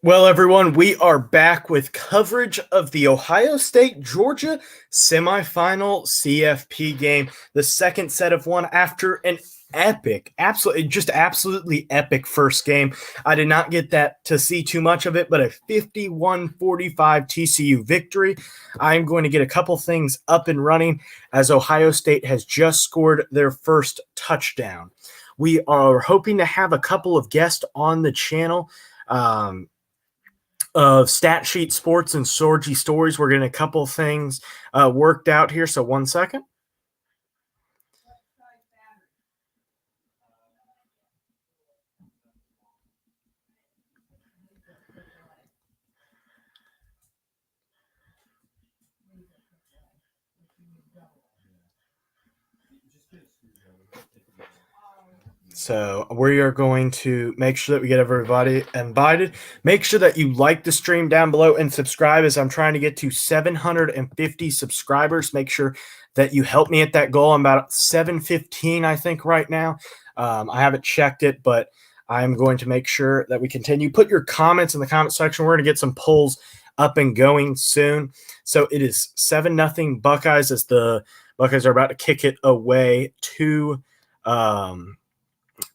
Well, everyone, we are back with coverage of the Ohio State-Georgia semifinal CFP game, the second set of one after an epic, absolutely epic first game. I did not get that to see too much of it, but a 51-45 TCU victory. I'm going to get a couple things up and running as Ohio State has just scored their first touchdown. We are hoping to have a couple of guests on the channel. Of Stat Sheet Sports and Sorgy Stories. We're getting a couple things worked out here. So 1 second. So we are going to make sure that we get everybody invited. Make sure that you like the stream down below and subscribe as I'm trying to get to 750 subscribers. Make sure that you help me at that goal. I'm about 715, I think, right now. I haven't checked it, but I'm going to make sure that we continue. Put your comments in the comment section. We're going to get some polls up and going soon. So it is 7-0 Buckeyes as the Buckeyes are about to kick it away to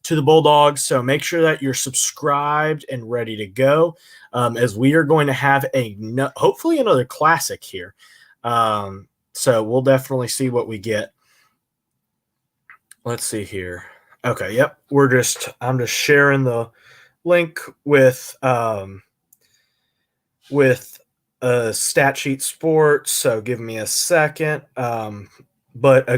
the Bulldogs. So make sure that you're subscribed and ready to go, as we are going to have hopefully another classic here. So we'll definitely see what we get. Let's see here. Okay, yep. I'm just sharing the link with Stat Sheet Sports. So give me a second. But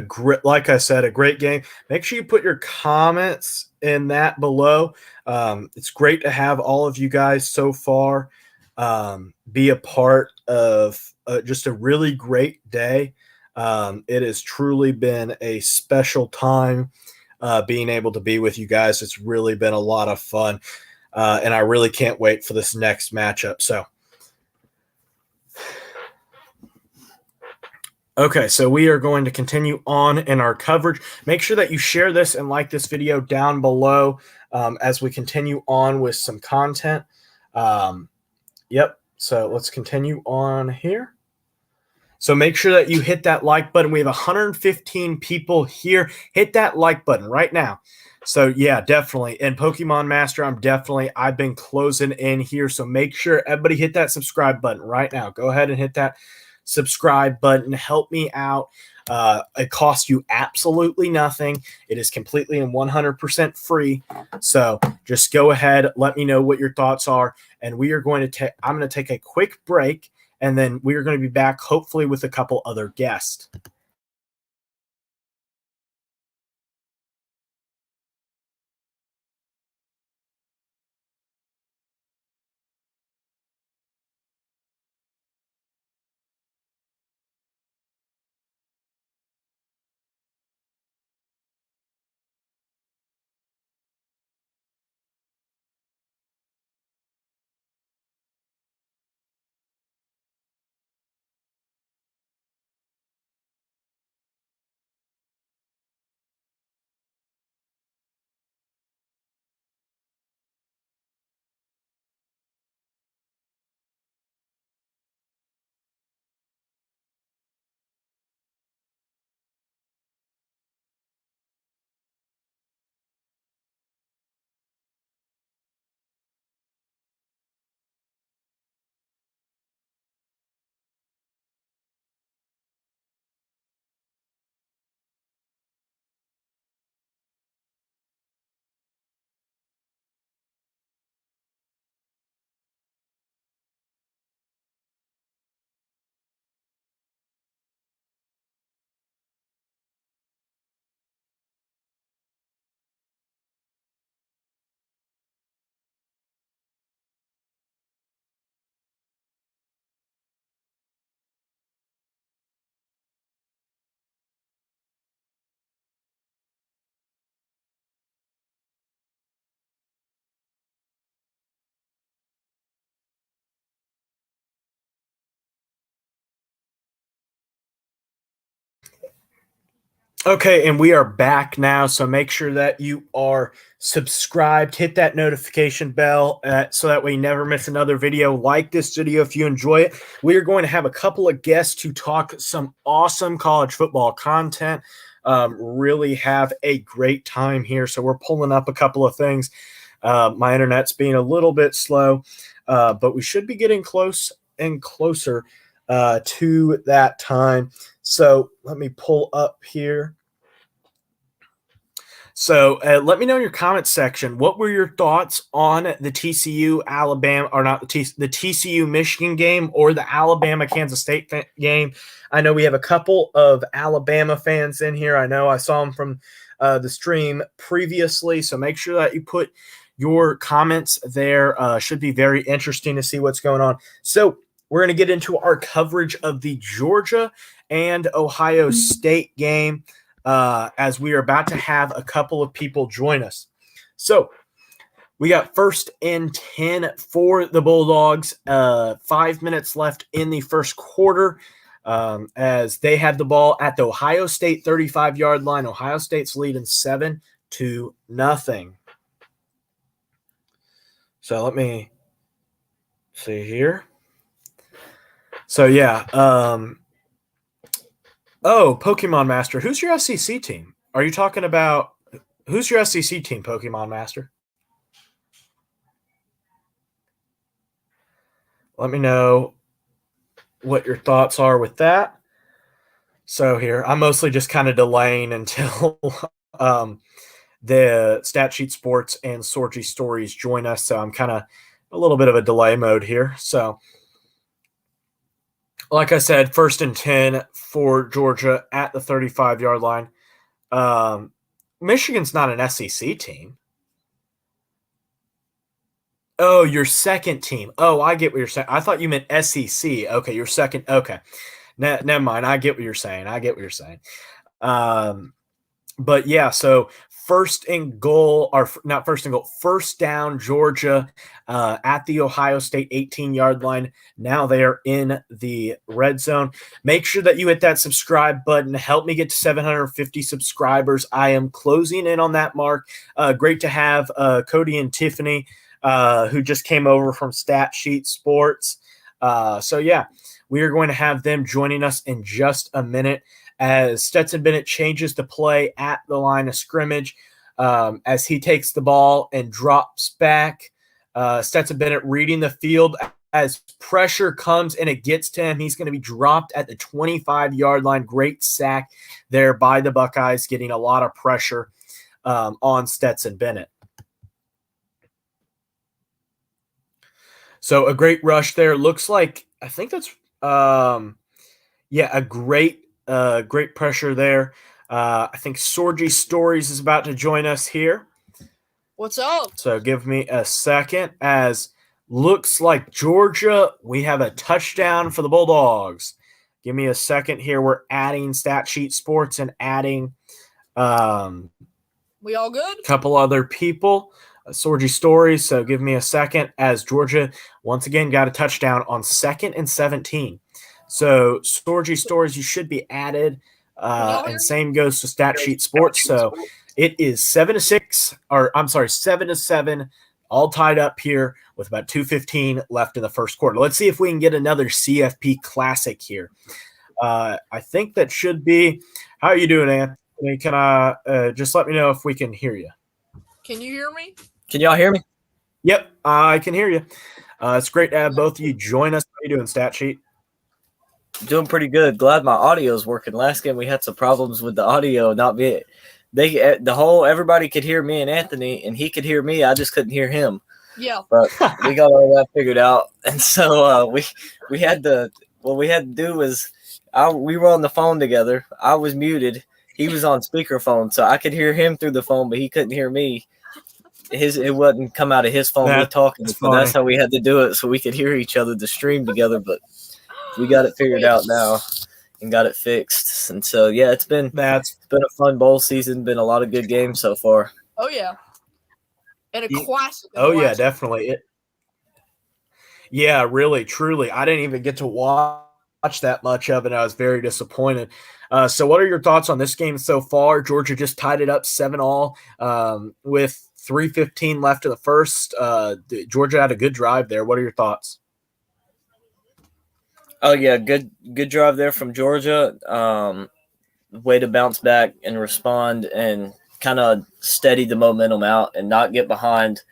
like I said, a great game. Make sure you put your comments in that below. It's great to have all of you guys so far be a part of just a really great day. It has truly been a special time being able to be with you guys. It's really been a lot of fun, and I really can't wait for this next matchup. So. Okay, so we are going to continue on in our coverage. Make sure that you share this and like this video down below as we continue on with some content. Yep, so let's continue on here. So make sure that you hit that like button. We have 115 people here. Hit that like button right now. So yeah, definitely. And Pokemon Master, I've been closing in here. So make sure everybody hit that subscribe button right now. Go ahead and hit that subscribe button. Help me out. It costs you absolutely nothing. It is completely and 100% free. So just go ahead. Let me know what your thoughts are. And I'm going to take a quick break, and then we are going to be back hopefully with a couple other guests. Okay, and we are back now, so make sure that you are subscribed. Hit that notification bell so that way you never miss another video. Like this video if you enjoy it. We are going to have a couple of guests to talk some awesome college football content. Really have a great time here, so we're pulling up a couple of things. My internet's being a little bit slow, but we should be getting close and closer to that time. So let me pull up here. So let me know in your comments section, what were your thoughts on the TCU Alabama, or not the TCU Michigan game, or the Alabama Kansas State game? I know we have a couple of Alabama fans in here. I know I saw them from the stream previously, so make sure that you put your comments there. Should be very interesting to see what's going on. So we're going to get into our coverage of the Georgia and Ohio State game, as we are about to have a couple of people join us. So we got 1st and 10 for the Bulldogs. 5 minutes left in the first quarter, as they have the ball at the Ohio State 35-yard line. Ohio State's leading 7-0. So let me see here. So yeah, oh, Pokemon Master. Who's your SEC team? Are you talking about who's your SEC team, Pokemon Master? Let me know what your thoughts are with that. So here, I'm mostly just kind of delaying until the Stat Sheet Sports and Sorgy Stories join us. So I'm kind of a little bit of a delay mode here. So like I said, 1st and 10 for Georgia at the 35-yard line. Michigan's not an SEC team. Oh, your second team. Oh, I get what you're saying. I thought you meant SEC. Okay, your second. Okay. Never mind. I get what you're saying. But yeah, so first down, Georgia at the Ohio State 18-yard line. Now they are in the red zone. Make sure that you hit that subscribe button. Help me get to 750 subscribers. I am closing in on that mark. Great to have Cody and Tiffany, who just came over from Stat Sheet Sports. So yeah, we are going to have them joining us in just a minute, as Stetson Bennett changes the play at the line of scrimmage, as he takes the ball and drops back. Stetson Bennett reading the field as pressure comes and it gets to him. He's going to be dropped at the 25-yard line. Great sack there by the Buckeyes, getting a lot of pressure on Stetson Bennett. So a great rush there. Looks like, I think that's, a great pressure there. I think Sorgy Stories is about to join us here. What's up? So give me a second, as looks like Georgia, we have a touchdown for the Bulldogs. Give me a second here. We're adding Stat Sheet Sports and adding we all good? A couple other people. Sorgy Stories. So give me a second, as Georgia once again got a touchdown on 2nd and 17. So Sorgy Stories, you should be added. And same goes to Stat Sheet Sports. So it is 7-7, all tied up here with about 2:15 left in the first quarter. Let's see if we can get another CFP Classic here. I think that should be. How are you doing, Anthony? Can I just let me know if we can hear you? Can you hear me? Can y'all hear me? Yep, I can hear you. It's great to have both of you join us. How are you doing, Stat Sheet? Doing pretty good. Glad my audio is working. Last game we had some problems with the audio not being. Everybody could hear me and Anthony, and he could hear me. I just couldn't hear him. Yeah. But we got all that figured out, and so we had to. What we had to do was, we were on the phone together. I was muted. He was on speakerphone, so I could hear him through the phone, but he couldn't hear me. It wouldn't come out of his phone. We talking, so that's how we had to do it, so we could hear each other to stream together. But we got it figured out now and got it fixed. And so yeah, it's been a fun bowl season. Been a lot of good games so far. Oh yeah, and a classic. Oh yeah, definitely. Yeah, really, truly. I didn't even get to watch watched that much of it. I was very disappointed. So, what are your thoughts on this game so far? Georgia just tied it up 7-all with 3:15 left in the first. Georgia had a good drive there. What are your thoughts? Oh yeah, good drive there from Georgia. Way to bounce back and respond and kind of steady the momentum out and not get behind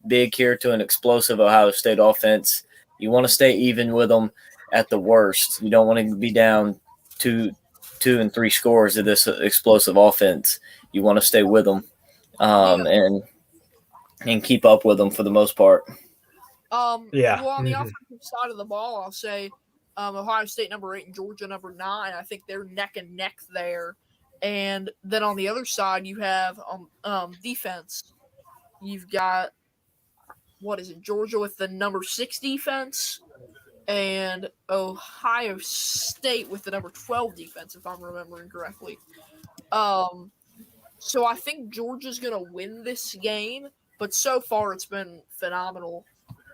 big here to an explosive Ohio State offense. You want to stay even with them at the worst. You don't want to be down two and three scores of this explosive offense. You want to stay with them and keep up with them for the most part. Yeah. Well, on the offensive side of the ball, I'll say Ohio State number 8 and Georgia number 9. I think they're neck and neck there. And then on the other side, you have defense. You've got Georgia with the number 6 defense, and Ohio State with the number 12 defense, if I'm remembering correctly. So I think Georgia's gonna win this game, but so far it's been phenomenal.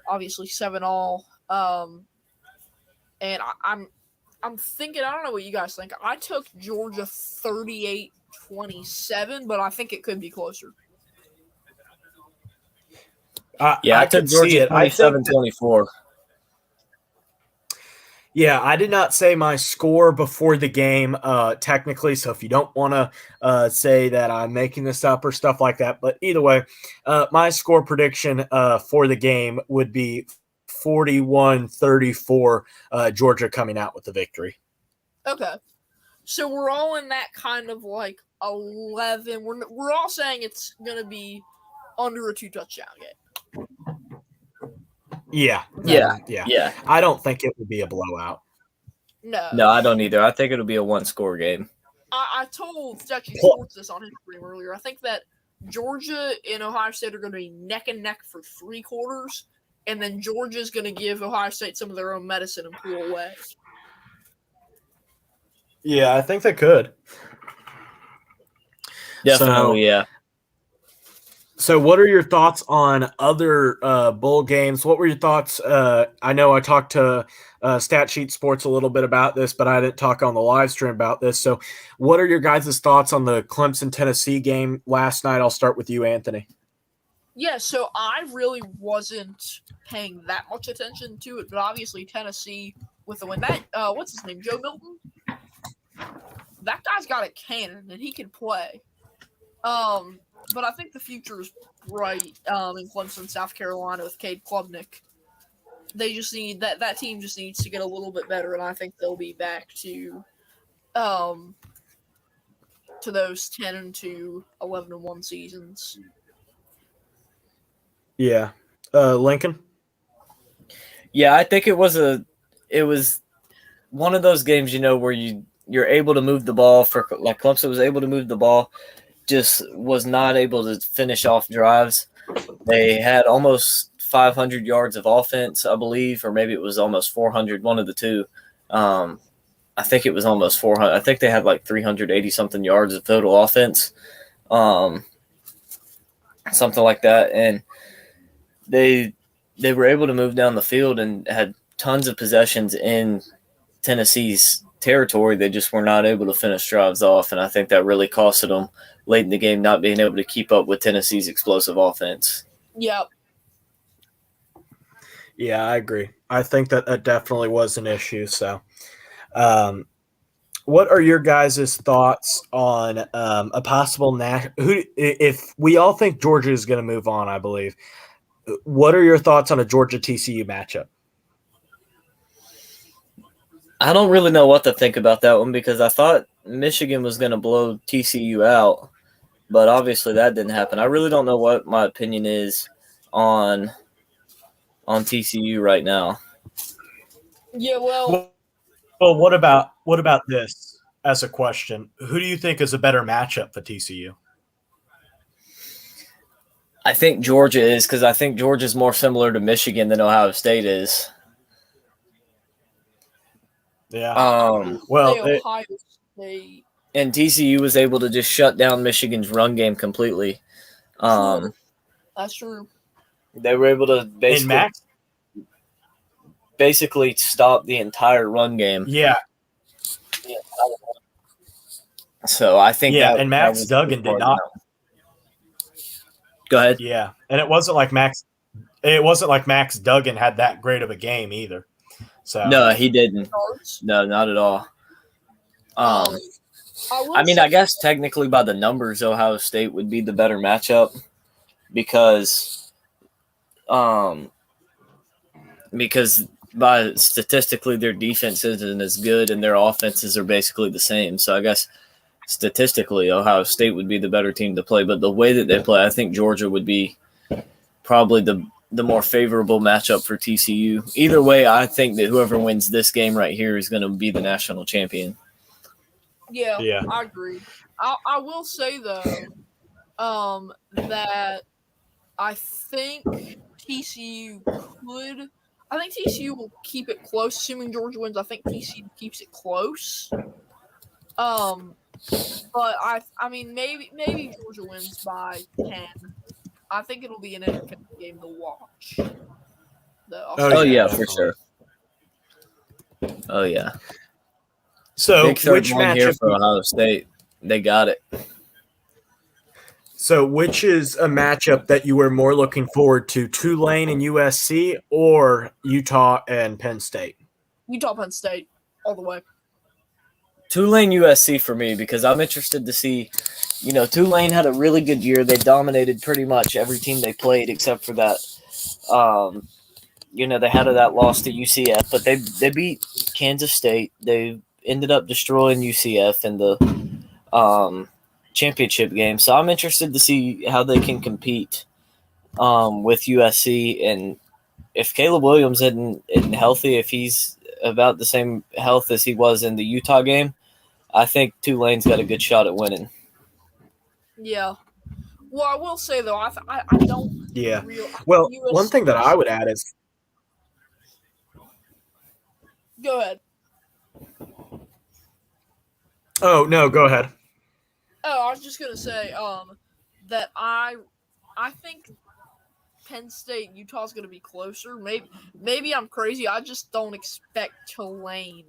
Obviously 7-all. And I'm thinking, I don't know what you guys think. I took Georgia 38-27, but I think it could be closer. I took Georgia 27-24. Yeah, I did not say my score before the game, technically. So if you don't want to say that I'm making this up or stuff like that, but either way, my score prediction for the game would be 41-34, Georgia coming out with the victory. Okay. So we're all in that kind of like 11. We're all saying it's going to be under a 2-touchdown game. Yeah. I don't think it would be a blowout. No, I don't either. I think it'll be a one-score game. I told Statue Sports this on his stream earlier. I think that Georgia and Ohio State are going to be neck and neck for 3 quarters, and then Georgia's going to give Ohio State some of their own medicine and pull away. Yeah, I think they could. Definitely, yeah. So what are your thoughts on other bowl games? What were your thoughts? I know I talked to Stat Sheet Sports a little bit about this, but I didn't talk on the live stream about this. So what are your guys' thoughts on the Clemson-Tennessee game last night? I'll start with you, Anthony. Yeah, so I really wasn't paying that much attention to it, but obviously Tennessee with the win. That what's his name, Joe Milton? That guy's got a cannon and he can play. But I think the future is bright in Clemson, South Carolina with Cade Klubnik. They just need that team just needs to get a little bit better, and I think they'll be back to those 10-2, 11-1 seasons. Yeah, Lincoln. Yeah, I think it was one of those games, where you're able to move the ball like Clemson was able to move the ball. Just was not able to finish off drives. They had almost 500 yards of offense, I believe, or maybe it was almost 400, one of the two. I think it was almost 400. I think they had like 380-something yards of total offense, something like that. And they were able to move down the field and had tons of possessions in Tennessee's territory. They just were not able to finish drives off, and I think that really costed them late in the game, not being able to keep up with Tennessee's explosive offense. Yep. Yeah, I agree. I think that definitely was an issue. So, what are your guys' thoughts on a possible if we all think Georgia is going to move on, I believe, what are your thoughts on a Georgia-TCU matchup? I don't really know what to think about that one because I thought Michigan was going to blow TCU out, but obviously that didn't happen. I really don't know what my opinion is on TCU right now. Yeah, well, what about this as a question? Who do you think is a better matchup for TCU? I think Georgia is because I think Georgia is more similar to Michigan than Ohio State is. Yeah. Ohio State. And TCU was able to just shut down Michigan's run game completely. That's true. They were able to basically. basically stopped the entire run game. Yeah, So I think yeah, that and that Max was Duggan did not. Go ahead. Yeah, and it wasn't like Max Duggan had that great of a game either. So No, he didn't. Yards. No, not at all. will I mean, say- I guess technically by the numbers, Ohio State would be the better matchup because by statistically their defense isn't as good and their offenses are basically the same. So I guess statistically Ohio State would be the better team to play. But the way that they play, I think Georgia would be probably the more favorable matchup for TCU. Either way, I think that whoever wins this game right here is going to be the national champion. Yeah, I agree. I will say though, that I think TCU could. I think TCU will keep it close, assuming Georgia wins. I think TCU keeps it close. But I mean, maybe Georgia wins by 10. I think it'll be an entertaining game to watch. Oh yeah, definitely. for sure. Oh yeah. So Big third which one here matchup? for Ohio State? They got it. So which is a matchup that you were more looking forward to, Tulane and USC or Utah and Penn State? Utah, Penn State, all the way. Tulane USC for me because I'm interested to see. You know, Tulane had a really good year. They dominated pretty much every team they played except for that. They had that loss to UCF, but they beat Kansas State. They ended up destroying UCF in the championship game. So I'm interested to see how they can compete with USC. And if Caleb Williams isn't healthy, if he's about the same health as he was in the Utah game, I think Tulane's got a good shot at winning. Yeah. Well, I will say though, I don't. Yeah. Well, USC one thing that I would add is Go ahead. Oh, no, go ahead. Oh, I was just gonna say, that I think Penn State Utah's gonna be closer. Maybe I'm crazy. I just don't expect Tulane,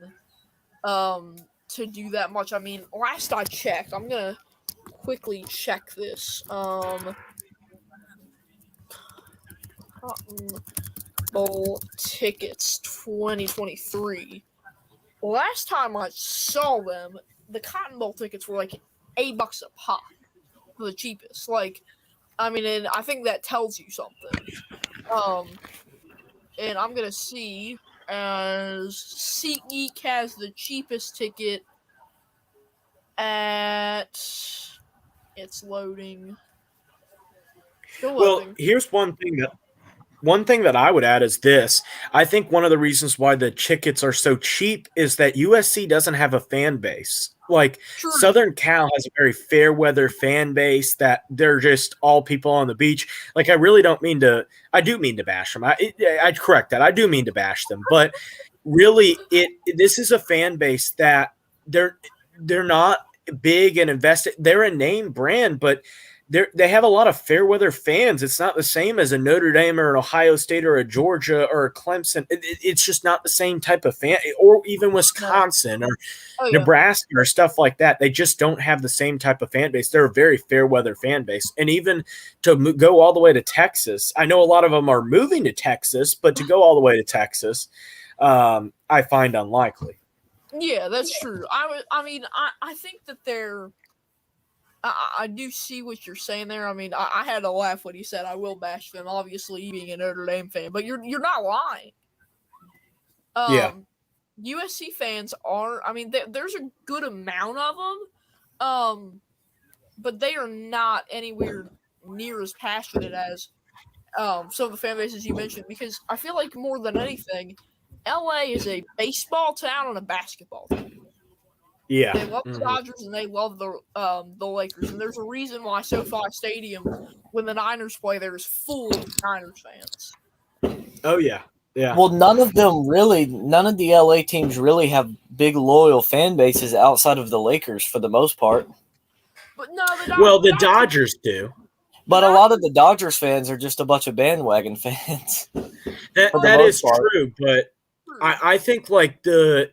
to do that much. I mean, last I checked, I'm gonna quickly check this. Cotton Bowl tickets 2023. Last time I saw them, the Cotton Bowl tickets were like $8 a pop for the cheapest. Like, I mean, and I think that tells you something. And I'm gonna see as SeatGeek has the cheapest ticket at. It's loading. Still Well, loading. here's one thing that I would add is this. I think one of the reasons why the tickets are so cheap is that USC doesn't have a fan base. Like True. Southern Cal has a very fair weather fan base that they're just all people on the beach. Like I do mean to bash them. I correct that. I do mean to bash them, but really this is a fan base that they're not big and invested. They're a name brand, but they have a lot of fair weather fans. It's not the same as a Notre Dame or an Ohio State or a Georgia or a Clemson. It's just not the same type of fan, or even Wisconsin or Nebraska or stuff like that. They just don't have the same type of fan base. They're a very fair weather fan base. And even to go all the way to Texas, I know a lot of them are moving to Texas, but to go all the way to Texas, I find unlikely. Yeah, that's true. I think that they're. I do see what you're saying there. I mean, I had to laugh when he said I will bash them. Obviously, being a Notre Dame fan, but you're not lying. Yeah. USC fans are. I mean, there's a good amount of them, but they are not anywhere near as passionate as some of the fan bases you mentioned. Because I feel like more than anything, LA is a baseball town and a basketball town. Yeah. They love the Dodgers and they love the Lakers. And there's a reason why SoFi Stadium, when the Niners play there, is full of Niners fans. Oh, yeah. Yeah. Well, none of the LA teams really have big loyal fan bases outside of the Lakers for the most part. But no, the Dodgers do. But a lot of the Dodgers fans are just a bunch of bandwagon fans. That is true, but I think like the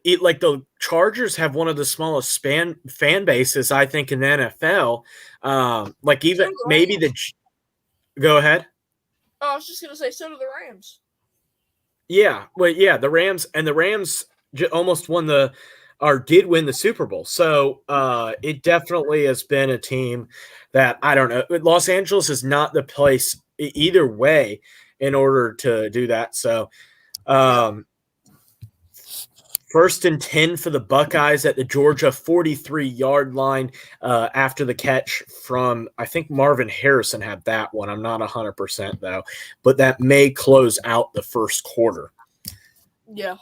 Chargers have one of the smallest fan bases I think in the NFL. Like even maybe go ahead. Oh, I was just gonna say, so do the Rams. Yeah, well, yeah, the Rams almost won or did win the Super Bowl. So it definitely has been a team that I don't know. Los Angeles is not the place either way in order to do that. So. First and 10 for the Buckeyes at the Georgia 43-yard line after the catch from, I think Marvin Harrison had that one. I'm not 100% though, but that may close out the first quarter. Yeah.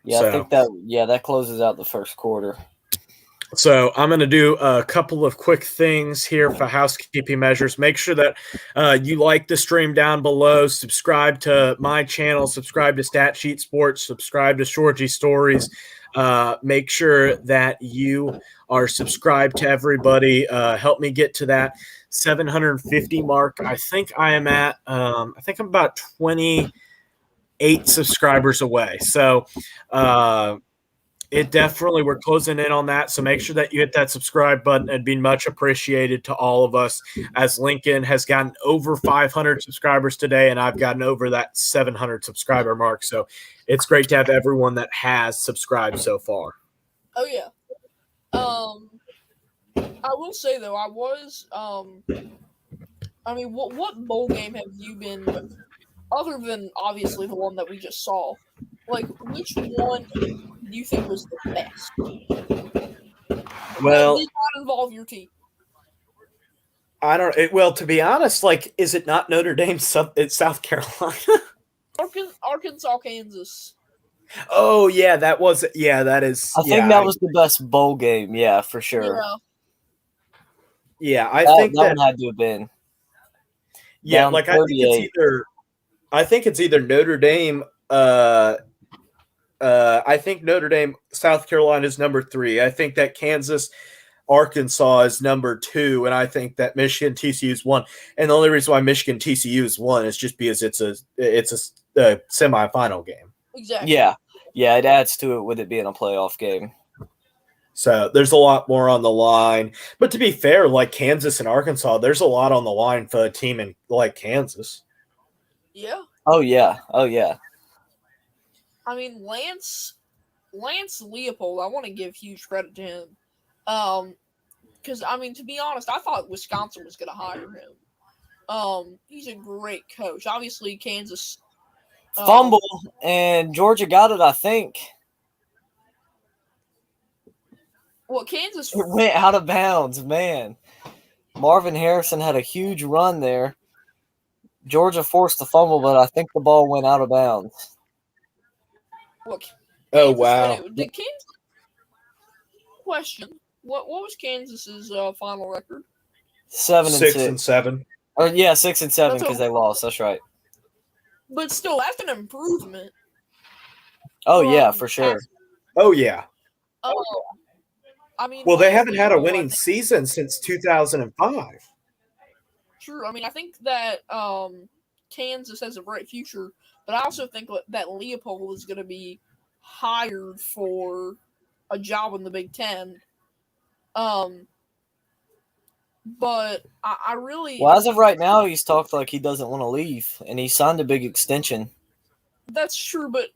Yeah, so, I think that closes out the first quarter. So I'm going to do a couple of quick things here for housekeeping measures. Make sure that you like the stream down below. Subscribe to my channel. Subscribe to Stat Sheet Sports. Subscribe to Shorty Stories. Make sure that you are subscribed to everybody. Help me get to that 750 mark. I think I am at. I think I'm about 28 subscribers away. So. It definitely, we're closing in on that. So make sure that you hit that subscribe button. It'd be much appreciated to all of us, as Lincoln has gotten over 500 subscribers today, and I've gotten over that 700 subscriber mark. So it's great to have everyone that has subscribed so far. Oh, yeah. I will say, though, I was, I mean, what bowl game have you been, other than obviously the one that we just saw, like, which one do you think was the best? Well, did not involve your team. I don't. Well, to be honest, like, is it not Notre Dame? It's South Carolina. Arkansas, Kansas. Oh yeah, that was. Yeah, that is. I think that was the best bowl game. Yeah, for sure. Yeah, I think that one had to have been. Yeah, like I think it's either Notre Dame. I think Notre Dame, South Carolina is number 3. I think that Kansas, Arkansas is number 2, and I think that Michigan, TCU is 1. And the only reason why Michigan, TCU is 1 is just because it's a semifinal game. Exactly. Yeah, it adds to it with it being a playoff game. So there's a lot more on the line. But to be fair, like Kansas and Arkansas, there's a lot on the line for a team in like Kansas. Yeah. Oh yeah. I mean, Lance Leopold, I want to give huge credit to him. Because, I mean, to be honest, I thought Wisconsin was going to hire him. He's a great coach. Obviously, Kansas. Fumble, and Georgia got it, I think. Well, Kansas. It went out of bounds, man. Marvin Harrison had a huge run there. Georgia forced the fumble, but I think the ball went out of bounds. Look. Oh, wow. Did Kansas question? What was Kansas's final record? 6-7. Or 6-7 because they lost. That's right. But still, that's an improvement. Oh yeah, for sure. Oh yeah. I mean, well, they haven't had a winning season since 2005. True. I mean, I think that Kansas has a bright future, but I also think that Leopold is going to be hired for a job in the Big Ten. But I really... Well, as of right now, he's talked like he doesn't want to leave, and he signed a big extension. That's true, but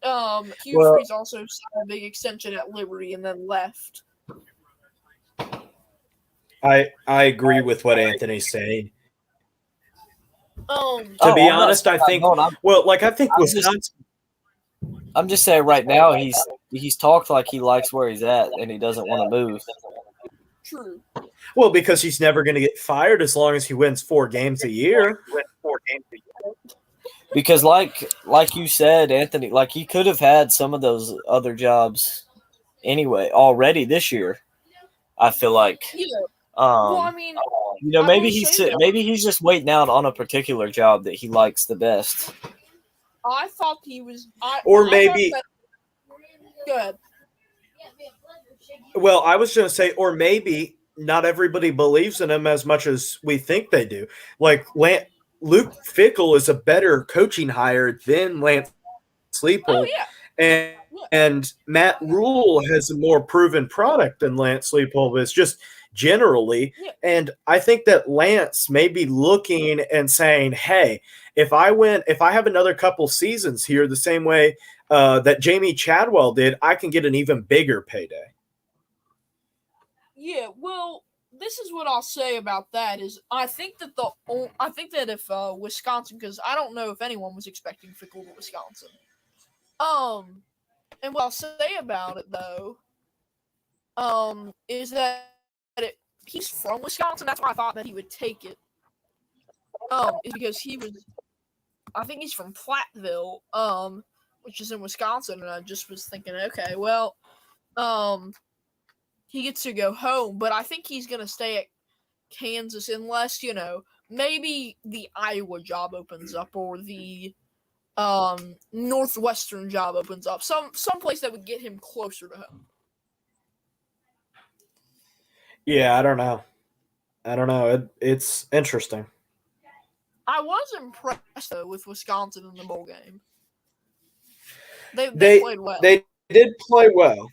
Hugh Freeze also signed a big extension at Liberty and then left. I agree with what Anthony's saying. To be honest, I think Wisconsin. I'm just saying right now he's talked like he likes where he's at and he doesn't want to move. True. Well, because he's never going to get fired as long as he wins 4 games a year. Because like you said, Anthony, like he could have had some of those other jobs anyway already this year. I feel like. Yeah. Well, I mean, maybe he's just waiting out on a particular job that he likes the best. I thought he was. Or maybe. Go ahead. Well, I was going to say, or maybe not everybody believes in him as much as we think they do. Like Luke Fickell is a better coaching hire than Lance Oh Leipold, yeah, and yeah, and Matt Rule has a more proven product than Lance Leipold is just generally. yeah. And I think that Lance may be looking and saying, "Hey, if I have another couple seasons here, the same way that Jamie Chadwell did, I can get an even bigger payday." Yeah, well, this is what I'll say about that is I think that if Wisconsin, because I don't know if anyone was expecting Fickle to Wisconsin. And what I'll say about it though, is that he's from Wisconsin. That's why I thought that he would take it. Is because I think he's from Platteville, which is in Wisconsin, and I just was thinking, okay, well, he gets to go home, but I think he's gonna stay at Kansas unless, maybe the Iowa job opens up or the Northwestern job opens up. Some place that would get him closer to home. Yeah, I don't know. It's interesting. I was impressed though with Wisconsin in the bowl game. They They played well. they did play well.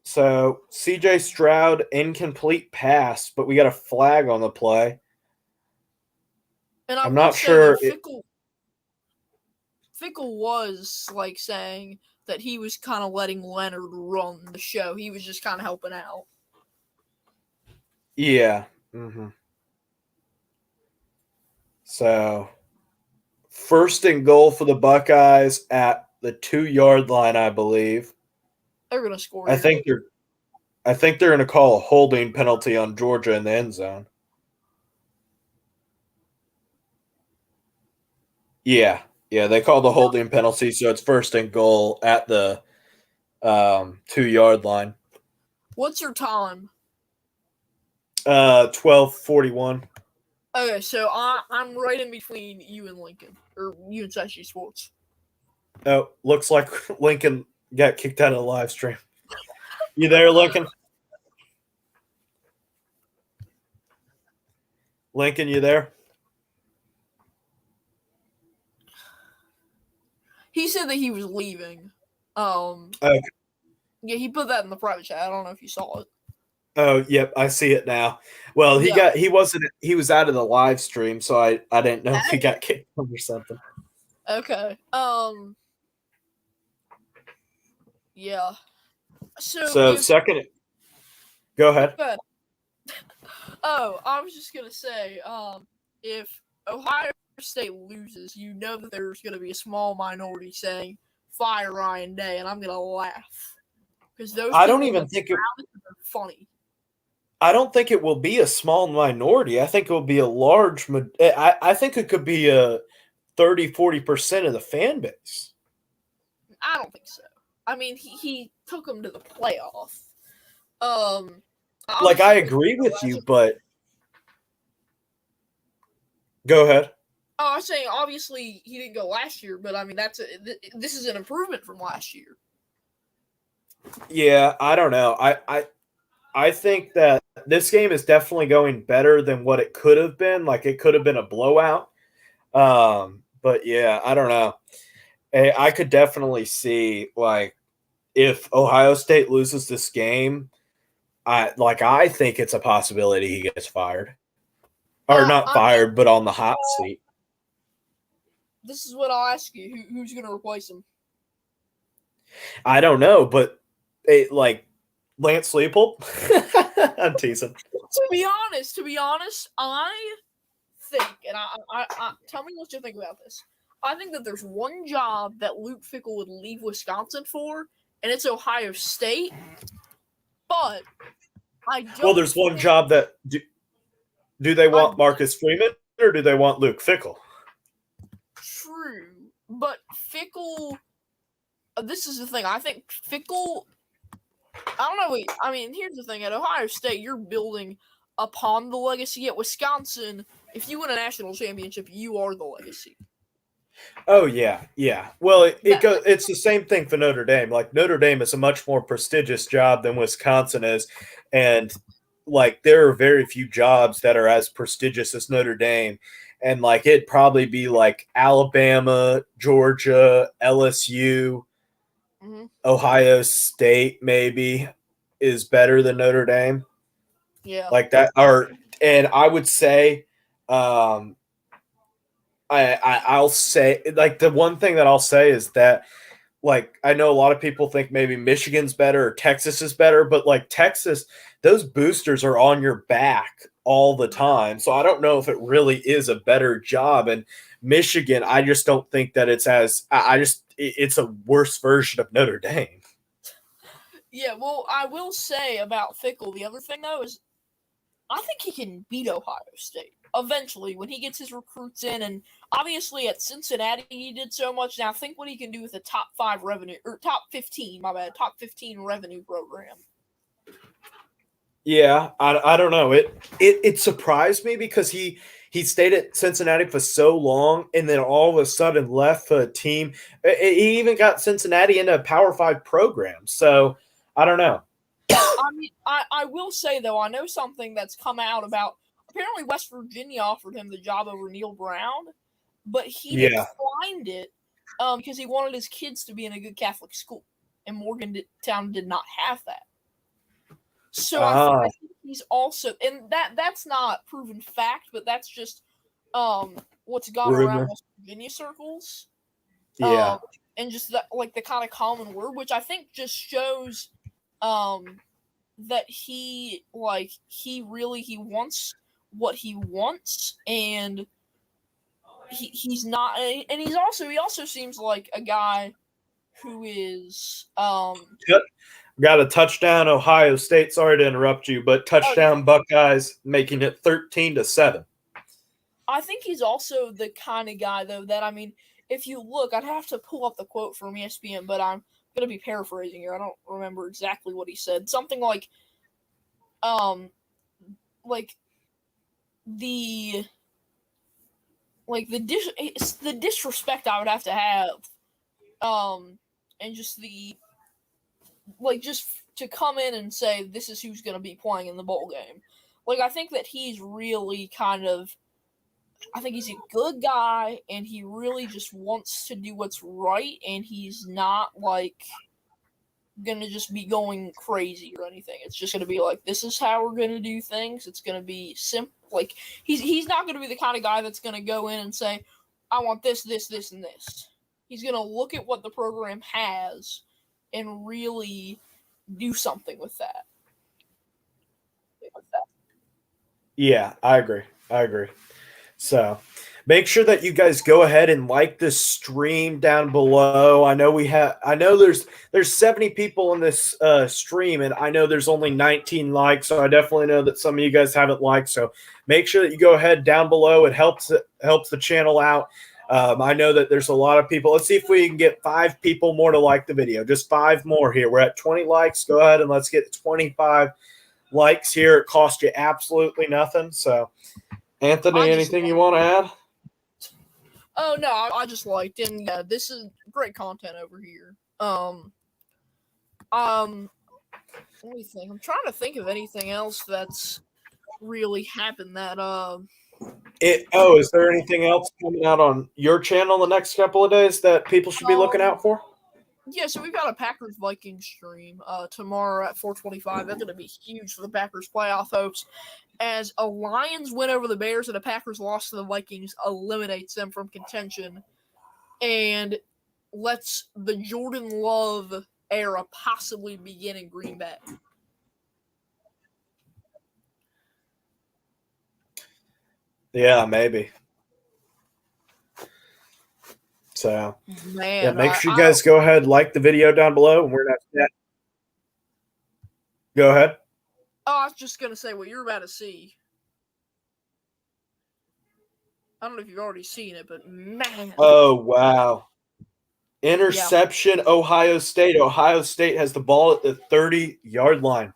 So CJ Stroud incomplete pass, but we got a flag on the play. And I'm not sure. Fickle was like saying that he was kind of letting Leonard run the show. He was just kind of helping out. Yeah. Mm-hmm. So, first and goal for the Buckeyes at the 2-yard line, I believe. They're gonna score. I think they're going to call a holding penalty on Georgia in the end zone. Yeah, they call the holding penalty, so it's first and goal at the 2-yard line. What's your time? 12:41. Okay, so I'm right in between you and Lincoln, or you and Sashi Sports. Oh, looks like Lincoln got kicked out of the live stream. You there, Lincoln? Lincoln, you there? He said that he was leaving. Okay. Yeah, he put that in the private chat. I don't know if you saw it. Oh, yep, I see it now. Well, he was out of the live stream, so I didn't know if he got kicked or something. Okay. Yeah. So second, go ahead. Good. Oh, I was just gonna say, if Ohio State loses, you know that there's gonna be a small minority saying "Fire Ryan Day," and I'm gonna laugh because those. I don't even think are funny. I don't think it will be a small minority. I think it will be a large. I think it could be a 30-40% of the fan base. I don't think so. I mean, he took them to the playoff. Like, I agree with you, but go ahead. Oh, I was saying obviously he didn't go last year, but I mean this is an improvement from last year. Yeah, I don't know. I think that this game is definitely going better than what it could have been. Like, it could have been a blowout. But yeah, I don't know. I could definitely see, like, if Ohio State loses this game, I think it's a possibility he gets fired. Or not fired, but on the hot seat. This is what I'll ask you. Who's going to replace him? I don't know, but Lance Leipold? I'm teasing. To be honest, I think, and I tell me what you think about this. I think that there's one job that Luke Fickell would leave Wisconsin for, and it's Ohio State. But I don't. Well, there's one job that do they want Marcus Freeman or do they want Luke Fickell? True, but Fickell. This is the thing. I think Fickell. I don't know. I mean, here's the thing. At Ohio State, you're building upon the legacy. At Wisconsin, if you win a national championship, you are the legacy. Oh, yeah. Well, it's the same thing for Notre Dame. Like, Notre Dame is a much more prestigious job than Wisconsin is. And, like, there are very few jobs that are as prestigious as Notre Dame. and like it'd probably be like Alabama, Georgia, LSU, Mhm. Ohio State maybe is better than Notre Dame. Yeah. Like that, and I would say, um, I'll say like the one thing that I'll say is that like I know a lot of people think maybe Michigan's better or Texas is better, but like Texas, those boosters are on your back all the time. So I don't know if it really is a better job. And Michigan, I just don't think that it's as it's a worse version of Notre Dame. Yeah, well, I will say about Fickle, the other thing, though, is I think he can beat Ohio State eventually when he gets his recruits in. And obviously at Cincinnati, he did so much. Now, think what he can do with a top 5 revenue, or top 15, my bad, top 15 revenue program. Yeah, I don't know. It surprised me because he stayed at Cincinnati for so long and then all of a sudden left for a team. He even got Cincinnati into a Power 5 program. So I don't know. I mean, I will say, though, I know something that's come out about apparently West Virginia offered him the job over Neil Brown, but he declined it because he wanted his kids to be in a good Catholic school, and Morgantown did not have that. So I think he's also, and that's not proven fact, but that's just what's gone around West Virginia circles. Yeah. And just that, like the kind of common word, which I think just shows that he wants what he wants, and he's not, and he also seems like a guy who is Got a touchdown, Ohio State. Sorry to interrupt you, but touchdown Buckeyes, making it 13-7. I think he's also the kind of guy, though, that, I mean, if you look, I'd have to pull up the quote from ESPN, but I'm going to be paraphrasing here. I don't remember exactly what he said. Something like the disrespect I would have to have, and just just to come in and say this is who's going to be playing in the bowl game. Like, I think that he's really I think he's a good guy, and he really just wants to do what's right, and he's not gonna just be going crazy or anything. It's just gonna be like, this is how we're gonna do things. It's gonna be simple. Like, he's not gonna be the kind of guy that's gonna go in and say, I want this, this, this, and this. He's gonna look at what the program has and really do something with that. Yeah, I agree. So make sure that you guys go ahead and like this stream down below. I know there's 70 people in this stream, and I know there's only 19 likes, so I definitely know that some of you guys haven't liked. So make sure that you go ahead down below. It helps the channel out. I know that there's a lot of people. Let's see if we can get 5 people more to like the video. Just 5 more here. We're at 20 likes. Go ahead and let's get 25 likes here. It costs you absolutely nothing. So Anthony, anything you want to add? Oh no, I just liked, and yeah, this is great content over here. Let me think. I'm trying to think of anything else that's really happened that is there anything else coming out on your channel the next couple of days that people should be looking out for? Yeah, so we've got a Packers Vikings stream tomorrow at 4:25. That's going to be huge for the Packers playoff hopes, as a Lions win over the Bears and a Packers loss to the Vikings eliminates them from contention and lets the Jordan Love era possibly begin in Green Bay. Yeah, maybe. So, man, yeah, make sure you guys go ahead, like the video down below, and we're not. Go ahead. Oh, I was just gonna say what you're about to see. I don't know if you've already seen it, but man. Oh wow! Interception, yeah. Ohio State. Ohio State has the ball at the 30-yard line.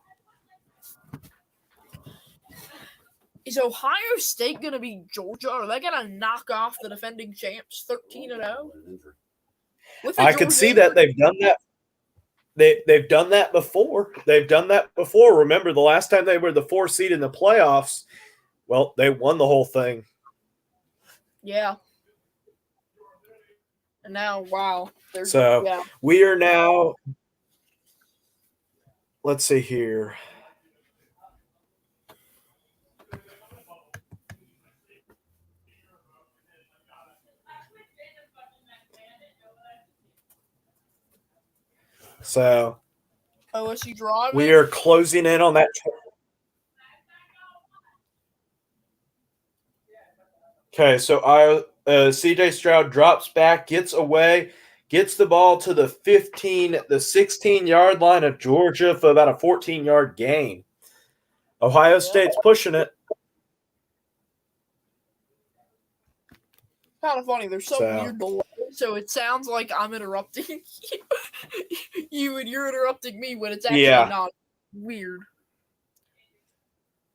Is Ohio State going to be Georgia? Or are they going to knock off the defending champs 13-0? I could see that they've done that. They've done that before. Remember, the last time they were the 4 seed in the playoffs, well, they won the whole thing. Yeah. And now, wow. So yeah. we are now. Let's see here. So OSU driving. we are closing in on that. Okay, so CJ Stroud drops back, gets away, gets the ball to the 16-yard line of Georgia for about a 14-yard gain. Ohio State's pushing it. Kind of funny. There's some weird delay, so it sounds like I'm interrupting you and you're interrupting me when it's actually not. Weird.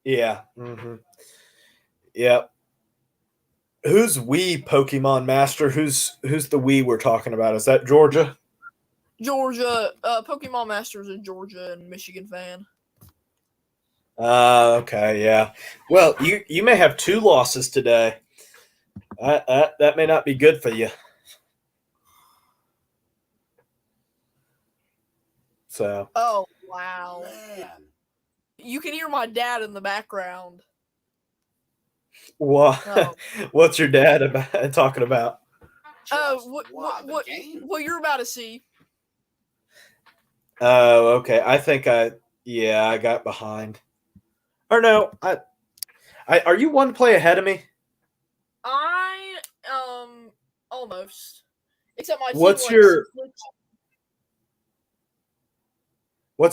Yeah. Mm-hmm. Yep. Who's we Pokemon Master? Who's the we we're talking about? Is that Georgia? Georgia. Pokemon Master's a Georgia and Michigan fan. Okay, yeah. Well, you may have 2 losses today. That may not be good for you. So. Oh wow! Man. You can hear my dad in the background. What? Oh. What's your dad talking about? What you're about to see? Oh, okay. I think I got behind. Or no, are you 1 play ahead of me? Almost. Except my What's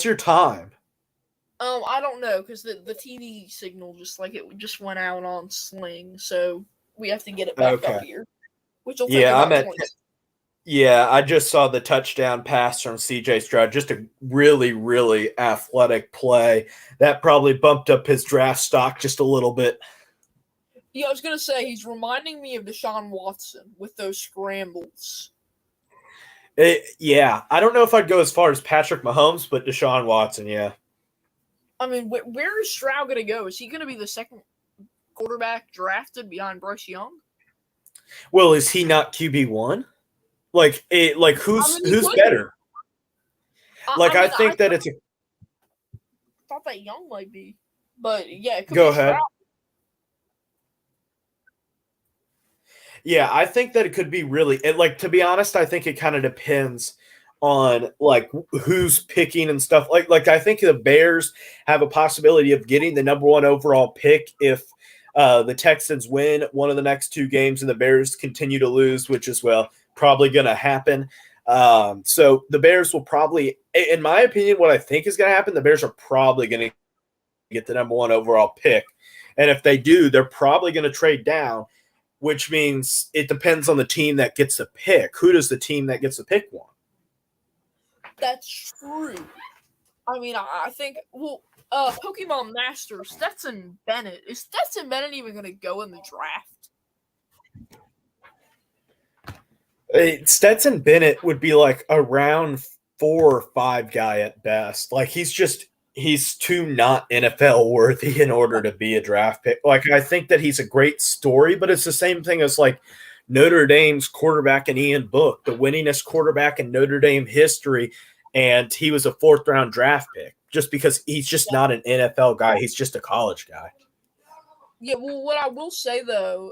your time? I don't know, because the TV signal just went out on Sling, so we have to get it back up here. Which will take about 20 seconds. Yeah, I just saw the touchdown pass from CJ Stroud. Just a really, really athletic play. That probably bumped up his draft stock just a little bit. Yeah, I was going to say, he's reminding me of Deshaun Watson with those scrambles. Yeah, I don't know if I'd go as far as Patrick Mahomes, but Deshaun Watson, yeah. I mean, where is Stroud going to go? Is he going to be the second quarterback drafted behind Bryce Young? Well, is he not QB1? Who's better? I think that it's a. I thought that Young might be, but yeah, it could go be ahead. Stroud. Yeah, I think that it could be really. To be honest, I think it kind of depends on who's picking and stuff. I think the Bears have a possibility of getting the number 1 overall pick if the Texans win one of the next 2 games and the Bears continue to lose, which is probably going to happen. So the Bears will probably, in my opinion, what I think is going to happen, the Bears are probably going to get the number 1 overall pick. And if they do, they're probably going to trade down, which means it depends on the team that gets the pick. Who does the team that gets the pick want? That's true. I mean, I think, Pokemon Master, Stetson Bennett. Is Stetson Bennett even going to go in the draft? Stetson Bennett would be a round 4 or 5 guy at best. He's too not NFL worthy in order to be a draft pick. I think that he's a great story, but it's the same thing as Notre Dame's quarterback and Ian Book, the winningest quarterback in Notre Dame history, and he was a 4th round draft pick just because he's just not an NFL guy. He's just a college guy. Yeah, well, what I will say though,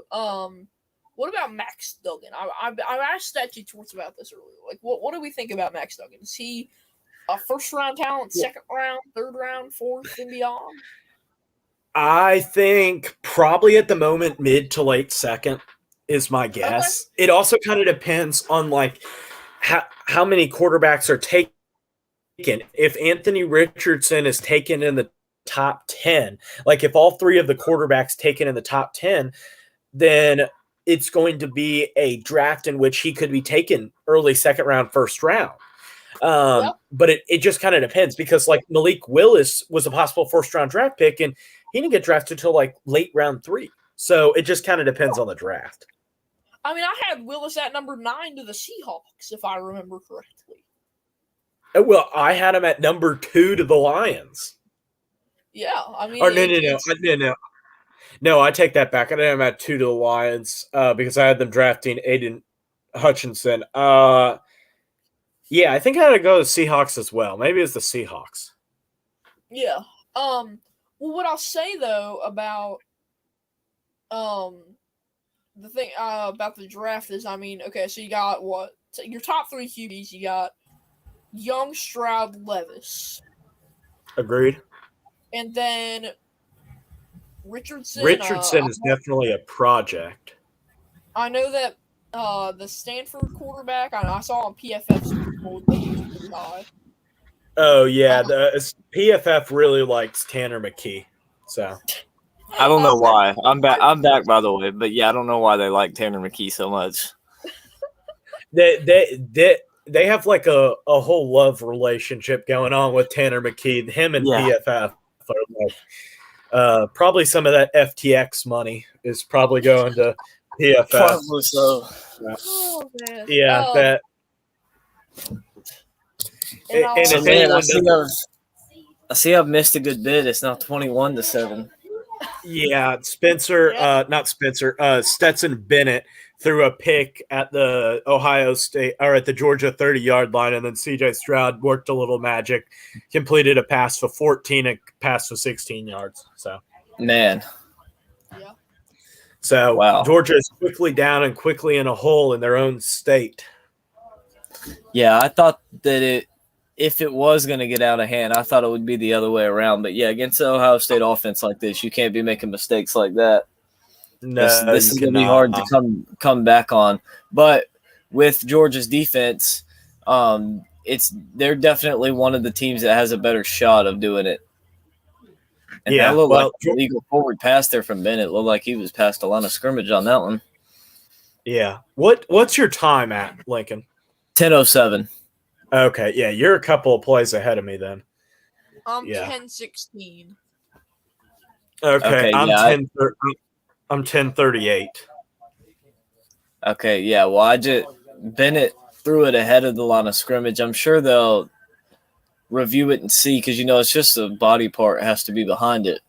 what about Max Duggan? I asked Statue Torts about this earlier. What do we think about Max Duggan? Is he a 1st round talent, 2nd round, 3rd round, 4th, and beyond? I think probably at the moment mid to late 2nd is my guess. Okay. It also kind of depends on how many quarterbacks are taken. If Anthony Richardson is taken in the top 10, if all 3 of the quarterbacks taken in the top 10, then it's going to be a draft in which he could be taken early 2nd round, 1st round. But it just kind of depends because Malik Willis was a possible 1st round draft pick and he didn't get drafted till late round 3. So it just kind of depends on the draft. I mean, I had Willis at number 9 to the Seahawks, if I remember correctly. Well, I had him at number 2 to the Lions. Yeah, I mean, no. No, I take that back. I didn't have him at 2 to the Lions because I had them drafting Aiden Hutchinson. Yeah, I think I had to go to the Seahawks as well. Maybe it's the Seahawks. Yeah. Well, what I'll say though about the thing about the draft is, I mean, okay, so you got what? So your top 3 QBs. You got Young, Stroud, Levis, Agreed. and then Richardson. Richardson is definitely a project. I know that the Stanford quarterback. I saw on PFF Super Bowl that he was pretty high. Oh yeah, the PFF really likes Tanner McKee. So I don't know why. I'm back. I'm back, by the way. But yeah, I don't know why they like Tanner McKee so much. They have like a whole love relationship going on with Tanner McKee. Him and PFF are like probably some of that FTX money is probably going to PFF. Probably so. Oh, man. Yeah, that. And So if man, anyone I see I've missed a good bit. It's now 21-7. Yeah, Spencer, not Spencer, Stetson Bennett threw a pick at the Ohio State or at the Georgia 30-yard line, and then CJ Stroud worked a little magic, completed a pass for 14 and pass for 16 yards. So, man. Yeah. So, wow. Georgia is quickly down and quickly in a hole in their own state. Yeah, I thought that if it was going to get out of hand, I thought it would be the other way around. But yeah, against the Ohio State offense like this, you can't be making mistakes like that. No, this is going to be hard to come back on. But with Georgia's defense, they're definitely one of the teams that has a better shot of doing it. And that looked like an illegal forward pass there from Bennett. Looked like he was past a line of scrimmage on that one. Yeah. What's your time at, Lincoln? 10:07. Okay, yeah, you're a couple of plays ahead of me then. I'm 10:16. Okay, I'm 10:38. Okay, yeah. Well, Bennett threw it ahead of the line of scrimmage. I'm sure they'll review it and see because it's just the body part has to be behind it.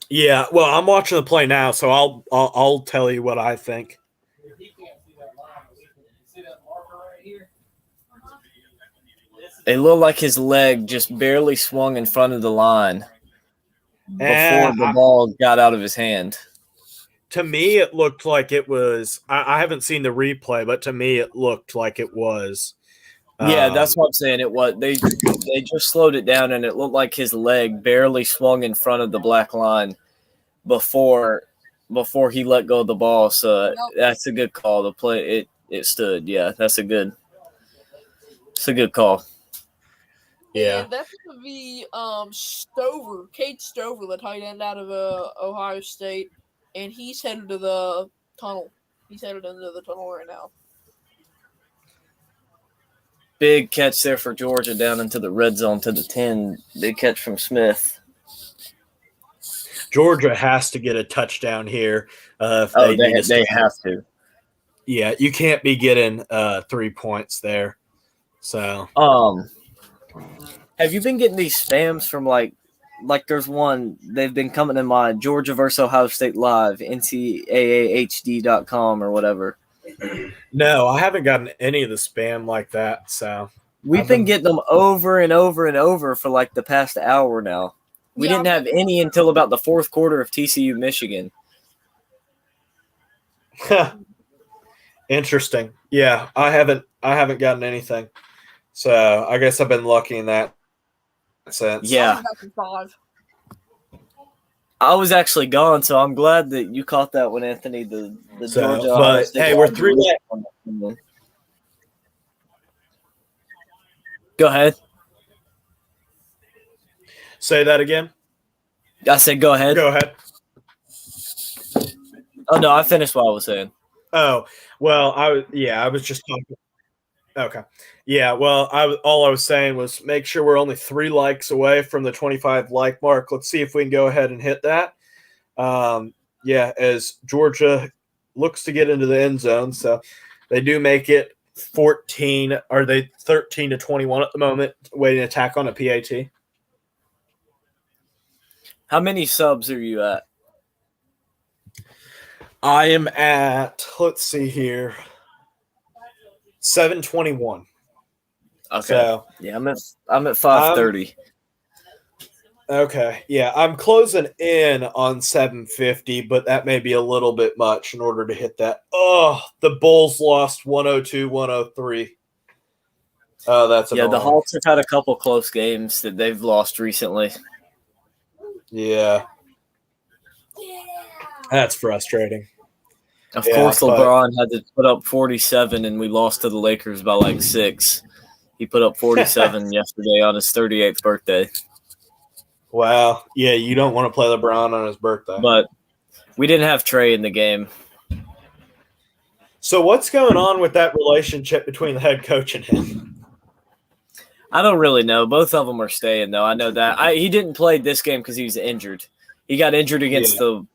Yeah, well, I'm watching the play now, so I'll tell you what I think. It looked like his leg just barely swung in front of the line before the ball got out of his hand. To me, it looked like it was – I haven't seen the replay, but to me it looked like it was. Yeah, that's what I'm saying. It was. They just slowed it down, and it looked like his leg barely swung in front of the black line before he let go of the ball. So that's a good call. The play it stood. Yeah, it's a good call. Yeah, and that's going to be Stover, Cade Stover, the tight end out of Ohio State, and he's headed to the tunnel. He's headed into the tunnel right now. Big catch there for Georgia down into the red zone to the 10. Big catch from Smith. Georgia has to get a touchdown here. They have to. Yeah, you can't be getting 3 points there. So, have you been getting these spams from like there's one they've been coming in my Georgia versus Ohio State live NCAAHD.com or whatever? No, I haven't gotten any of the spam like that. So we've been getting them over and over and over for like the past hour now. We didn't have any until about the fourth quarter of TCU Michigan. Interesting. Yeah, I haven't gotten anything. So I guess I've been lucky in that sense. Yeah. I was actually gone, so I'm glad that you caught that one, Anthony. The Georgia. But hey, we're 3. Go ahead. Say that again. I said, go ahead. Go ahead. Oh no, I finished what I was saying. Oh well, I was just talking. Okay. Yeah, well, all I was saying was make sure we're only 3 likes away from the 25 like mark. Let's see if we can go ahead and hit that. As Georgia looks to get into the end zone, so they do make it 14. Are they 13-21 at the moment, waiting attack on a PAT? How many subs are you at? I am at, let's see here, 721. Okay. So yeah, I'm at 530. Okay. Yeah, I'm closing in on 750, but that may be a little bit much in order to hit that. Oh, the Bulls lost 102, 103. Oh, that's Yeah, the annoying. Hawks have had a couple close games that they've lost recently. Yeah. That's frustrating. Of Yeah, course, but- LeBron had to put up 47, and we lost to the Lakers by like 6. He put up 47 yesterday on his 38th birthday. Wow. Yeah, you don't want to play LeBron on his birthday. But we didn't have Trey in the game. So what's going on with that relationship between the head coach and him? I don't really know. Both of them are staying, though. I know that. He didn't play this game because he was injured. He got injured against the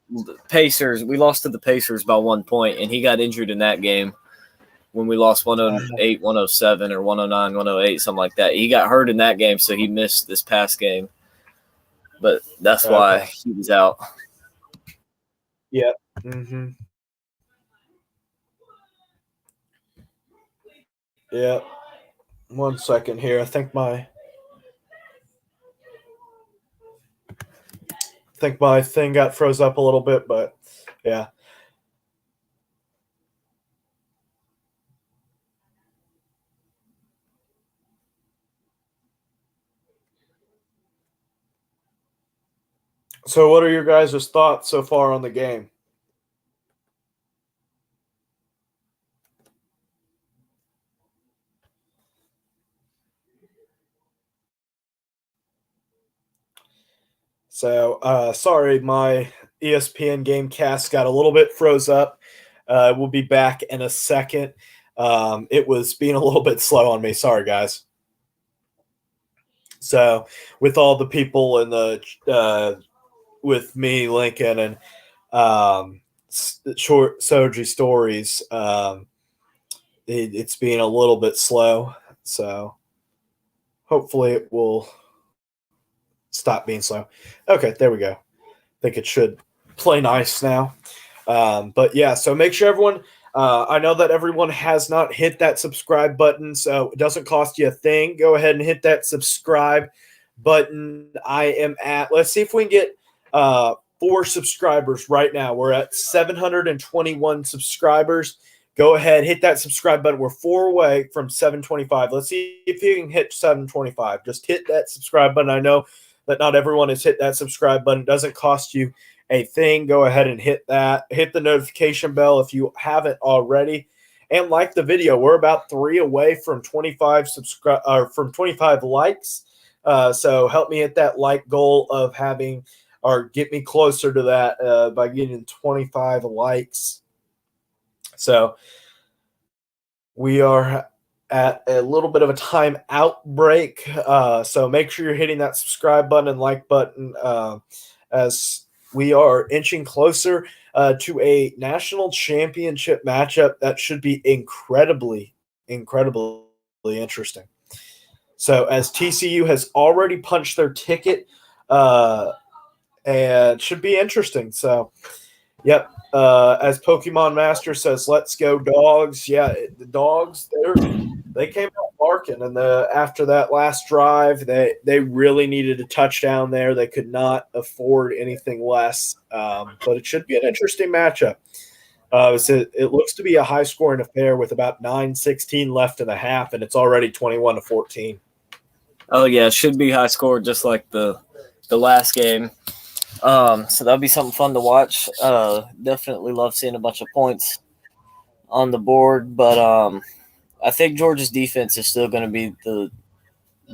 Pacers. We lost to the Pacers by 1 point, and he got injured in that game when we lost 108, 107, or 109, 108, something like that. He got hurt in that game, so he missed this past game. But that's why he was out. Yeah. Mm-hmm. Yeah. 1 second here. I think my thing got froze up a little bit, but yeah. So what are your guys' thoughts so far on the game? So sorry, my ESPN Gamecast got a little bit froze up. We'll be back in a second. It was being a little bit slow on me. Sorry, guys. So with all the people in the with me, Lincoln, and short Soji stories, it's being a little bit slow. So hopefully it will stop being slow. Okay, there we go. I think it should play nice now. But yeah, so make sure everyone, I know that everyone has not hit that subscribe button, so it doesn't cost you a thing. Go ahead and hit that subscribe button. I am at, let's see if we can get 4 subscribers right now. We're at 721 subscribers. Go ahead, hit that subscribe button. We're 4 away from 725. Let's see if you can hit 725. Just hit that subscribe button. I know that not everyone has hit that subscribe button. It doesn't cost you a thing. Go ahead and hit that. Hit the notification bell if you haven't already. And like the video. We're about 3 away from 25 likes. So help me hit that like goal of having, or get me closer to that by getting 25 likes. So we are at a little bit of a time out break. So make sure you're hitting that subscribe button and like button as we are inching closer to a national championship matchup that should be incredibly interesting. So as TCU has already punched their ticket, and it should be interesting. So, yep. As Pokemon Master says, let's go dogs. Yeah, the dogs, they came out barking, and after that last drive, they really needed a touchdown there. They could not afford anything less. But it should be an interesting matchup. It looks to be a high-scoring affair with about 9:16 left in the half, and it's already 21-14. Oh yeah, it should be high score just like the last game. So that'll be something fun to watch. Definitely love seeing a bunch of points on the board, but I think Georgia's defense is still going to be the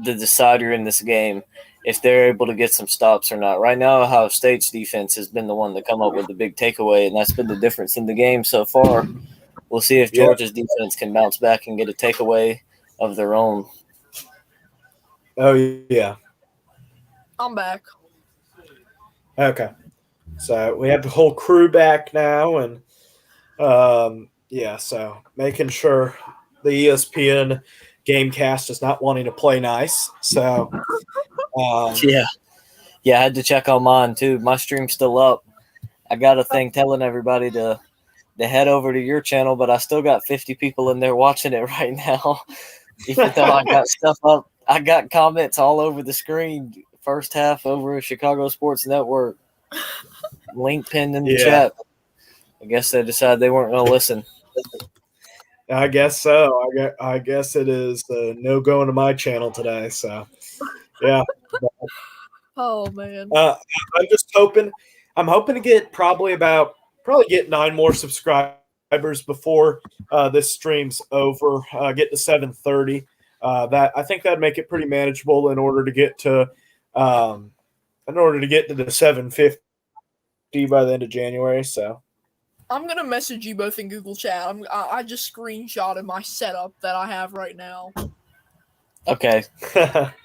decider in this game if they're able to get some stops or not. Right now, Ohio State's defense has been the one to come up with the big takeaway, and that's been the difference in the game so far. We'll see if Georgia's defense can bounce back and get a takeaway of their own. Oh, yeah. I'm back. Okay. So we have the whole crew back now, and so making sure the ESPN Gamecast is not wanting to play nice. So I had to check on mine too. My stream's still up. I got a thing telling everybody to to head over to your channel, but I still got 50 people in there watching it right now. Even though I got stuff up, I got comments all over the screen. First half over at Chicago Sports Network. Link pinned in the chat. I guess they decided they weren't going to listen. I guess so. I guess it is no going to my channel today. So, yeah. Oh man. I'm just hoping. I'm hoping to get probably get 9 more subscribers before this stream's over. Get to 730. That I think that'd make it pretty manageable in order to get to the 750 by the end of January. So. I'm gonna message you both in Google Chat. I just screenshotted my setup that I have right now. Okay. I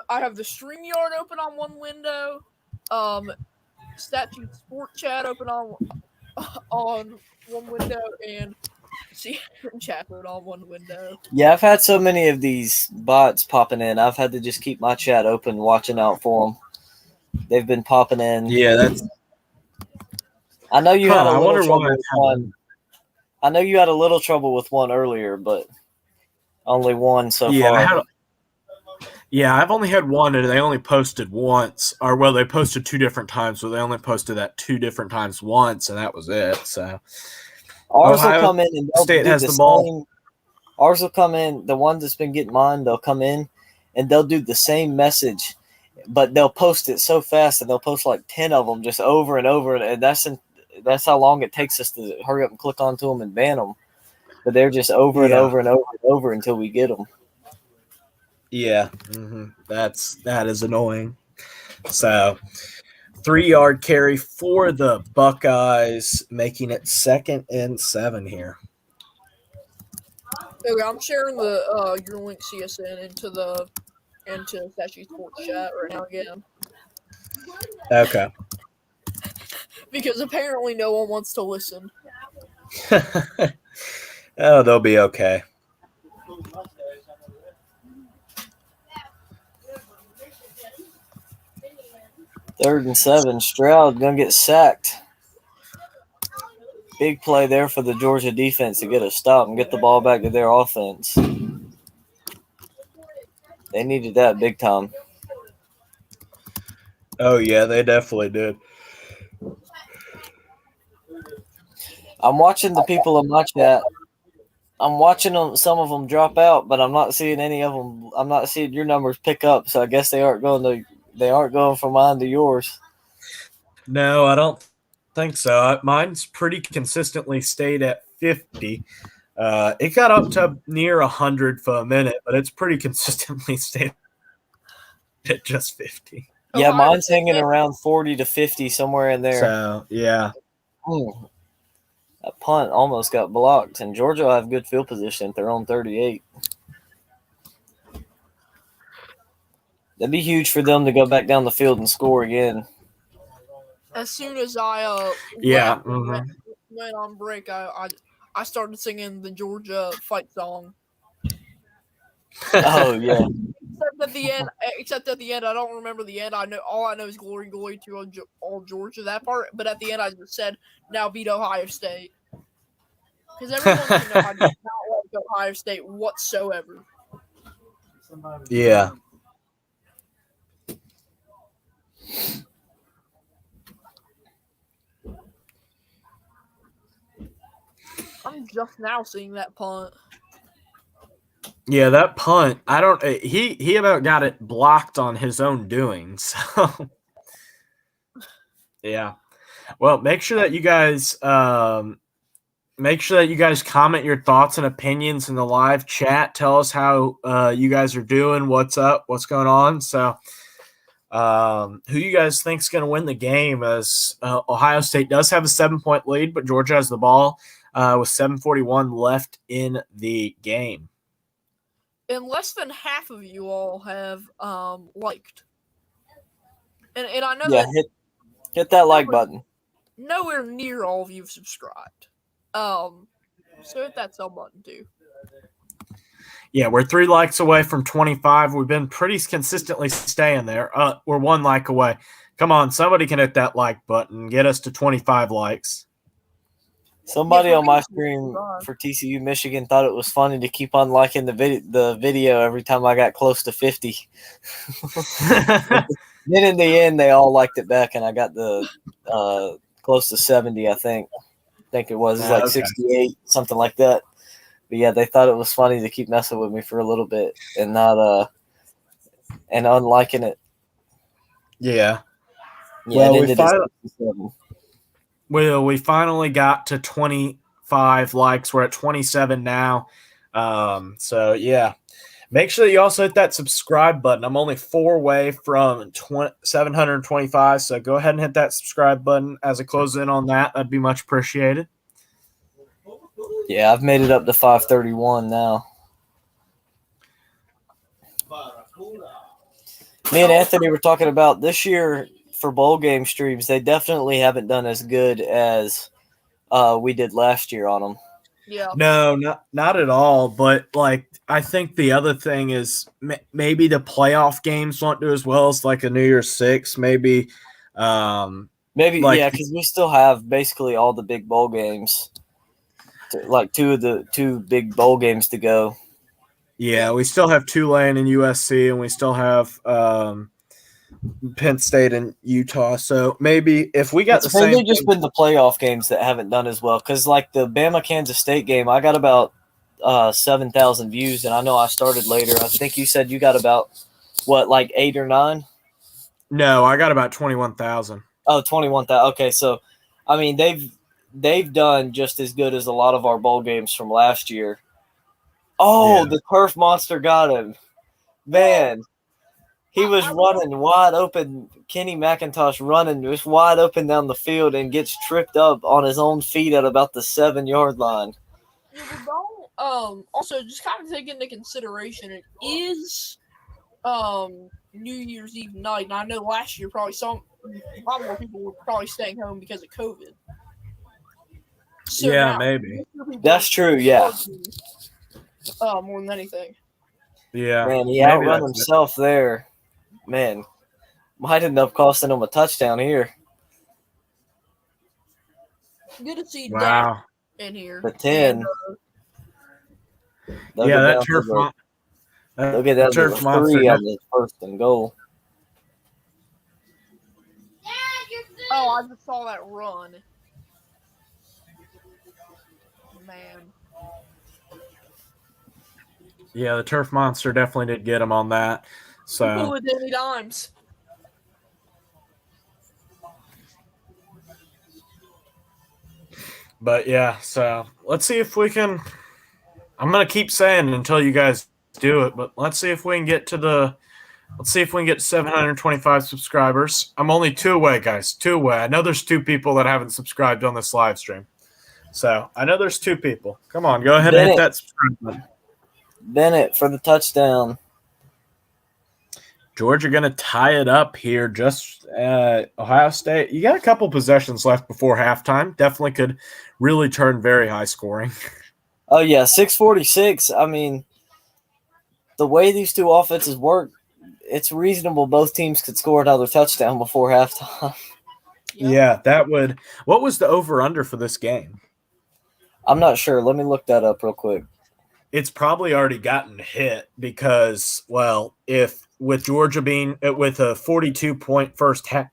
have the StreamYard open on one window, Statue Sport Chat open on one window, and chat mode on one window. Yeah, I've had so many of these bots popping in. I've had to just keep my chat open, watching out for them. They've been popping in. Yeah, that's. I know you had a I little wonder trouble why with one. I know you had a little trouble with one earlier, but only one so far. I've only had one, and they only posted once. Or, well, they posted 2 different times, so they only posted that 2 different times once, and that was it. So ours will come in and State has the ball. Ours will come in. The ones that's been getting mine, they'll come in, and they'll do the same message, but they'll post it so fast, and they'll post like 10 of them just over and over, and that's how long it takes us to hurry up and click onto them and ban them. But they're just over and over and over and over until we get them. Yeah, that is annoying. So, 3-yard carry for the Buckeyes, making it 2nd and 7 here. Okay, I'm sharing the your link CSN into Statue Sports Chat right now again. Okay. Because apparently no one wants to listen. Oh, they'll be okay. Third and 7. Stroud gonna get sacked. Big play there for the Georgia defense to get a stop and get the ball back to their offense. They needed that big time. Oh yeah, they definitely did. I'm watching the people in my chat. I'm watching them. Some of them drop out, but I'm not seeing any of them. I'm not seeing your numbers pick up. So I guess they aren't going from mine to yours. No, I don't think so. Mine's pretty consistently stayed at 50. It got up to near 100 for a minute, but it's pretty consistently stayed at just 50. Yeah, mine's hanging around 40 to 50, somewhere in there. So, yeah. That punt almost got blocked, and Georgia will have good field position at their own 38. That'd be huge for them to go back down the field and score again. As soon as I went on break, I started singing the Georgia fight song. Oh yeah. Except at the end, I don't remember the end. All I know is glory, glory to all Georgia, that part. But at the end, I just said, "Now beat Ohio State," because everyone knows I do not like Ohio State whatsoever. Yeah. I'm just now seeing that punt. Yeah, that punt. He about got it blocked on his own doing. So, yeah. Well, make sure that you guys comment your thoughts and opinions in the live chat. Tell us how you guys are doing. What's up? What's going on? So, who you guys think is going to win the game? As Ohio State does have a 7-point lead, but Georgia has the ball with 7:41 left in the game. And less than half of you all have liked. And I know that hit that like button. Nowhere near all of you have subscribed. So hit that sub button too. Yeah, we're 3 likes away from 25. We've been pretty consistently staying there. We're 1 like away. Come on, somebody can hit that like button. Get us to 25 likes. Somebody Yeah, for on my me, stream it's for TCU Michigan thought it was funny to keep on liking the video every time I got close to 50. Then in the end, they all liked it back, and I got the close to 70. I think it was. It's like Okay. 68, something like that. But yeah, they thought it was funny to keep messing with me for a little bit and not and unliking it. Yeah. Yeah, Well, it we ended at finally 67. we finally got to 25 likes. We're at 27 now. So yeah. Make sure that you also hit that subscribe button. I'm only 4 away from 725, so go ahead and hit that subscribe button as I close in on that. That'd be much appreciated. Yeah, I've made it up to 531 now. Me and Anthony were talking about this year for bowl game streams. They definitely haven't done as good as we did last year on them. Yeah. No, not at all. But like, I think the other thing is maybe the playoff games won't do as well as like a New Year's Six. Maybe, Maybe, like, yeah, because we still have basically all the big bowl games, like two big bowl games to go. yeah, we still have Tulane and USC, and we still have Penn State and Utah. So maybe if we got It's the same mainly just thing, been the playoff games that haven't done as well. Because like the Bama Kansas State game, I got about 7,000 views, and I know I started later. I think you said you got about what, like 8 or 9? no, I got about 21,000. Oh, 21,000. Okay, so I mean they've done just as good as a lot of our bowl games from last year. Oh, Yeah. the turf monster got him, man. He was running wide open. Kenny McIntosh running just wide open down the field and gets tripped up on his own feet at about the 7-yard line. Yeah, but don't, also just kind of take into consideration it is New Year's Eve night, and I know last year probably a lot more people were probably staying home because of COVID. So Yeah, now, maybe. That's true, yeah. More than anything. Yeah, Man, he maybe outrun that's it. himself there. Man, might end up costing him a touchdown here. Good to see Dak Wow. in here. The 10. They'll Yeah, get that down turf to the- mon- they'll get down to turf the monster. 3 on the first and goal. Oh, I just saw that run. Man. Yeah, the turf monster definitely did get him on that. So With Danny Dimes. but yeah, so let's see if we can. I'm gonna keep saying until you guys do it, but let's see if we can get to the. Let's see if we can get 725 subscribers. I'm only 2 away, guys. 2 away. I know there's 2 people that haven't subscribed on this live stream. So I know there's 2 people. Come on, go ahead and hit that subscribe button. Bennett for the touchdown. Georgia going to tie it up here. Just Ohio State. You got a couple possessions left before halftime. Definitely could really turn very high scoring. Oh, yeah, 6:46. I mean, the way these two offenses work, it's reasonable both teams could score another touchdown before halftime. Yeah, that would. What was the over-under for this game? I'm not sure. Let me look that up real quick. It's probably already gotten hit because, well, if with Georgia being with a 42-point first half,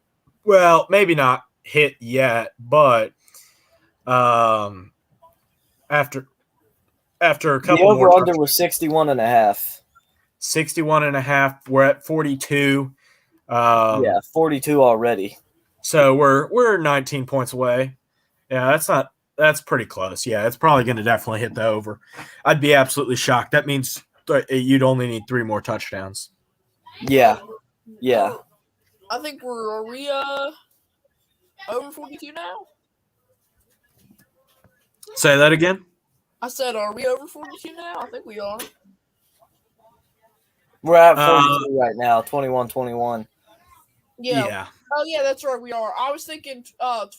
well, maybe not hit yet, but after a couple The more over-under was 61.5. 61.5. We're at 42. Yeah, 42 already. So we're 19 points away. Yeah, that's pretty close. Yeah, it's probably going to definitely hit the over. I'd be absolutely shocked. That means you'd only need 3 more touchdowns. Yeah. I think are we over 42 now? Say that again? I said, are we over 42 now? I think we are. We're at 42 right now, 21-21. Yeah. Oh, yeah, that's right, we are. I was thinking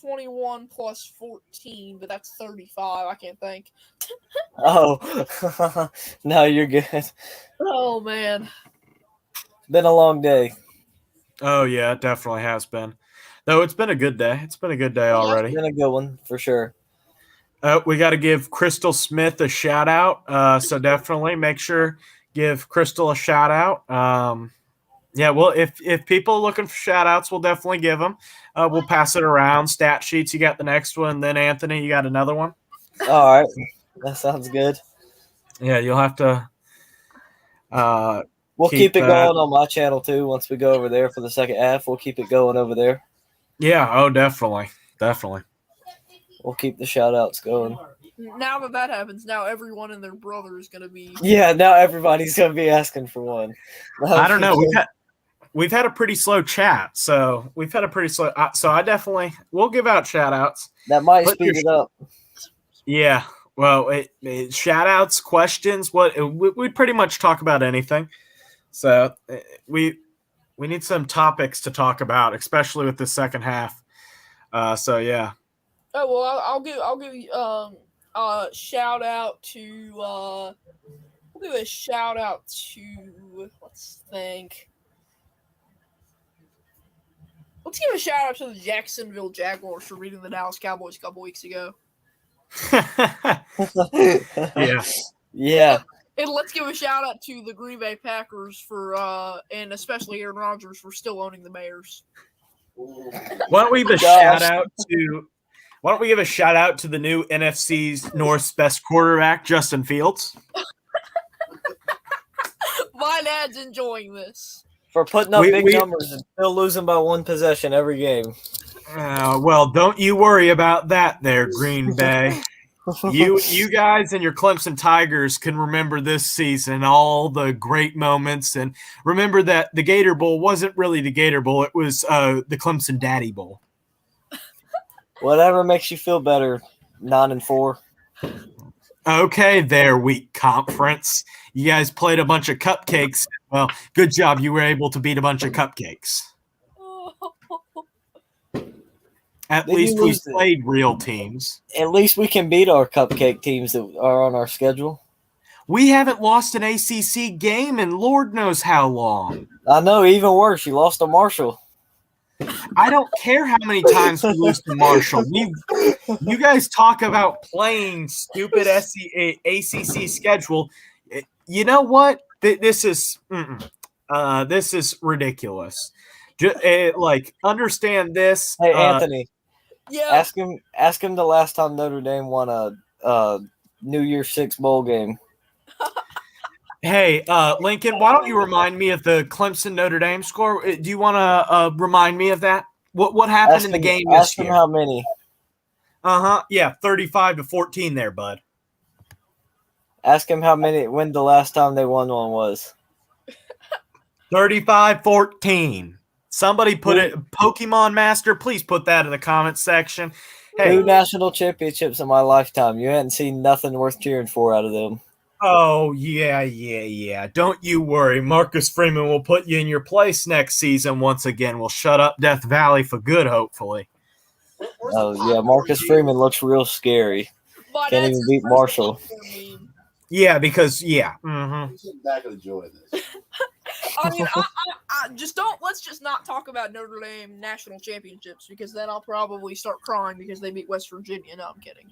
21 plus 14, but that's 35. I can't think. Oh, no, you're good. Oh, man. Been a long day. Oh, yeah, it definitely has been. Though it's been a good day. It's been a good day already. It's been a good one, for sure. We got to give Crystal Smith a shout out. So definitely make sure give Crystal a shout out. Yeah, well, if people are looking for shout outs, we'll definitely give them. We'll pass it around. Stat sheets, you got the next one. Then Anthony, you got another one. All right, that sounds good. Yeah, you'll have to. We'll keep it going on my channel too. Once we go over there for the second half, we'll keep it going over there. Yeah. Oh, definitely. We'll keep the shout outs going. Now that happens, now everyone and their brother is going to be. Yeah, now everybody's gonna be asking for one. I don't know. We've had a pretty slow chat, so we've had a pretty slow. So I definitely we'll give out shout outs. That might speed it up. Yeah. Well, shout outs, questions. We pretty much talk about anything. So we need some topics to talk about, especially with the second half. So yeah. Oh well, I'll give you shout out to we'll give a shout out to let's think. Let's give a shout out to the Jacksonville Jaguars for beating the Dallas Cowboys a couple weeks ago. Yeah. Yeah. And let's give a shout out to the Green Bay Packers for and especially Aaron Rodgers for still owning the Bears. Why don't we give a shout out to the new NFC's North's best quarterback, Justin Fields? My dad's enjoying this. For putting up big numbers and still losing by one possession every game. Well, don't you worry about that there, Green Bay. You guys and your Clemson Tigers can remember this season, all the great moments. And remember that the Gator Bowl wasn't really the Gator Bowl. It was the Clemson Daddy Bowl. Whatever makes you feel better, 9-4. Okay, there, weak conference. You guys played a bunch of cupcakes. Well, good job. You were able to beat a bunch of cupcakes. At least we played real teams. At least we can beat our cupcake teams that are on our schedule. We haven't lost an ACC game in Lord knows how long. I know, even worse, you lost to Marshall. I don't care how many times we lose to Marshall. You guys talk about playing stupid ACC schedule. You know what? This is ridiculous. Understand this. Hey, Anthony. Yeah. Ask him the last time Notre Dame won a New Year's Six bowl game. Hey, Lincoln, why don't you remind me of the Clemson Notre Dame score? Do you want to remind me of that? What happened in the game this ask year? Him how many. Yeah, 35-14 there, bud. Ask him how many. When the last time they won one was. 35-14. Somebody put it. Pokemon Master, please put that in the comments section. Hey, 2 national championships in my lifetime. You hadn't seen nothing worth cheering for out of them. Oh, yeah. Don't you worry. Marcus Freeman will put you in your place next season once again. We'll shut up Death Valley for good, hopefully. Oh, yeah. Marcus Freeman looks real scary. Can't even beat Marshall. Yeah, because, yeah. Mm-hmm. Back and enjoy this. I mean, I let's just not talk about Notre Dame national championships because then I'll probably start crying because they beat West Virginia. No, I'm kidding.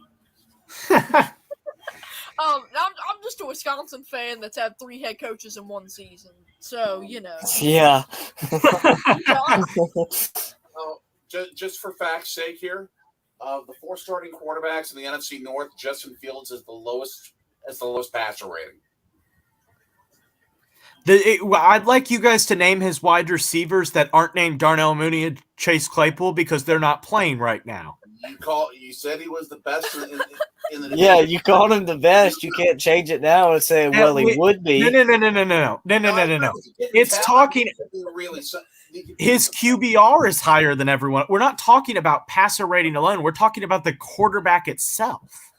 I'm just a Wisconsin fan that's had 3 head coaches in one season, so you know. Yeah. Just for fact's sake here, of the 4 starting quarterbacks in the NFC North, Justin Fields is the lowest passer rating. I'd like you guys to name his wide receivers that aren't named Darnell Mooney and Chase Claypool because they're not playing right now. You said he was the best in the Yeah, you called him the best. You can't change it now and say, well, he would be. No. It's talking. His QBR is higher than everyone. We're not talking about passer rating alone. We're talking about the quarterback itself.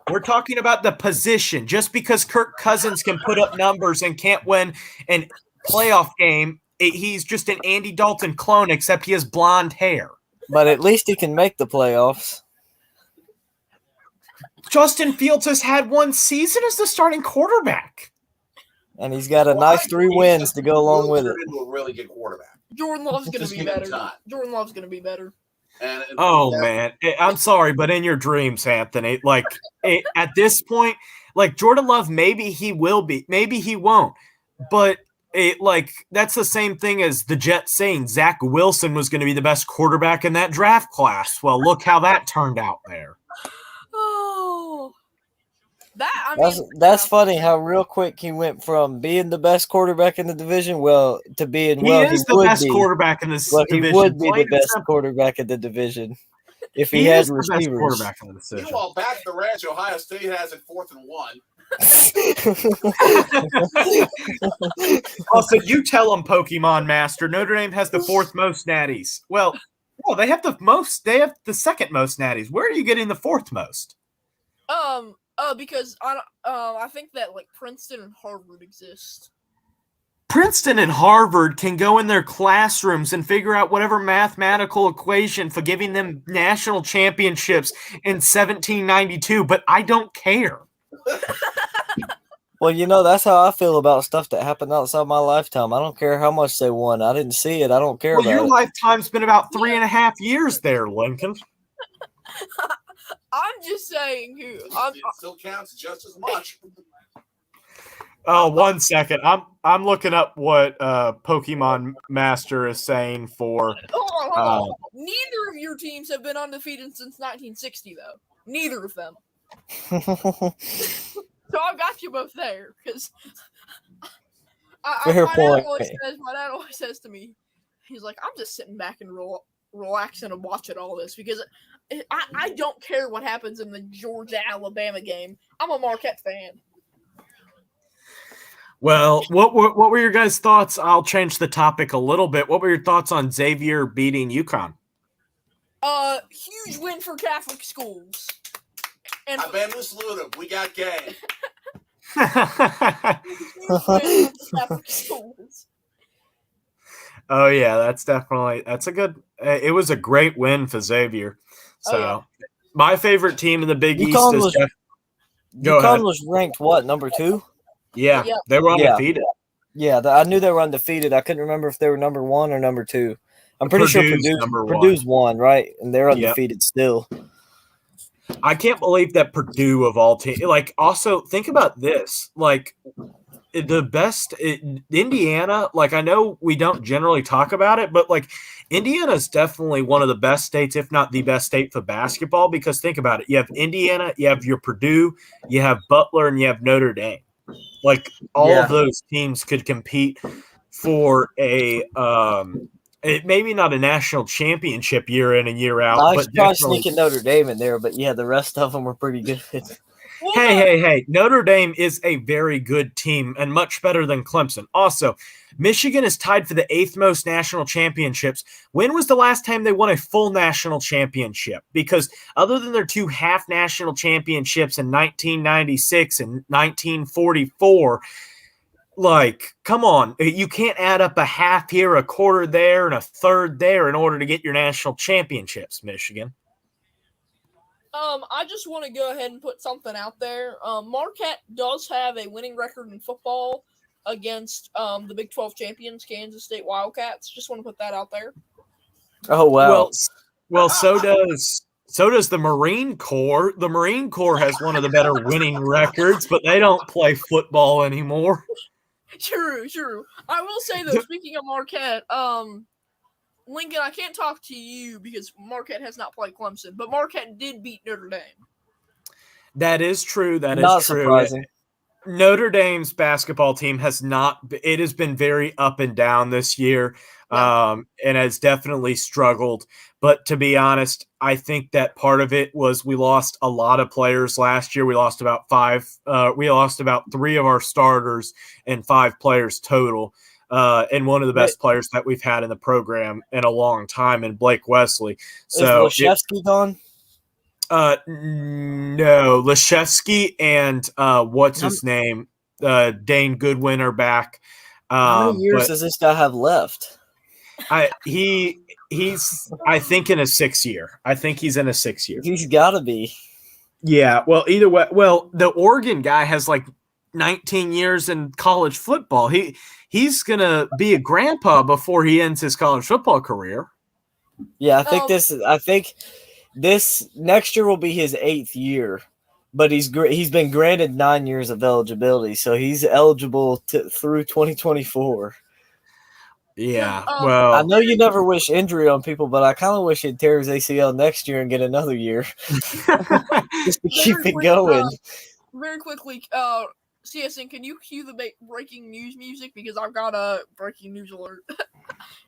We're talking about the position. Just because Kirk Cousins can put up numbers and can't win an playoff game, he's just an Andy Dalton clone, except he has blonde hair. But at least he can make the playoffs. Justin Fields has had 1 season as the starting quarterback. And he's got a nice 3 wins to go along with it. A really good quarterback. Jordan Love's going to Just be give him better. time. Jordan Love's going to be better. And Oh that- man, I'm sorry, but in your dreams, Anthony. Like at this point, like Jordan Love, maybe he will be, maybe he won't. But that's the same thing as the Jets saying Zach Wilson was going to be the best quarterback in that draft class. Well, look how that turned out there. Oh, That's funny how real quick he went from being the best quarterback in the division, to being He is the best quarterback in this division. He would be the plain and best simple. quarterback in the division if He he had is the best receivers. quarterback in the decision. Meanwhile, back at the ranch, Ohio State has it 4th and 1. Also, you tell them, Pokemon Master. Notre Dame has the 4th most natties. Well, they have the most. They have the 2nd most natties. Where are you getting the 4th most? Because I think that like Princeton and Harvard exist. Princeton and Harvard can go in their classrooms and figure out whatever mathematical equation for giving them national championships in 1792, but I don't care. Well, that's how I feel about stuff that happened outside my lifetime. I don't care how much they won. I didn't see it. I don't care Well, about your it. lifetime's been about 3.5 years there, Lincoln. I'm just saying. It still counts just as much. Oh, 1 second. I'm looking up what Pokemon Master is saying for. Hold on. Neither of your teams have been undefeated since 1960, though. Neither of them. So I've got you both there because Fair point. My dad always says to me, he's like, I'm just sitting back and relaxing and watching all this because I don't care what happens in the Georgia-Alabama game. I'm a Marquette fan. Well, what were your guys' thoughts? I'll change the topic a little bit. What were your thoughts on Xavier beating UConn? Huge win for Catholic schools. And I bet Miss Luda, we got game. Catholic schools. Oh yeah, that's a good. It was a great win for Xavier. So my favorite team in the Big East is. Go ahead. UConn was ranked what, number 2? Yeah, Yep. they were undefeated. Yeah, I knew they were undefeated. I couldn't remember if they were number 1 or number 2. I'm pretty sure Purdue's 1, right? And they're undefeated still. I can't believe that Purdue of all teams. Like, also think about this. Like, the best Indiana. Like, I know we don't generally talk about it, but like, Indiana is definitely one of the best states, if not the best state for basketball. Because think about it: you have Indiana, you have your Purdue, you have Butler, and you have Notre Dame. Like, all of those teams could compete for a maybe not a national championship year in and year out. I was but probably sneaking Notre Dame in there, but yeah, the rest of them were pretty good. Hey. Notre Dame is a very good team and much better than Clemson. Also, Michigan is tied for the 8th most national championships. When was the last time they won a full national championship? Because other than their 2 half national championships in 1996 and 1944, like, come on. You can't add up a half here, a quarter there, and a third there in order to get your national championships, Michigan. I just want to go ahead and put something out there. Marquette does have a winning record in football against the Big 12 champions, Kansas State Wildcats. Just want to put that out there. Oh, wow. Well, so does the Marine Corps. The Marine Corps has one of the better winning records, but they don't play football anymore. True. I will say, though, speaking of Marquette, Lincoln, I can't talk to you because Marquette has not played Clemson, but Marquette did beat Notre Dame. That is true. That is Not true. surprising. Notre Dame's basketball team has been very up and down this year, and has definitely struggled. But to be honest, I think that part of it was we lost a lot of players last year. We lost about 3 of our starters and 5 players total. And one of the best players that we've had in the program in a long time, in Blake Wesley. So is Leshevsky gone? No, Leshevsky and what's his name? Dane Goodwin are back. How many years does this guy have left? He's I think in a 6th year. I think he's in a 6th year. He's got to be. Yeah. Well, either way. Well, the Oregon guy has like 19 years in college football. He's gonna be a grandpa before he ends his college football career. Yeah, I think Um, I think this next year will be his 8th year, but he's been granted 9 years of eligibility, so he's eligible through 2024. Yeah. I Well, know you never wish injury on people, but I kind of wish he'd tear his ACL next year and get another year just to keep very it quick, going. very quickly, CSN, can you cue the breaking news music because I've got a breaking news alert.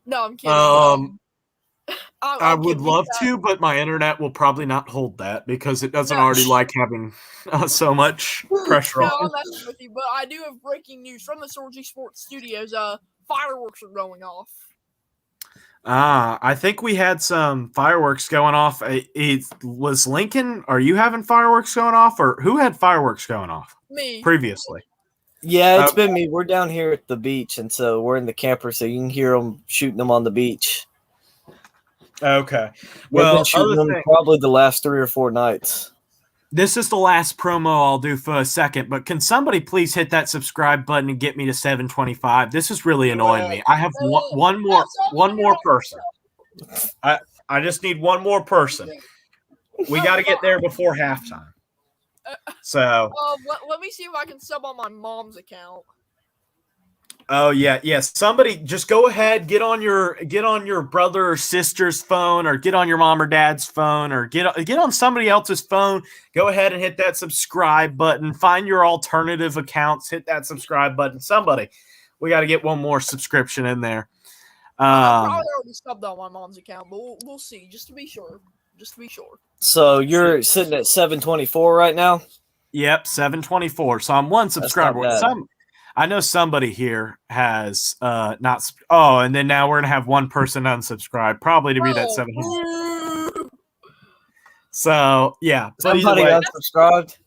No, I'm kidding. I I'm would kidding. love to, but my internet will probably not hold that because it doesn't No. already like having so much pressure No, on I'm it. messing with you, but I do have breaking news from the Sorgy Sports Studios. Fireworks are going off. I think we had some fireworks going off. It was Lincoln. Are you having fireworks going off, or who had fireworks going off Me. previously? Yeah, it's Uh, been me. We're down here at the beach, and so we're in the camper, so you can hear them shooting them on the beach. Okay. They've Well, been shooting other them thing, probably the last 3 or 4 nights. this is the last promo I'll do for a second, but can somebody please hit that subscribe button and get me to 725? This is really annoying me. I have one more person. I just need one more person. We got to get there before halftime. So, Let me see if I can sub on my mom's account. oh yeah. Somebody just go ahead, get on your brother or sister's phone, or get on your mom or dad's phone, or get on somebody else's phone. Go ahead and hit that subscribe button. Find your alternative accounts. Hit that subscribe button. Somebody, we got to get one more subscription in there. I probably already subbed on my mom's account, but we'll see just to be sure. Just to be sure. So you're sitting at 724 right now? Yep, 724. So I'm one subscriber. That's not bad. I know somebody here has not. Oh, and then now we're gonna have one person unsubscribe, probably to be that 700. So yeah, but Somebody either way, unsubscribed?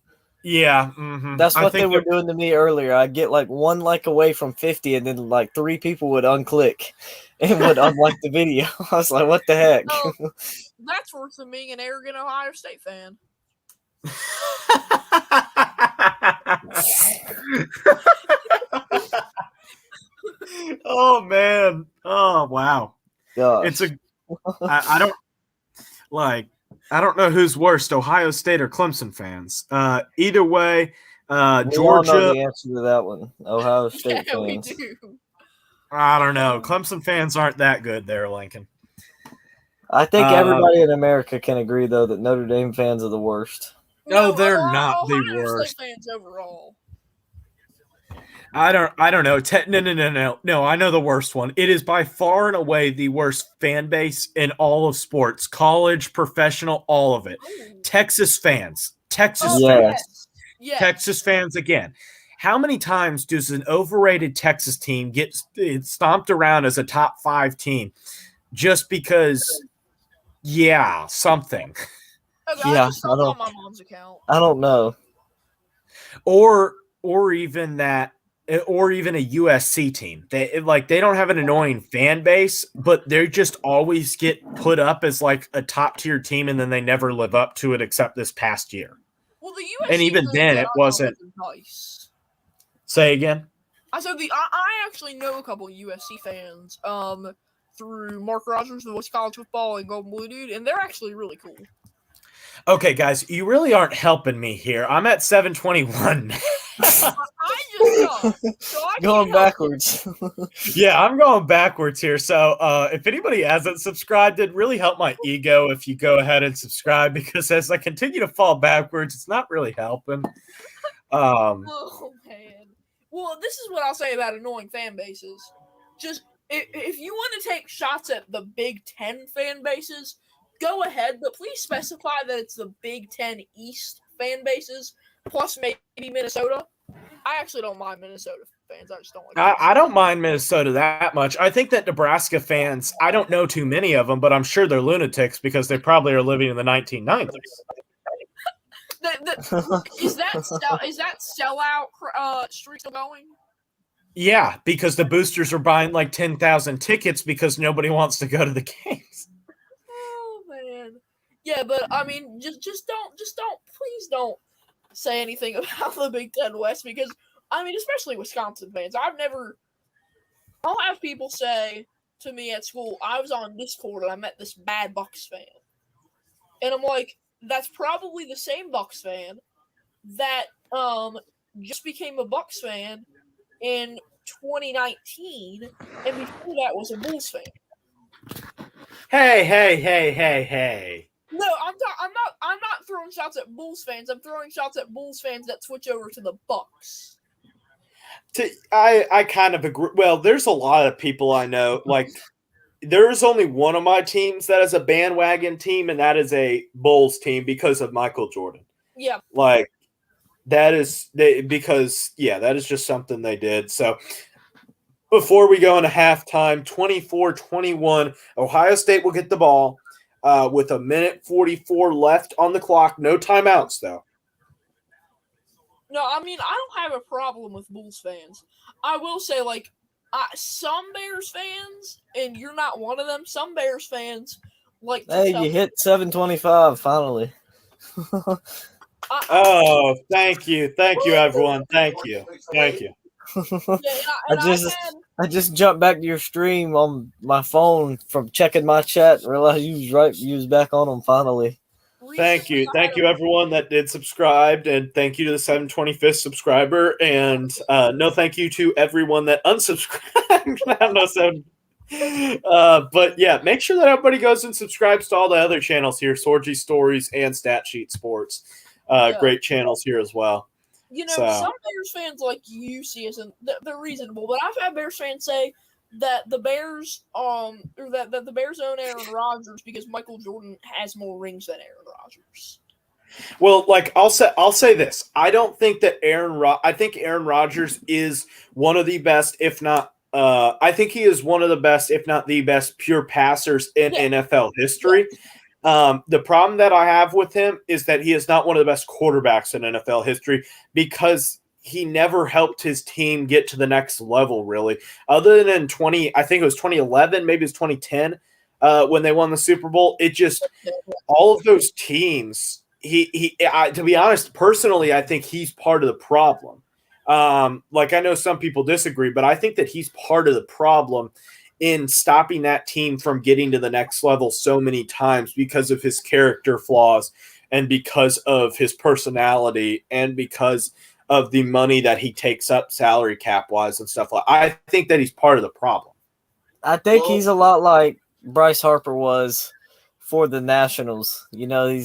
yeah, That's I what they think were doing to me earlier. I'd get like 1 like away from 50, and then like 3 people would unclick and would unlike the video. I was like, what the heck? That's worse than being an arrogant Ohio State fan. Oh man! Oh wow! Gosh. It's I don't like. I don't know who's worst, Ohio State or Clemson fans. Either way, We all know Georgia. the answer to that one. Ohio State Yeah, we fans. do. I don't know. Clemson fans aren't that good there, Lincoln. I think everybody in America can agree, though, that Notre Dame fans are the worst. No, they're not the Ohio worst. State fans overall. I don't know. No. I know the worst one. It is by far and away the worst fan base in all of sports, college, professional, all of it. Ooh. Texas fans. Texas Yeah. fans. Yes. Texas fans again. How many times does an overrated Texas team get stomped around as a top 5 team just because, something? Okay, Yeah, I just subbed on my mom's account. I don't know. Or even that, or even a USC team. They don't have an annoying fan base, but they just always get put up as like a top tier team, and then they never live up to it except this past year. Well, the USC And even then, it wasn't. Nice. Say again. I said I actually know a couple of USC fans through Mark Rogers, the Voice of College Football, and Golden Blue Dude, and they're actually really cool. Okay, guys, you really aren't helping me here. I'm at 721. I just so I Going backwards. Yeah, I'm going backwards here. So if anybody hasn't subscribed, it'd really help my ego if you go ahead and subscribe, because as I continue to fall backwards, it's not really helping. Oh man. Well, this is what I'll say about annoying fan bases. Just if you want to take shots at the Big Ten fan bases, go ahead, but please specify that it's the Big Ten East fan bases plus maybe Minnesota. I actually don't mind Minnesota fans. I just don't like. I don't mind Minnesota that much. I think that Nebraska fans, I don't know too many of them, but I'm sure they're lunatics because they probably are living in the 1990s. Is that sellout streak still going? Yeah, because the boosters are buying like 10,000 tickets because nobody wants to go to the games. Oh man, yeah, but I mean, just don't, please don't say anything about the Big Ten West, because I mean, especially Wisconsin fans, I'll have people say to me at school. I was on Discord and I met this bad Bucks fan, and I'm like, that's probably the same Bucks fan that just became a Bucks fan in 2019, and before that was a Bulls fan. Hey. No, I'm not throwing shots at Bulls fans. I'm throwing shots at Bulls fans that switch over to the Bucks. I kind of agree. Well, there's a lot of people I know. Like, there's only one of my teams that is a bandwagon team, and that is a Bulls team because of Michael Jordan. Yeah. Like, that is because that is just something they did. So before we go into halftime, 24-21, Ohio State will get the ball with 1:44 left on the clock. No timeouts, though. No, I mean, I don't have a problem with Bulls fans. I will say, like, some Bears fans, and you're not one of them, some Bears fans like to Hey, you hit 725 finally. Oh, thank you, everyone. Thank you. I just jumped back to your stream on my phone from checking my chat and realized you was back on them finally. Thank you, everyone that did subscribe, and thank you to the 725th subscriber, and no thank you to everyone that unsubscribed. But yeah, make sure that everybody goes and subscribes to all the other channels here, Sorgy Stories and Stat Sheet Sports. Great channels here as well. You know, some Bears fans like you see us, and they're reasonable, but I've had Bears fans say that the Bears or that the Bears own Aaron Rodgers because Michael Jordan has more rings than Aaron Rodgers. Well, like I'll say this. I don't think that I think Aaron Rodgers is one of the best, if not I think he is one of the best, if not the best, pure passers in NFL history. The problem that I have with him is that he is not one of the best quarterbacks in NFL history because he never helped his team get to the next level, really. Other than I think it was 2011, maybe it was 2010, when they won the Super Bowl. It just all of those teams. To be honest, personally, I think he's part of the problem. Like I know some people disagree, but I think that he's part of the problem in stopping that team from getting to the next level so many times because of his character flaws and because of his personality and because of the money that he takes up salary cap wise and stuff like that. I think that he's part of the problem. I think he's a lot like Bryce Harper was for the Nationals. You know,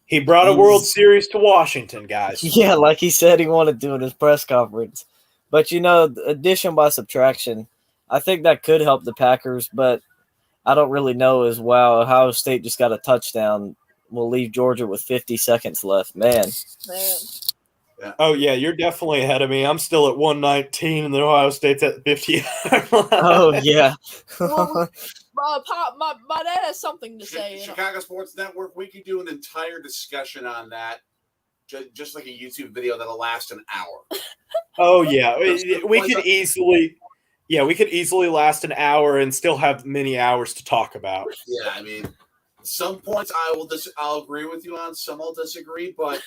he brought a World Series to Washington, guys. Yeah, like he said he wanted to in his press conference. But, you know, addition by subtraction, I think that could help the Packers, but I don't really know as well. Ohio State just got a touchdown. We'll leave Georgia with 50 seconds left. Man. Yeah. Oh, yeah, you're definitely ahead of me. I'm still at 119, and the Ohio State's at 50. Oh, yeah. Well, my dad has something to say. Chicago Sports Network, we could do an entire discussion on that, just like a YouTube video that'll last an hour. Oh, yeah. We could easily last an hour and still have many hours to talk about. Yeah, I mean, some points I'll agree with you on, some I'll disagree, but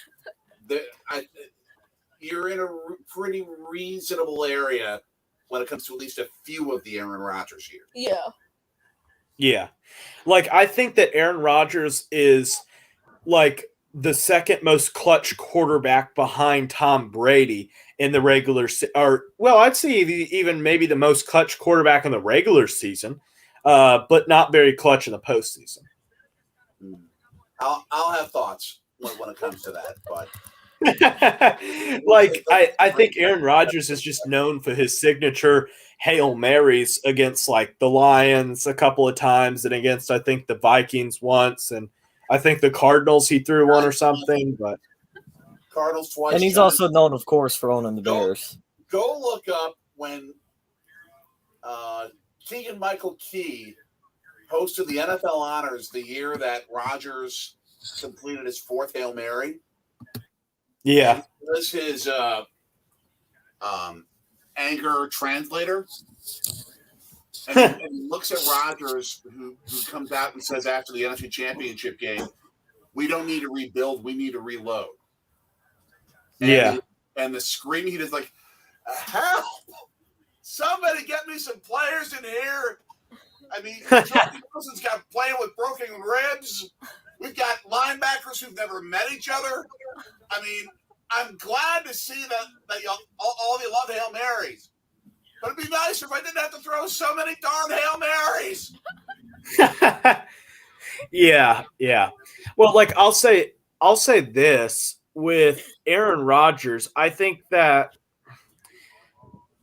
you're in a pretty reasonable area when it comes to at least a few of the Aaron Rodgers years. Yeah. Yeah. Like, I think that Aaron Rodgers is, like, the second most clutch quarterback behind Tom Brady in the regular I'd say even maybe the most clutch quarterback in the regular season, but not very clutch in the postseason. I'll have thoughts when it comes to that, but like I think Aaron Rodgers is just known for his signature Hail Marys against like the Lions a couple of times and against I think the Vikings once, and I think the Cardinals he threw one or something, but Cardinals twice. And he's also known, of course, for owning the Bears. Go look up when Keegan-Michael Key hosted the NFL Honors the year that Rodgers completed his fourth Hail Mary. Yeah. He was his anger translator. And he looks at Rodgers, who comes out and says after the NFC Championship game, we don't need to rebuild, we need to reload. And the screaming, he does like, help! Somebody get me some players in here. I mean, Jordy Nelson's got playing with broken ribs. We've got linebackers who've never met each other. I mean, I'm glad to see that all of you love Hail Marys. But it'd be nicer if I didn't have to throw so many darn Hail Marys. Yeah. Well, like I'll say this with Aaron Rodgers. I think that,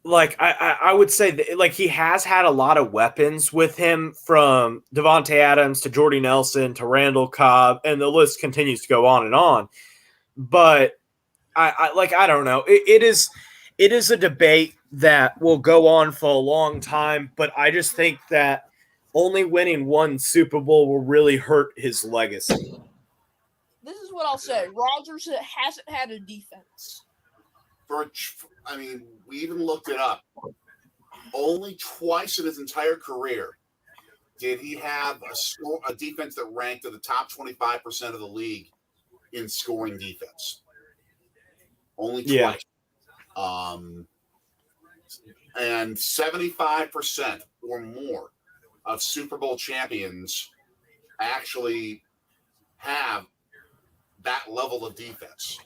like, I would say that, like, he has had a lot of weapons with him, from Devontae Adams to Jordy Nelson to Randall Cobb, and the list continues to go on and on. But I don't know. It is a debate that will go on for a long time. But I just think that only winning one Super Bowl will really hurt his legacy. This is what I'll say. Rodgers hasn't had a defense. I mean, we even looked it up. Only twice in his entire career did he have a defense that ranked in the top 25% of the league in scoring defense. Only twice. Yeah. And 75% or more of Super Bowl champions actually have that level of defense.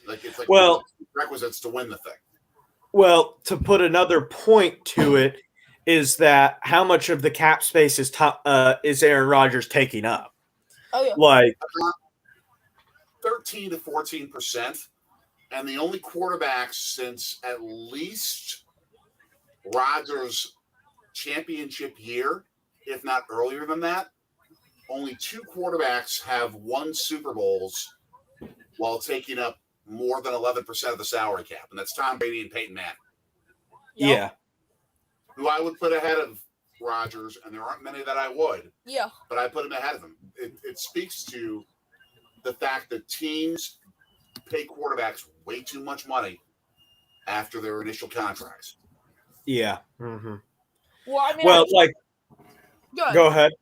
Like, it's like, well, requisites to win the thing. Well, to put another point to it, is that how much of the cap space is Aaron Rodgers taking up? Oh yeah, like 13 to 14%, and the only quarterbacks since at least Rodgers' championship year, if not earlier than that, only 2 quarterbacks have won Super Bowls while taking up more than 11% of the salary cap, and that's Tom Brady and Peyton Manning. Yep. Yeah. Who I would put ahead of Rodgers, and there aren't many that I would. Yeah. But I put him ahead of him. It speaks to the fact that teams pay quarterbacks way too much money after their initial contracts. Yeah. Mm-hmm. Well, I mean, go ahead.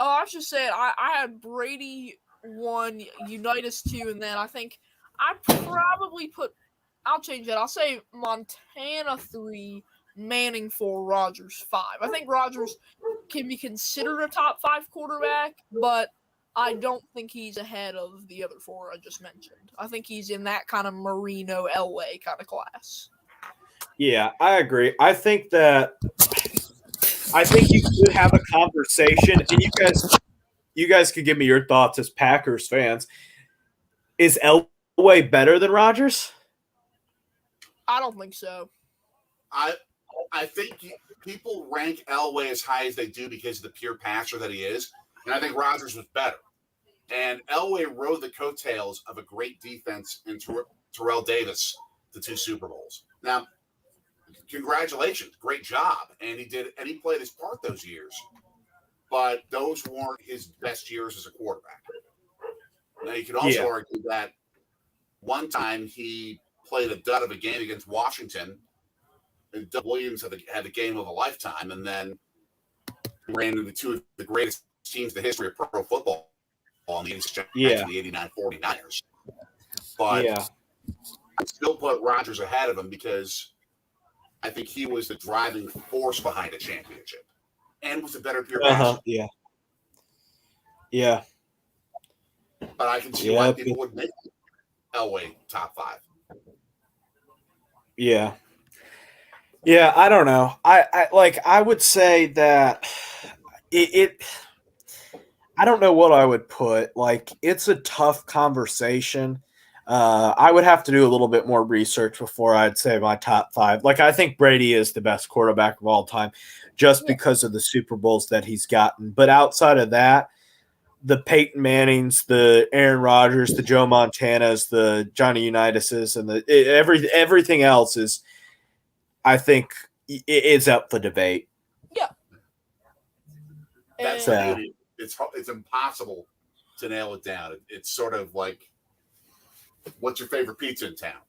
Oh, I was just saying, I had Brady 1, Unitas 2, and then I think I probably I'll change that. I'll say Montana 3, Manning 4, Rodgers 5. I think Rodgers can be considered a top 5 quarterback, but I don't think he's ahead of the other 4 I just mentioned. I think he's in that kind of Marino, Elway kind of class. Yeah, I agree. I think you could have a conversation, and you guys could give me your thoughts as Packers fans. Is Elway better than Rodgers? I don't think so. I think people rank Elway as high as they do because of the pure passer that he is, and I think Rodgers was better. And Elway rode the coattails of a great defense in Terrell Davis to 2 Super Bowls. Now, congratulations, great job, and he played his part those years. But those weren't his best years as a quarterback. Now, you could also argue that one time he played a dud of a game against Washington, and Doug Williams had the game of a lifetime, and then ran into 2 of the greatest teams in the history of pro football on the the 89 49ers. But I still put Rodgers ahead of him because I think he was the driving force behind a championship and was a better pure passer. Yeah. But I can see why people would make Elway top 5. Yeah, I don't know. I would say that I don't know what I would put. Like, it's a tough conversation. I would have to do a little bit more research before I'd say my top 5. Like, I think Brady is the best quarterback of all time just because of the Super Bowls that he's gotten. But outside of that, the Peyton Mannings, the Aaron Rodgers, the Joe Montanas, the Johnny Unitises, and everything else is, I think, is up for debate. Yeah. That's it's impossible to nail it down. It's sort of like, what's your favorite pizza in town?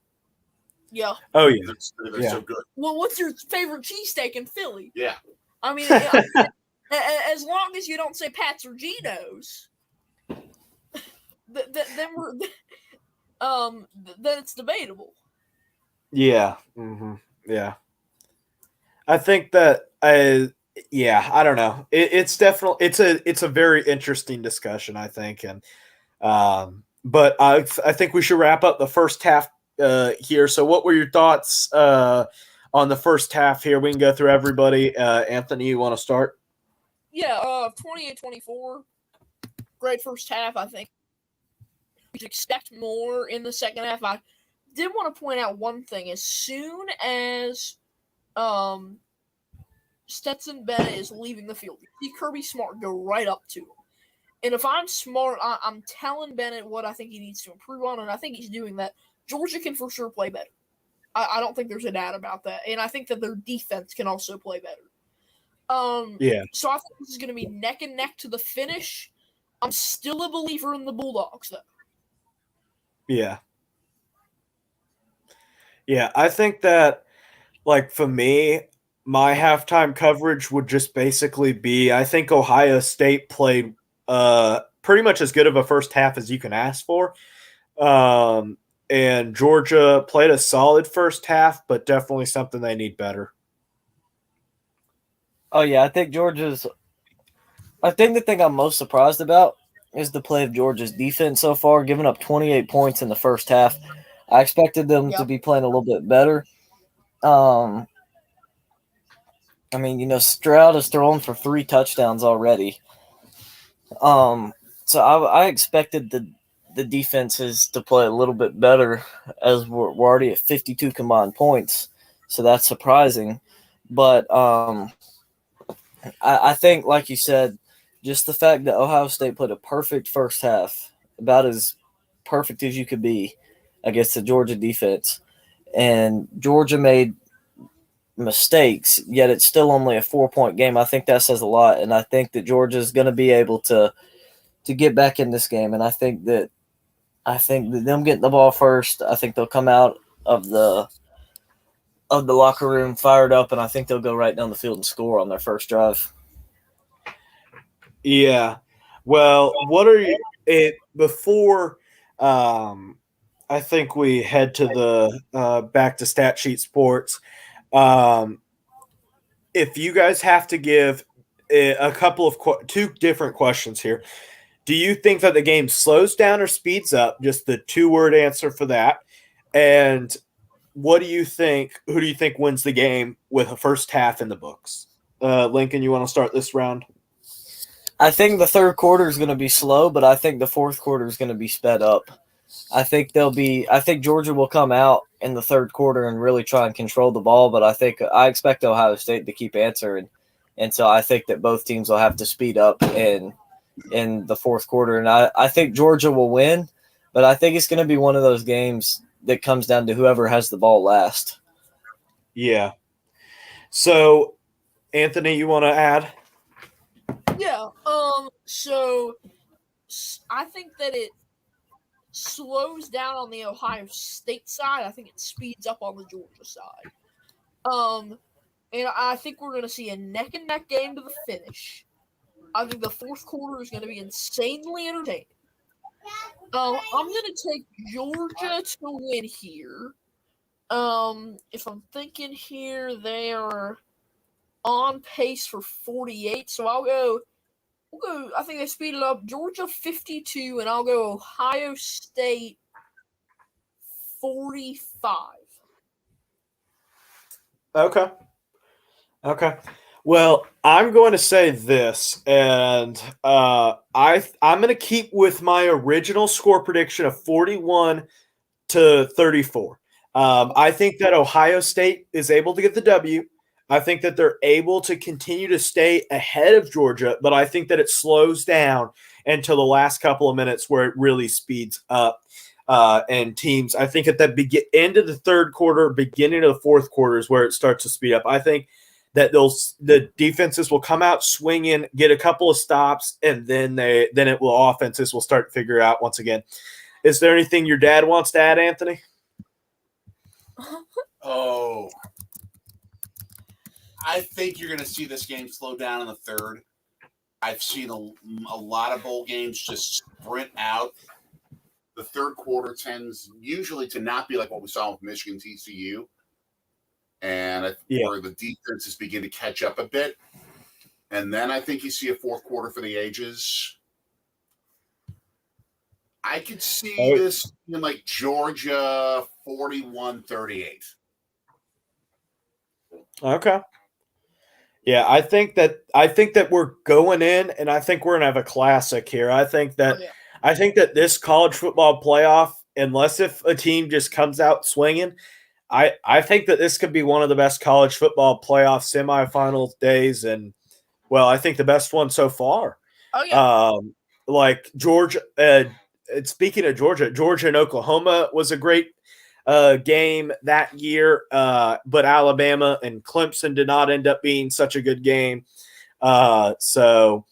Yeah. Oh, yeah. They're so good. Well, what's your favorite cheesesteak in Philly? Yeah. I mean, as long as you don't say Pat's or Geno's, then it's debatable. Yeah. Mm-hmm. Yeah. I think that Yeah, I don't know. It's definitely it's a very interesting discussion, I think, and but I think we should wrap up the first half here. So, what were your thoughts on the first half here? We can go through everybody. Anthony, you want to start? Yeah, 28-24. Great first half. I think we should expect more in the second half. I did want to point out one thing. As soon as Stetson Bennett is leaving the field, you see Kirby Smart go right up to him. And if I'm smart, I'm telling Bennett what I think he needs to improve on, and I think he's doing that. Georgia can for sure play better. I don't think there's a doubt about that. And I think that their defense can also play better. Yeah. So I think this is going to be neck and neck to the finish. I'm still a believer in the Bulldogs, though. Yeah. Yeah, I think that, like, for me, my halftime coverage would just basically be I think Ohio State played pretty much as good of a first half as you can ask for. And Georgia played a solid first half, but definitely something they need better. Oh yeah, I think the thing I'm most surprised about is the play of Georgia's defense so far, giving up 28 points in the first half. I expected them to be playing a little bit better. I mean, Stroud has thrown for 3 touchdowns already. So I expected the defenses to play a little bit better, as we're already at 52 combined points. So that's surprising. But I think, like you said, just the fact that Ohio State played a perfect first half, about as perfect as you could be against the Georgia defense, and Georgia made mistakes, yet it's still only a 4-point game. I think that says a lot, and I think that Georgia is going to be able to get back in this game, and I think that them getting the ball first, I think they'll come out of the locker room fired up, and I think they'll go right down the field and score on their first drive. Yeah. Well, what are you before I think we head to the back to Stat Sheet Sports. If you guys have to give a couple of two different questions here. Do you think that the game slows down or speeds up? Just the 2-word answer for that. And what do you think? Who do you think wins the game with a first half in the books? Lincoln, you want to start this round? I think the third quarter is going to be slow, but I think the fourth quarter is going to be sped up. I think Georgia will come out in the third quarter and really try and control the ball, but I expect Ohio State to keep answering. And so I think that both teams will have to speed up in the fourth quarter. And I think Georgia will win, but I think it's going to be one of those games that comes down to whoever has the ball last. Yeah. So, Anthony, you want to add? Yeah. So I think that it slows down on the Ohio State side. I think it speeds up on the Georgia side. And I think we're going to see a neck and neck game to the finish. I think the fourth quarter is going to be insanely entertaining. I'm going to take Georgia to win here. If I'm thinking here, they are on pace for 48, so we'll go. I think they speed it up. Georgia 52, and I'll go Ohio State 45. Okay. Well, I'm going to say this, and I'm going to keep with my original score prediction of 41-34. I think that Ohio State is able to get the W. I think that they're able to continue to stay ahead of Georgia, but I think that it slows down until the last couple of minutes where it really speeds up. And teams, I think at the end of the third quarter, beginning of the fourth quarter is where it starts to speed up. I think that the defenses will come out swinging, get a couple of stops, and then offenses will start to figure out once again. Is there anything your dad wants to add, Anthony? Oh, I think you're going to see this game slow down in the third. I've seen a lot of bowl games just sprint out. The third quarter tends usually to not be like what we saw with Michigan TCU, and where the defenses begin to catch up a bit. And then I think you see a fourth quarter for the ages. I could see this in like Georgia 41-38. Okay. Yeah, I think that we're going in, and I think we're gonna have a classic here. Oh, yeah. I think that this college football playoff, unless if a team just comes out swinging, I think that this could be one of the best college football playoff semifinal days, and well, I think the best one so far. Oh, yeah. Like Georgia. Speaking of Georgia, Georgia and Oklahoma was a great game that year, but Alabama and Clemson did not end up being such a good game. So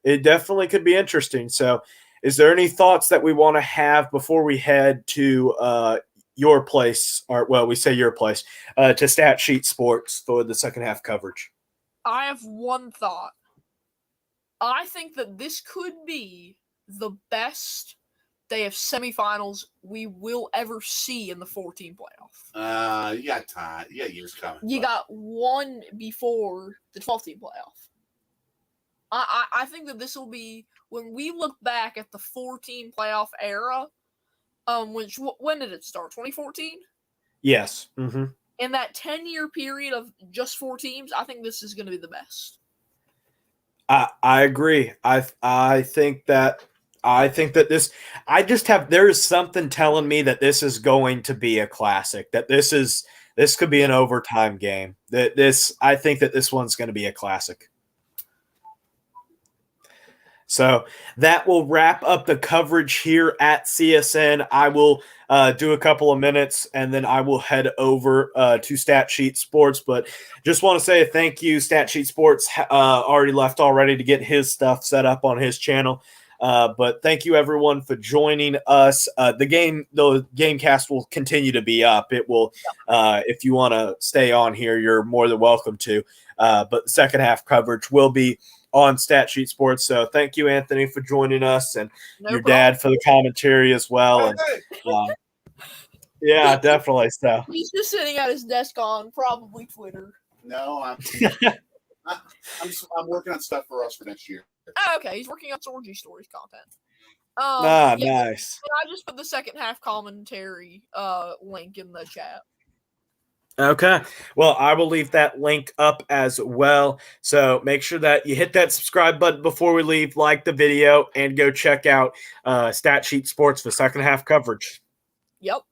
it definitely could be interesting. So, is there any thoughts that we want to have before we head to your place, or well, we say your place, to Stat Sheet Sports for the second half coverage? I have one thought. I think that this could be the best day of semifinals we will ever see in the 14 playoff. You got time. You got years coming. You got one before the 12-team playoff. I think that this will be when we look back at the 14 playoff era. When did it start? 2014. Yes. Mm-hmm. In that 10-year period of just 4 teams, I think this is going to be the best. I agree. I think that this there is something telling me that this is going to be a classic. That this could be an overtime game. I think that this one's going to be a classic. So that will wrap up the coverage here at CSN. I will do a couple of minutes, and then I will head over to Stat Sheet Sports. But just want to say thank you. Stat Sheet Sports already left already to get his stuff set up on his channel. But thank you everyone for joining us. The Gamecast will continue to be up. It will, if you want to stay on here, you're more than welcome to. But the second half coverage will be on Stat Sheet Sports. So thank you, Anthony, for joining us, and your dad for the commentary as well. And yeah, definitely. So he's just sitting at his desk on probably Twitter. No, I'm working on stuff for us for next year. Oh, okay, he's working on Orgy Stories content. Nice. I just put the second half commentary link in the chat. Okay. Well, I will leave that link up as well. So make sure that you hit that subscribe button before we leave, like the video, and go check out Stat Sheet Sports for second half coverage. Yep.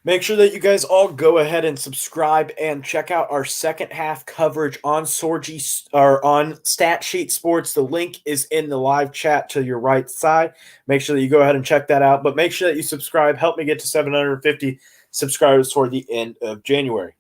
Make sure that you guys all go ahead and subscribe and check out our second half coverage on Sorgy or on Stat Sheet Sports. The link is in the live chat to your right side. Make sure that you go ahead and check that out. But make sure that you subscribe. Help me get to 750 subscribers for the end of January.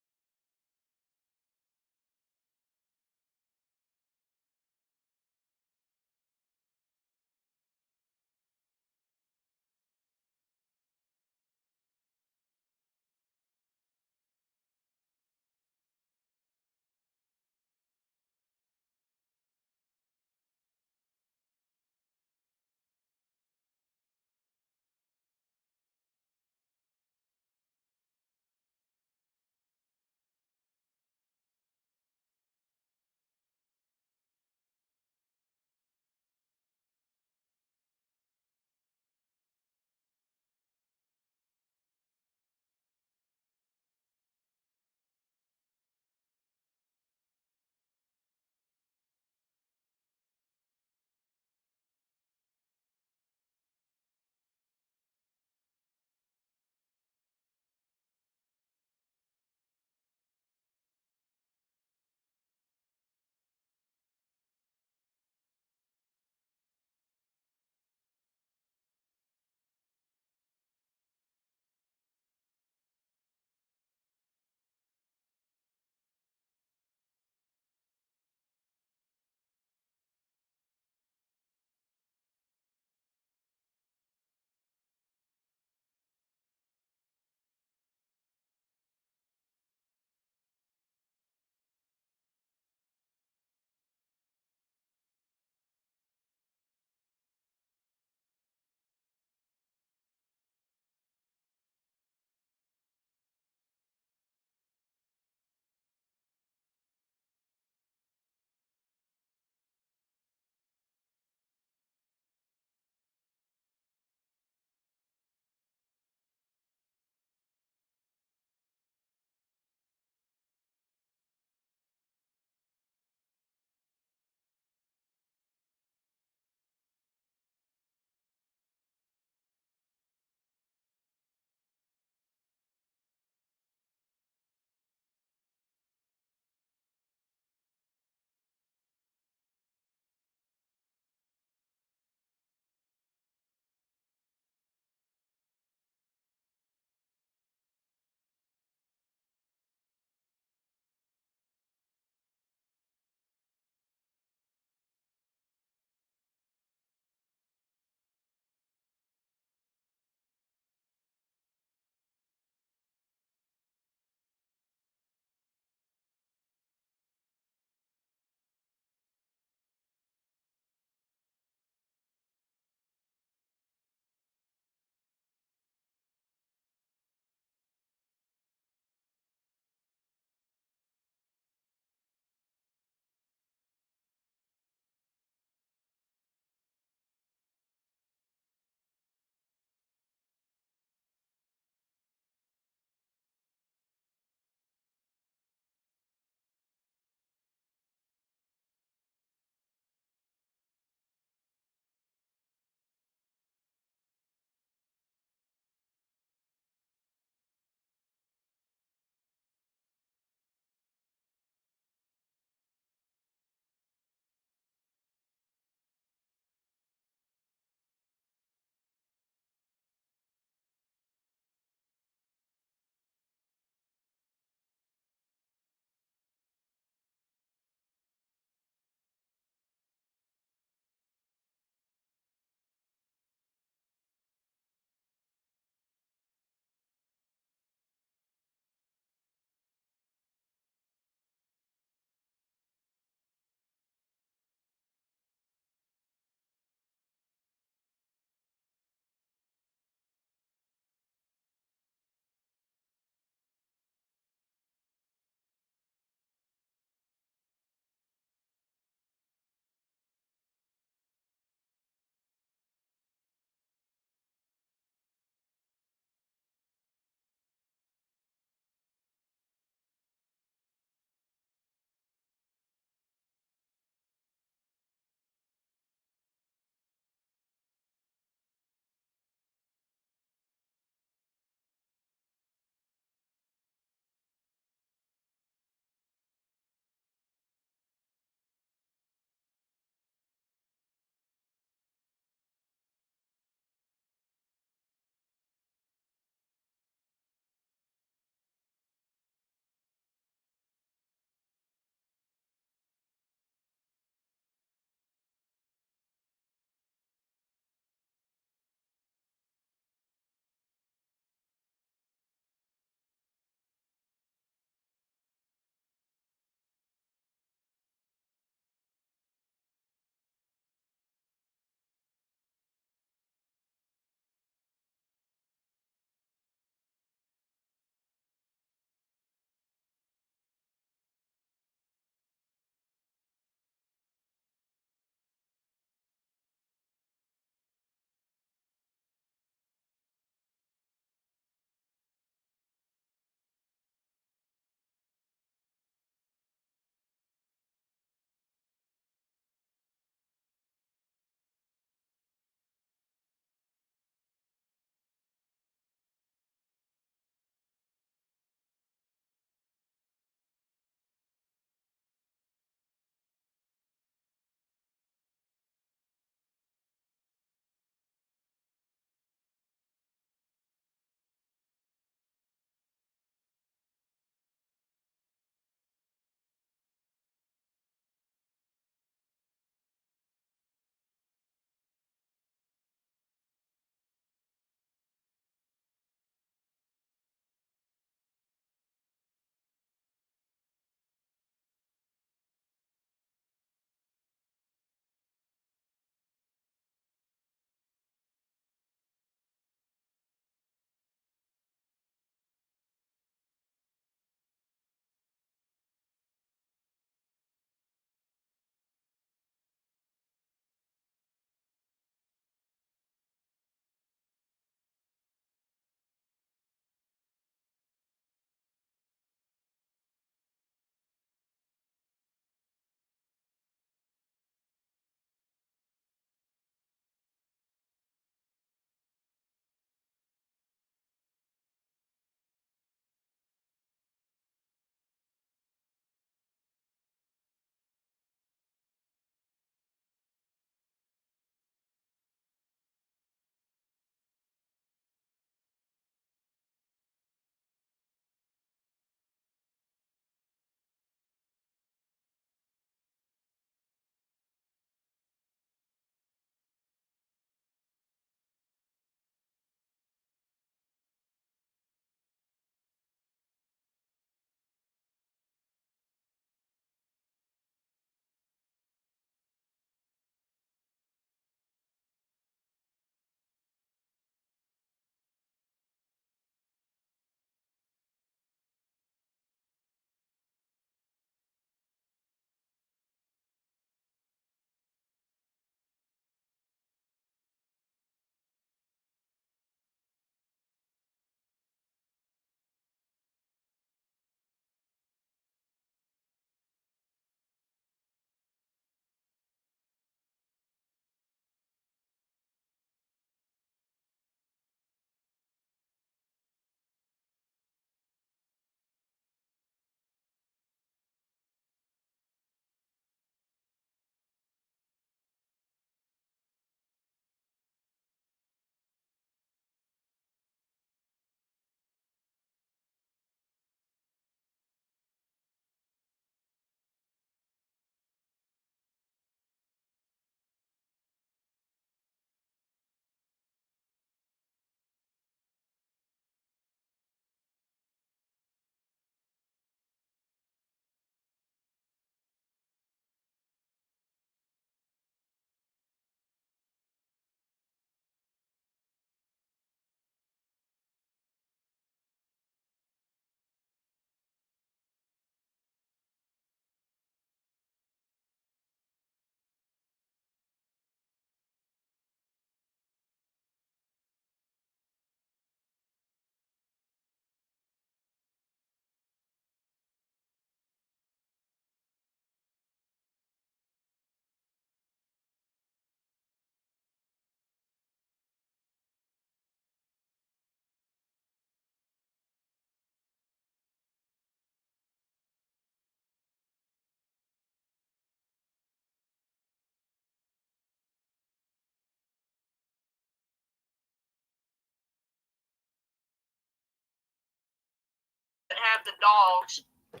have the Dogs, 12%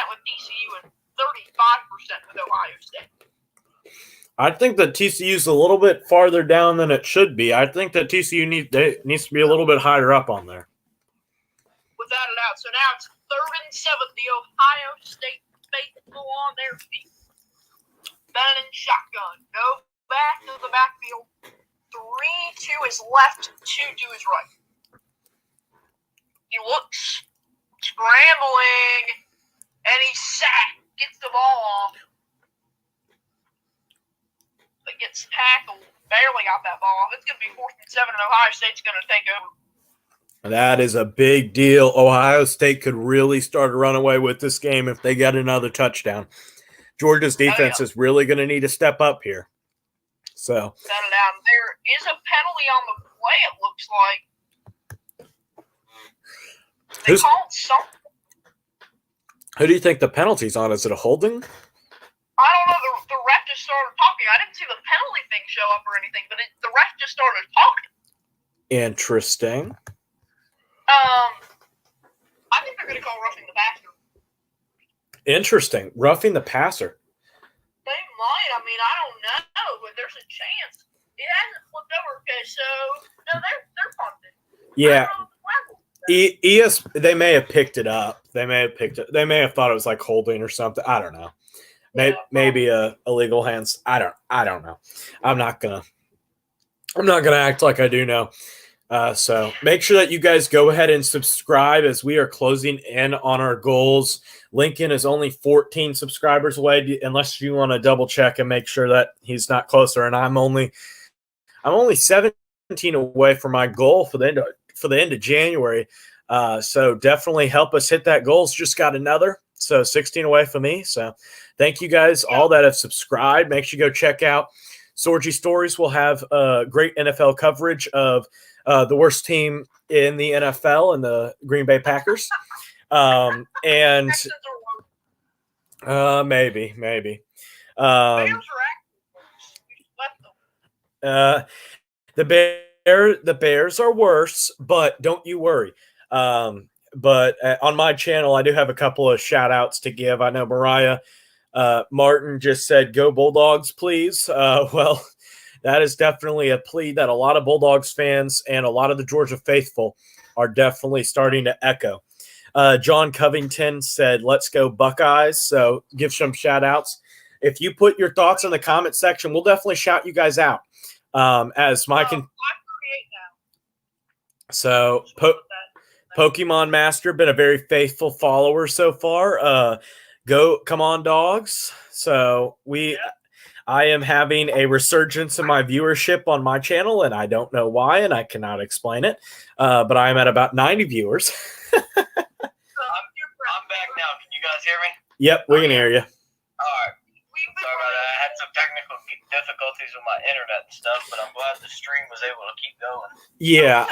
with TCU, and 35% with Ohio State. I think that TCU's a little bit farther down than it should be. I think that TCU needs to be a little bit higher up on there. Without a doubt. So now it's 3rd and 7. The Ohio State faithful on their feet. Bennett shotgun. Go back to the backfield. 3-2 is left. 2-2 is right. He looks scrambling, and he's sacked. Gets the ball off. But gets tackled. Barely got that ball off. It's going to be 4th and 7, and Ohio State's going to take over. That is a big deal. Ohio State could really start a runaway with this game if they get another touchdown. Georgia's defense is really going to need to step up here. So Settle down. There is a penalty on the play, it looks like. They called something. who do you think the penalty's on? Is it a holding? I don't know. The ref just started talking. I didn't see the penalty thing show up or anything, but the ref just started talking. Interesting. I think they're going to call roughing the passer. Interesting. Roughing the passer. They might. I mean, I don't know, but there's a chance. It hasn't flipped over. Okay, so no, they're punting. Yeah. They may have picked it up. They may have thought it was like holding or something. I don't know. Maybe a illegal hands. I don't know. I'm not gonna act like I do know. So make sure that you guys go ahead and subscribe as we are closing in on our goals. Lincoln is only 14 subscribers away, unless you want to double check and make sure that he's not closer. And I'm only 17 away from my goal for the end of January. So definitely help us hit that goal. Just got another. So 16 away from me. So thank you guys all that have subscribed. Make sure you go check out Sorgy Stories. Will have great NFL coverage of the worst team in the NFL and the Green Bay Packers. And maybe. The Bears are worse, but don't you worry. But on my channel, I do have a couple of shout outs to give. I know Mariah Martin just said, "Go Bulldogs, please." Well, that is definitely a plea that a lot of Bulldogs fans and a lot of the Georgia faithful are definitely starting to echo. John Covington said, "Let's go Buckeyes." So give some shout outs. If you put your thoughts in the comment section, we'll definitely shout you guys out. So Pokemon Master, been a very faithful follower so far. Come on, dogs. So I am having a resurgence in my viewership on my channel, and I don't know why, and I cannot explain it. But I am at about 90 viewers. I'm back now. Can you guys hear me? Yep, we can hear you. All right. Sorry about that. I had some technical difficulties with my internet and stuff, but I'm glad the stream was able to keep going. Yeah.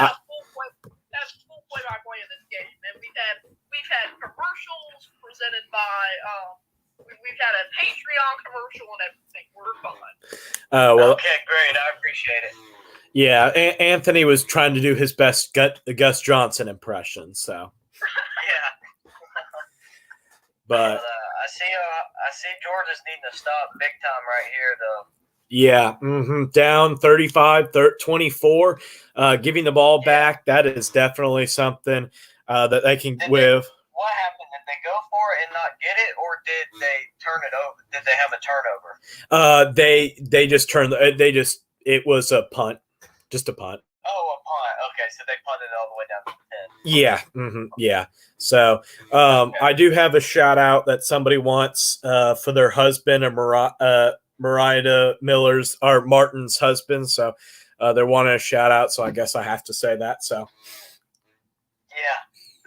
That's full play-by-play of this game, and we've had commercials presented by we've had a Patreon commercial and everything. We're fine. Okay, great. I appreciate it. Yeah, Anthony was trying to do his best Gus Johnson impression. So. Yeah. But I see Georgia's needing to stop big time right here, though. Yeah, down 35-24, giving the ball back. That is definitely something that they can with. What happened? Did they go for it and not get it, or did they turn it over? Did they have a turnover? They just turned. It was a punt, just a punt. Oh, a punt. Okay, so they punted it all the way down to 10. Yeah, yeah. So I do have a shout out that somebody wants for their husband, Mariah Miller's or Martin's husband. So they're wanting a shout out. So I guess I have to say that. So yeah.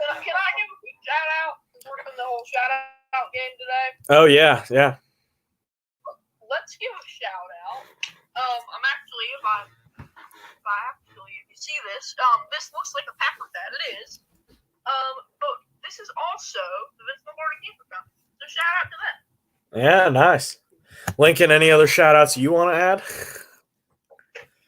Can I give a quick shout out? We're doing the whole shout out game today. Oh yeah. Let's give a shout out. I'm actually if you see this, this looks like a Packer hat. It is. But this is also the Vince Lombardi Keeper Company. So shout out to them. Yeah, nice. Lincoln, any other shout outs you want to add?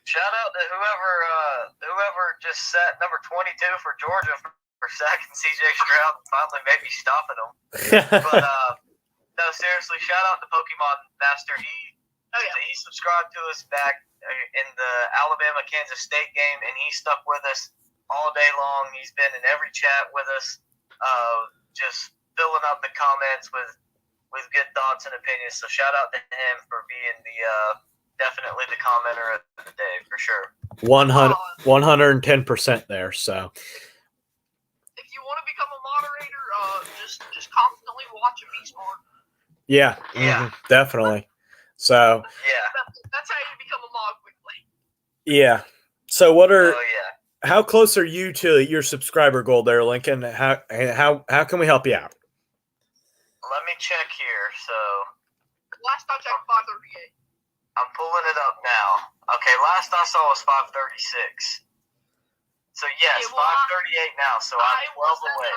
Shout out to whoever just set number 22 for Georgia for sacking CJ Stroud and finally maybe stopping him. But no, seriously, shout out to Pokemon Master. He subscribed to us back in the Alabama Kansas State game, and he stuck with us all day long. He's been in every chat with us, just filling up the comments with good thoughts and opinions. So shout out to him for being definitely the commenter of the day for sure. 110% there. So if you want to become a moderator, just constantly watch and be smart. yeah, definitely. So that's how you become a mod quickly. Yeah. So how close are you to your subscriber goal there, Lincoln? How can we help you out? Let me check here. So last I checked, 538. I'm pulling it up now. Okay, last I saw was 536. So yes, 538 now. So I'm 12 away.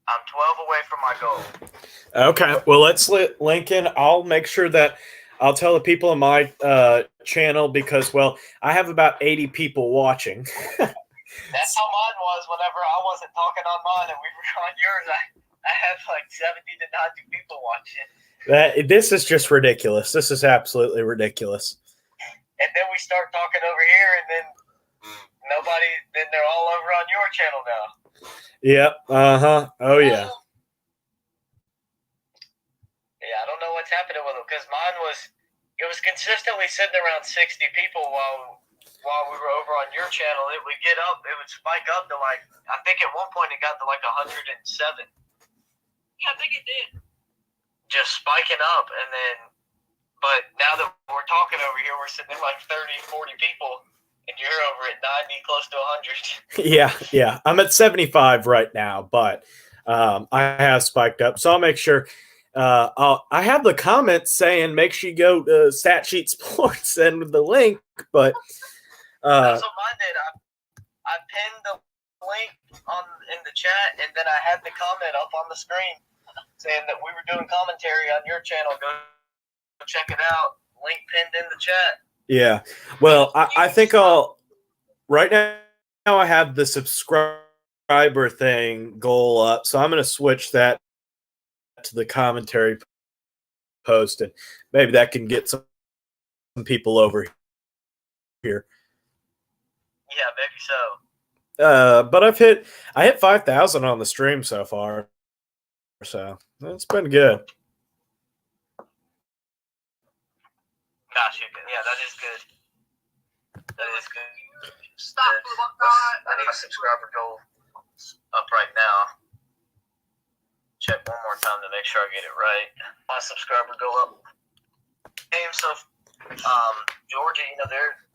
I'm 12 away from my goal. Okay. Well, let's let Lincoln. I'll make sure that I'll tell the people in my channel because, well, I have about 80 people watching. That's how mine was whenever I wasn't talking on mine and we were on yours. I had like 70 to 90 people watching. This is just ridiculous. This is absolutely ridiculous. And then we start talking over here, and then then they're all over on your channel now. Yep. Oh, yeah. Yeah, I don't know what's happening with them because mine was consistently sitting around 60 people while we were over on your channel. It would get up, it would spike up to like, I think at one point it got to like 107. Yeah, I think it did. Just spiking up, and then, but now that we're talking over here, we're sitting at like 30, 40 people, and you're over at 90, close to 100. Yeah. I'm at 75 right now, but I have spiked up. So I'll make sure. I have the comments saying make sure you go to Stat Sheet Sports and the link, but that's what mine did. I pinned the link in the chat, and then I had the comment up on the screen saying that we were doing commentary on your channel. Go check it out. Link pinned in the chat. Yeah. Well, I think right now I have the subscriber thing goal up, so I'm going to switch that to the commentary post, and maybe that can get some people over here. Yeah, maybe so. But I hit 5,000 on the stream so far, so it's been good. Gosh, yeah, that is good. That is good. Stop. I need a subscriber goal up right now. Check one more time to make sure I get it right. My subscriber goal up. So, Georgia,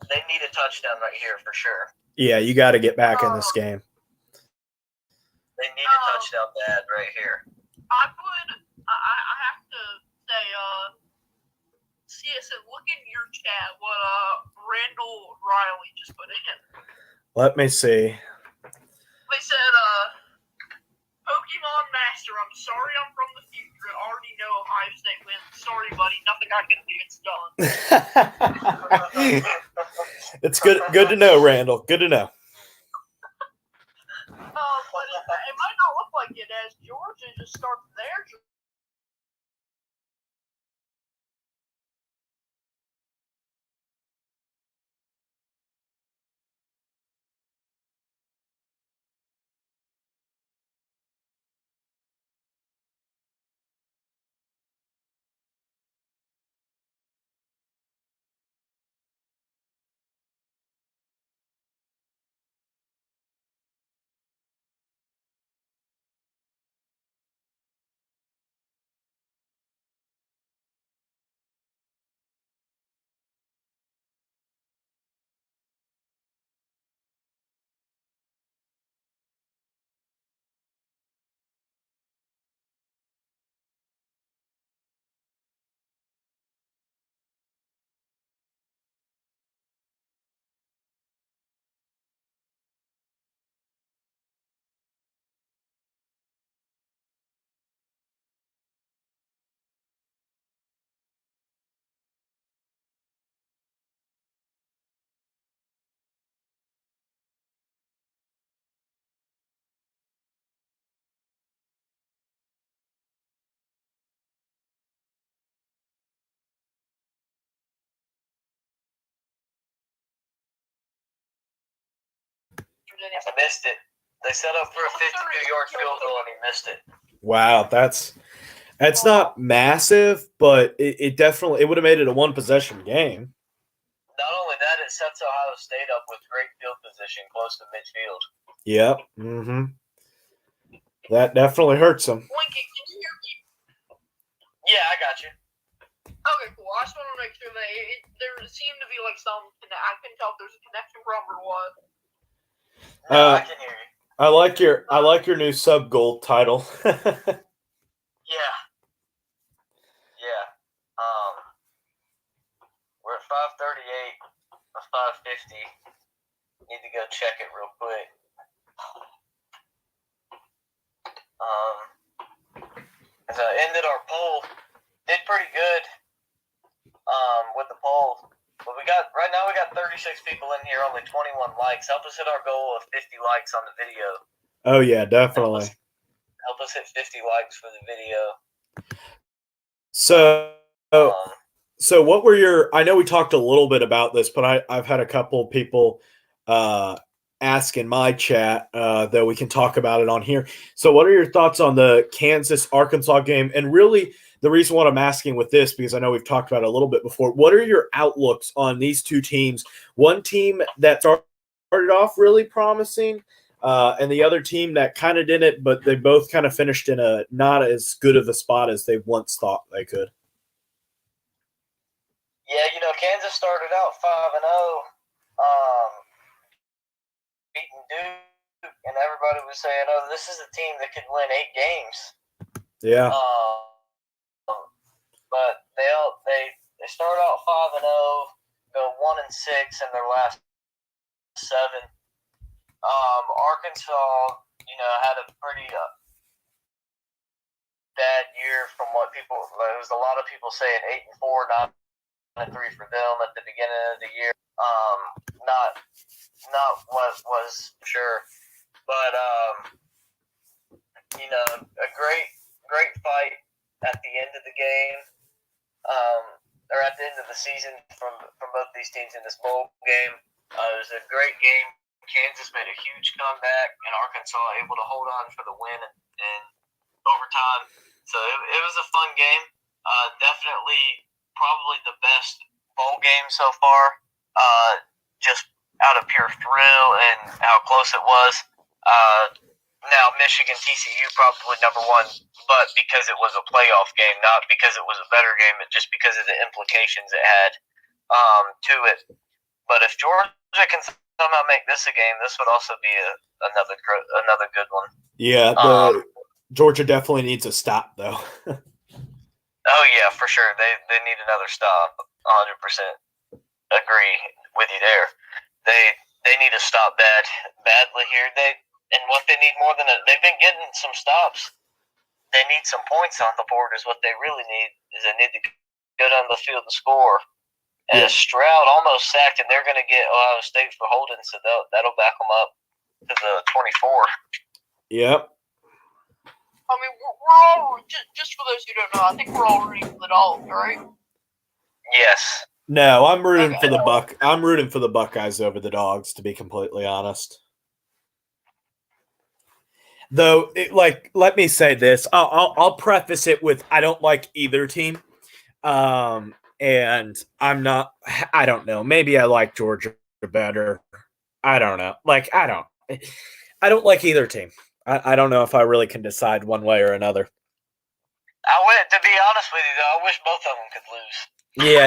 they need a touchdown right here for sure. Yeah, you got to get back in this game. They need a touchdown bad right here. I have to say, CSN, look in your chat what Randall Riley just put in. Let me see. They said, Pokemon Master, I'm sorry I'm from the future. I already know Ohio State wins. Sorry, buddy. Nothing I can do. It's done. It's good to know, Randall. Good to know. But it might not look like it as Georgia just starts their Virginia. I missed it. They set up for a 52-yard field goal and he missed it. Wow, that's not massive, but it definitely would have made it a one possession game. Not only that, it sets Ohio State up with great field position close to midfield. Yep. Mm-hmm. That definitely hurts them. Lincoln, can you hear me? Yeah, I got you. Okay, cool. I just want to make sure that there seemed to be like some. I couldn't tell if there's a connection problem or what. No, I can hear you. I like your new sub goal title. Yeah. Yeah. We're at 538 or 550. Need to go check it real quick. As I ended our poll, did pretty good. With the poll. But right now we got 36 people in here, only 21 likes. Help us hit our goal of 50 likes on the video. Oh yeah, definitely. Help us hit 50 likes for the video. So what were your? I know we talked a little bit about this, but I've had a couple people ask in my chat that we can talk about it on here. So what are your thoughts on the Kansas-Arkansas game? And really, the reason why I'm asking with this, because I know we've talked about it a little bit before, what are your outlooks on these two teams? One team that started off really promising, and the other team that kind of didn't, but they both kind of finished in a not as good of a spot as they once thought they could. Yeah, Kansas started out 5-0, beating Duke, and everybody was saying, "Oh, this is a team that could win 8 games." Yeah. But they start out 5-0, go 1-6 in their last 7. Arkansas, had a pretty bad year from what people. There was a lot of people saying 8-4, 9-3 for them at the beginning of the year. Not what was sure, but a great fight at the end of the game, or at the end of the season from both these teams in this bowl game. It was a great game. Kansas made a huge comeback, and Arkansas able to hold on for the win and overtime. So it was a fun game. Definitely, probably the best bowl game so far. Just out of pure thrill and how close it was. Now Michigan TCU probably number 1, but because it was a playoff game, not because it was a better game, but just because of the implications it had to it. But if Georgia can somehow make this a game, this would also be another good one. Yeah, Georgia definitely needs a stop though. Oh yeah, for sure. They need another stop. 100% agree with you there. They need to stop badly here. And what they need more than they've been getting some stops. They need some points on the board is what they really need. Is they need to go down the field and score. And Stroud almost sacked, and they're going to get Ohio State for holding, so that'll back them up to the 24. Yep. I mean, we're all just for those who don't know. I think we're all rooting for the Dogs, right? Yes. No, I'm rooting for the I'm rooting for the Buckeyes over the Dogs, to be completely honest. Though, let me say this. I'll preface it with I don't like either team, and I'm not. I don't know. Maybe I like Georgia better. I don't know. I don't like either team. I don't know if I really can decide one way or another. To be honest with you, though, I wish both of them could lose.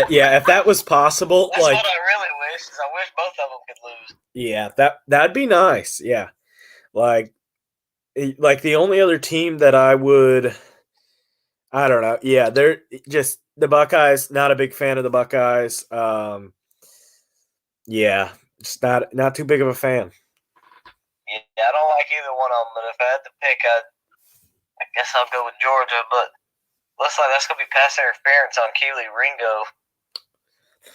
Yeah. If that was possible, that's what I really wish. Is I wish both of them could lose. Yeah, that'd be nice. Yeah, like the only other team that I would, I don't know. Yeah, they're just the Buckeyes. Not a big fan of the Buckeyes. Yeah, just not too big of a fan. Yeah, I don't like either one of them. But if I had to pick, I guess I'll go with Georgia. But looks like that's gonna be pass interference on Keely Ringo.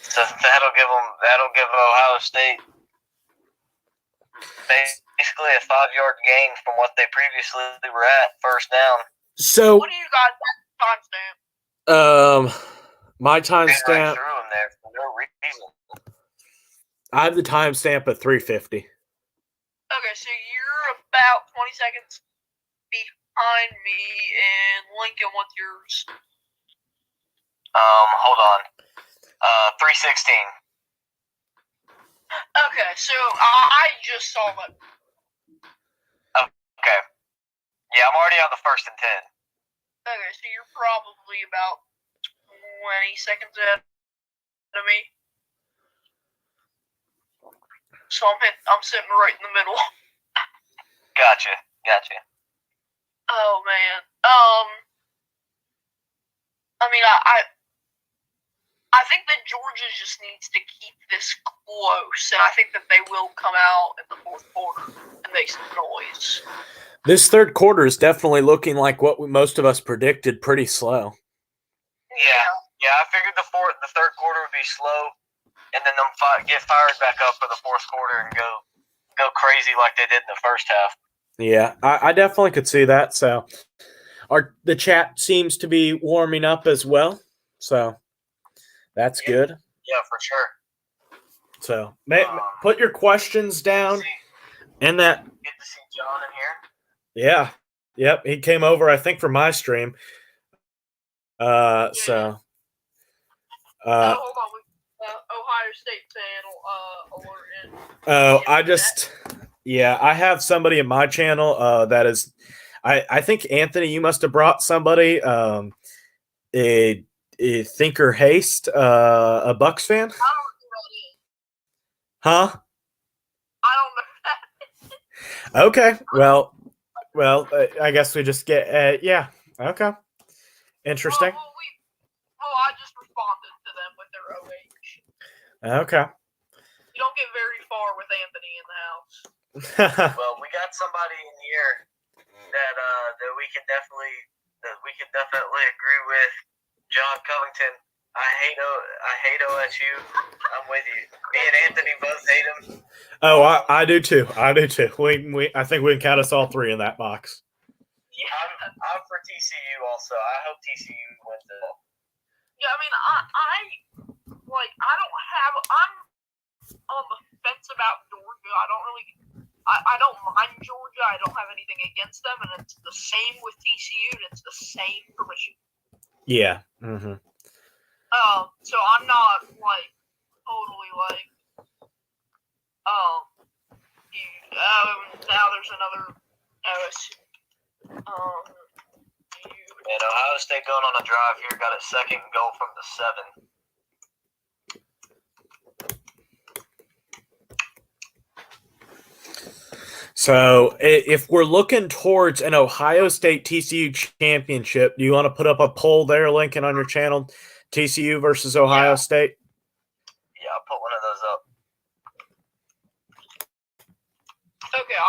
So that'll give Ohio State basically a 5-yard gain from what they previously were at first down. So what do you got timestamp? My timestamp. Threw them there for no reason. I have the timestamp at 3:50. Okay, so you're about 20 seconds behind me, and Lincoln, what's yours? Hold on. 316. Okay, so I just saw that. Okay. Yeah, I'm already on the 1st and 10. Okay, so you're probably about 20 seconds ahead of me. So I'm sitting right in the middle. Gotcha. Oh man. I mean, I think that Georgia just needs to keep this close, and I think that they will come out in the fourth quarter and make some noise. This third quarter is definitely looking like what most of us predicted, pretty slow. Yeah. I figured the third quarter would be slow, and then they'll get fired back up for the fourth quarter and go crazy like they did in the first half. Yeah, I definitely could see that. So the chat seems to be warming up as well. So that's good. Yeah, for sure. So put your questions down. And that. Good to see John in here. Yeah. Yep. He came over, I think, for my stream. So. Hold on. Ohio State fan alert in. Oh, I have somebody in my channel that is, I think, Anthony, you must have brought somebody, a Thinker Haste, a Bucks fan. I don't know who that is. Huh? I don't know that. Okay. Well, I guess we just get, yeah. Okay. Interesting. I just responded to them with their OH. Okay. You don't get very far with Anthony in the house. Well, we got somebody in here that we can definitely agree with. John Covington. I hate OSU. I'm with you. Me and Anthony both hate him. Oh, I do too. I think we can count us all three in that box. Yeah. I'm for TCU also. I hope TCU wins it. Yeah, I mean, I'm on the fence about Georgia. I don't mind Georgia. I don't have anything against them, and it's the same with TCU, and it's the same for Michigan. Yeah. Mm-hmm. So I'm not totally now there's another OSU. And Ohio State going on a drive here, got a second goal from the 7. So if we're looking towards an Ohio State TCU championship, do you want to put up a poll there, Lincoln, on your channel? TCU versus Ohio State? Yeah, I'll put one of those up. Okay,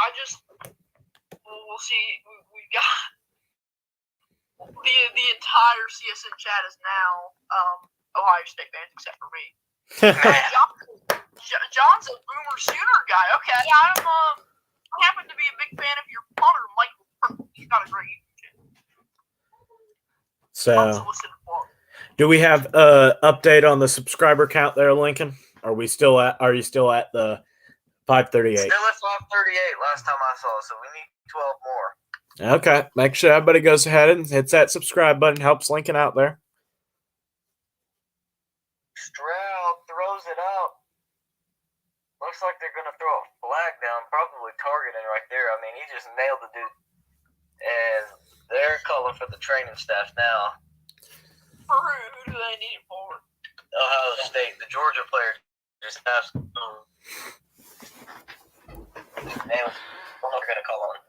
we'll see. We got the entire CSN chat is now Ohio State fans except for me. John's a Boomer Sooner guy. Okay, I happen to be a big fan of your punter, Michael Kirk. He's got a great YouTube channel. So, do we have an update on the subscriber count there, Lincoln? Are you still at the 538? Still at 538 last time I saw, so we need 12 more. Okay, make sure everybody goes ahead and hits that subscribe button. Helps Lincoln out there. Stroud throws it out. Looks like they're going to throw a flag down, probably targeting right there. I mean, he just nailed the dude. And they're calling for the training staff now. For who do they need it for? Ohio State. The Georgia player just has to. Man, we're not going to call on.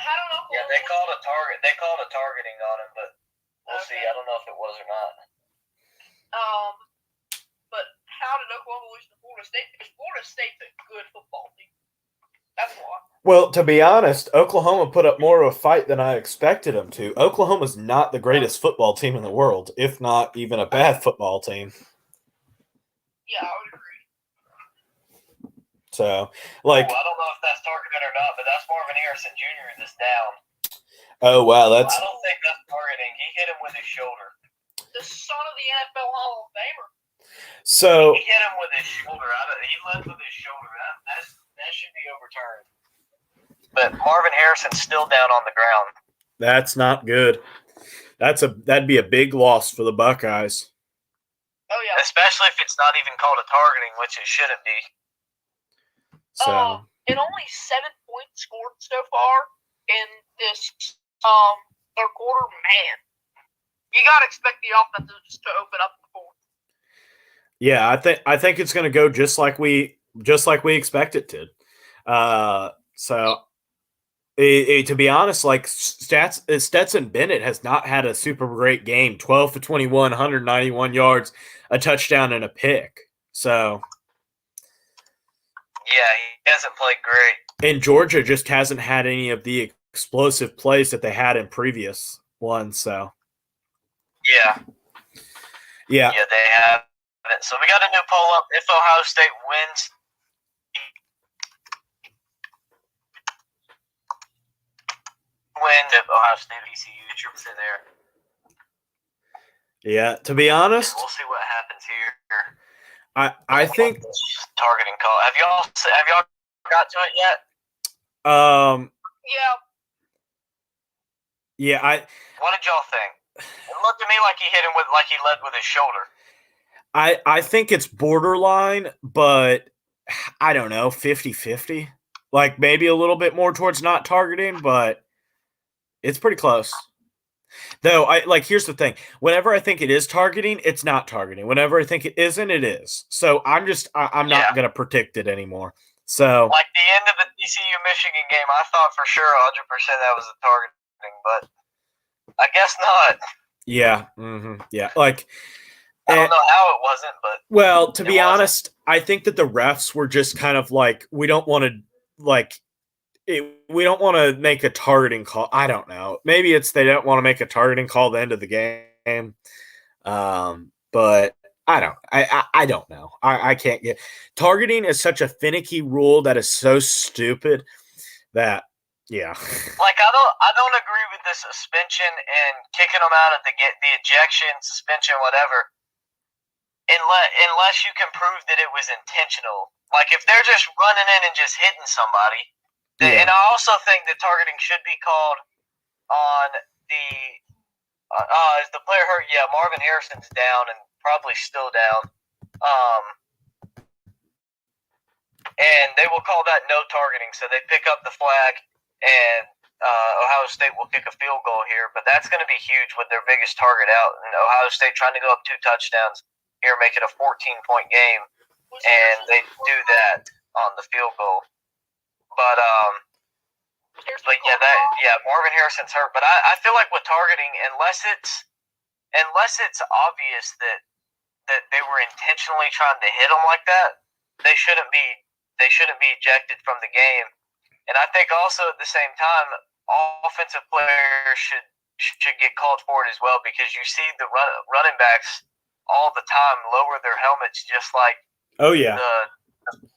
I don't know. Yeah, they called a target. They called a targeting on him, but we'll see. I don't know if it was or not. But how did Oklahoma lose to Florida State? Because Florida State's a good football team. That's why. Well, to be honest, Oklahoma put up more of a fight than I expected them to. Oklahoma's not the greatest football team in the world, if not even a bad football team. Yeah, I would agree. So, I don't know if that's targeting or not, but that's Marvin Harrison Jr. that's down. Oh, wow. I don't think that's targeting. He hit him with his shoulder. The son of the NFL Hall of Famer. So He hit him with his shoulder. He led with his shoulder. That should be overturned. But Marvin Harrison's still down on the ground. that's not good. That'd be a big loss for the Buckeyes. Oh yeah. Especially if it's not even called a targeting, which it shouldn't be. So And only 7 points scored so far in this third quarter. Man, you gotta expect the offense just to open up the fourth. yeah, I think it's going to go just like we expect it to. To be honest, like Stetson Bennett has not had a super great game. 12 for 21, 191 yards, a touchdown, and a pick. So yeah, he hasn't played great. And Georgia just hasn't had any of the explosive plays that they had in previous ones. So yeah, they have. So we got a new poll up. If Ohio State wins, if Ohio State ECU, get your sit there. Yeah, to be honest, we'll see what happens here. I think targeting call. Have y'all got to it yet? Yeah. What did y'all think? It looked to me like he hit him like he led with his shoulder. I think it's borderline, but I don't know, 50-50. Like maybe a little bit more towards not targeting, but it's pretty close. Though here's the thing. Whenever I think it is targeting, it's not targeting. Whenever I think it isn't, it is. So I'm not gonna predict it anymore. So like the end of the TCU Michigan game, I thought for sure 100% that was a targeting, but I guess not. Yeah. Mm-hmm. Yeah. Like I don't know how it wasn't, but well, to be honest, I think that the refs were just kind of like, we don't want to make a targeting call. I don't know. Maybe it's they don't want to make a targeting call at the end of the game. But I don't know. I can't get targeting is such a finicky rule that is so stupid that yeah. Like I don't agree with the suspension and kicking them out of the ejection, suspension, whatever. Unless you can prove that it was intentional. Like if they're just running in and just hitting somebody. Yeah. And I also think that targeting should be called on the is the player hurt? Yeah, Marvin Harrison's down and probably still down. And they will call that no targeting. So they pick up the flag, and Ohio State will kick a field goal here. But that's going to be huge with their biggest target out. And Ohio State trying to go up 2 touchdowns here, make it a 14-point game. And they do that on the field goal. But Marvin Harrison's hurt. But I feel like with targeting, unless it's obvious that they were intentionally trying to hit him like that, they shouldn't be ejected from the game. And I think also at the same time, offensive players should get called for it as well, because you see the running backs all the time lower their helmets, just like the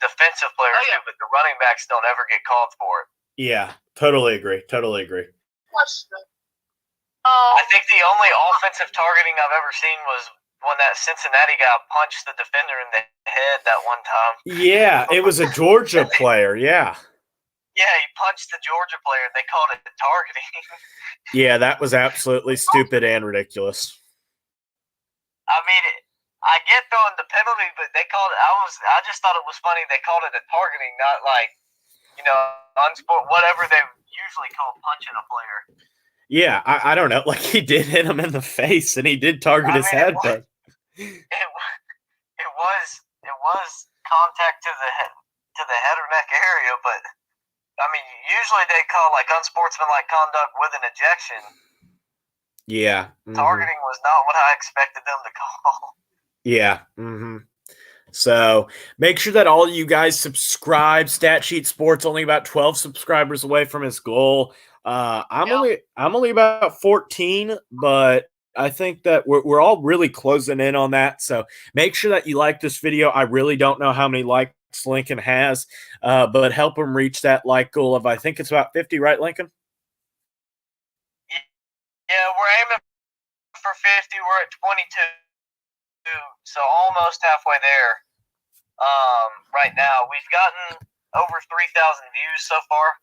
defensive players do, but the running backs don't ever get called for it. Yeah, totally agree. I think the only offensive targeting I've ever seen was when that Cincinnati guy punched the defender in the head that one time. Yeah, it was a Georgia player, yeah. Yeah, he punched the Georgia player, and they called it targeting. Yeah, that was absolutely stupid and ridiculous. I mean, I get throwing the penalty, but they called it. I just thought it was funny. They called it a targeting, not like, whatever they usually call punching a player. Yeah, I don't know. Like he did hit him in the face, and he did target his head, but it was contact to the head or neck area. But I mean, usually they call like unsportsmanlike conduct with an ejection. Yeah. Mm-hmm. Targeting was not what I expected them to call. Yeah. Mm-hmm. So make sure that all you guys subscribe. Stat Sheet Sports only about 12 subscribers away from his goal. I'm only about 14, but I think that we're all really closing in on that. So make sure that you like this video. I really don't know how many likes Lincoln has, but help him reach that like goal of, I think it's about 50, right, Lincoln? Yeah, we're aiming for 50. We're at 22. so almost halfway there. Right now we've gotten over 3,000 views so far.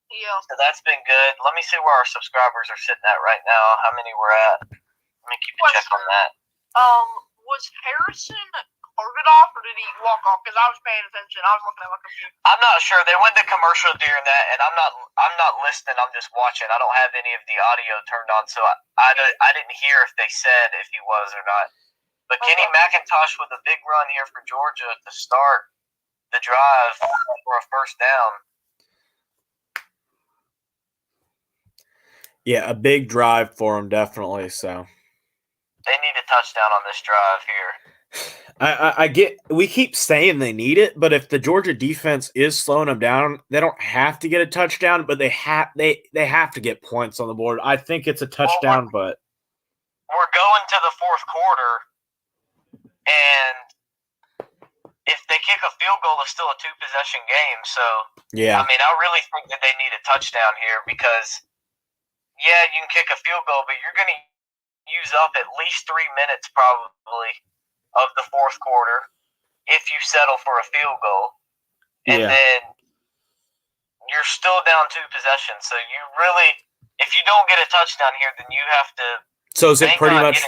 Yeah. So that's been good. Let me see where our subscribers are sitting at right now. How many we're at? Let me keep a check on that. Was Harrison carted off or did he walk off? Because I was paying attention. I was looking at my computer. I'm not sure. They went to commercial during that, and I'm not listening. I'm just watching. I don't have any of the audio turned on, so I didn't hear if they said if he was or not. But Kenny McIntosh with a big run here for Georgia to start the drive for a first down. Yeah, a big drive for him, definitely. So they need a touchdown on this drive here. I get, we keep saying they need it, but if the Georgia defense is slowing them down, they don't have to get a touchdown, but they have to get points on the board. I think it's a touchdown, but we're going to the fourth quarter, and if they kick a field goal, it's still a 2-possession game. So yeah, I mean, I really think that they need a touchdown here because yeah, you can kick a field goal, but you're going to use up at least 3 minutes probably of the fourth quarter if you settle for a field goal. And then you're still down 2 possessions. So you really, if you don't get a touchdown here, then you have to so is it pretty much 2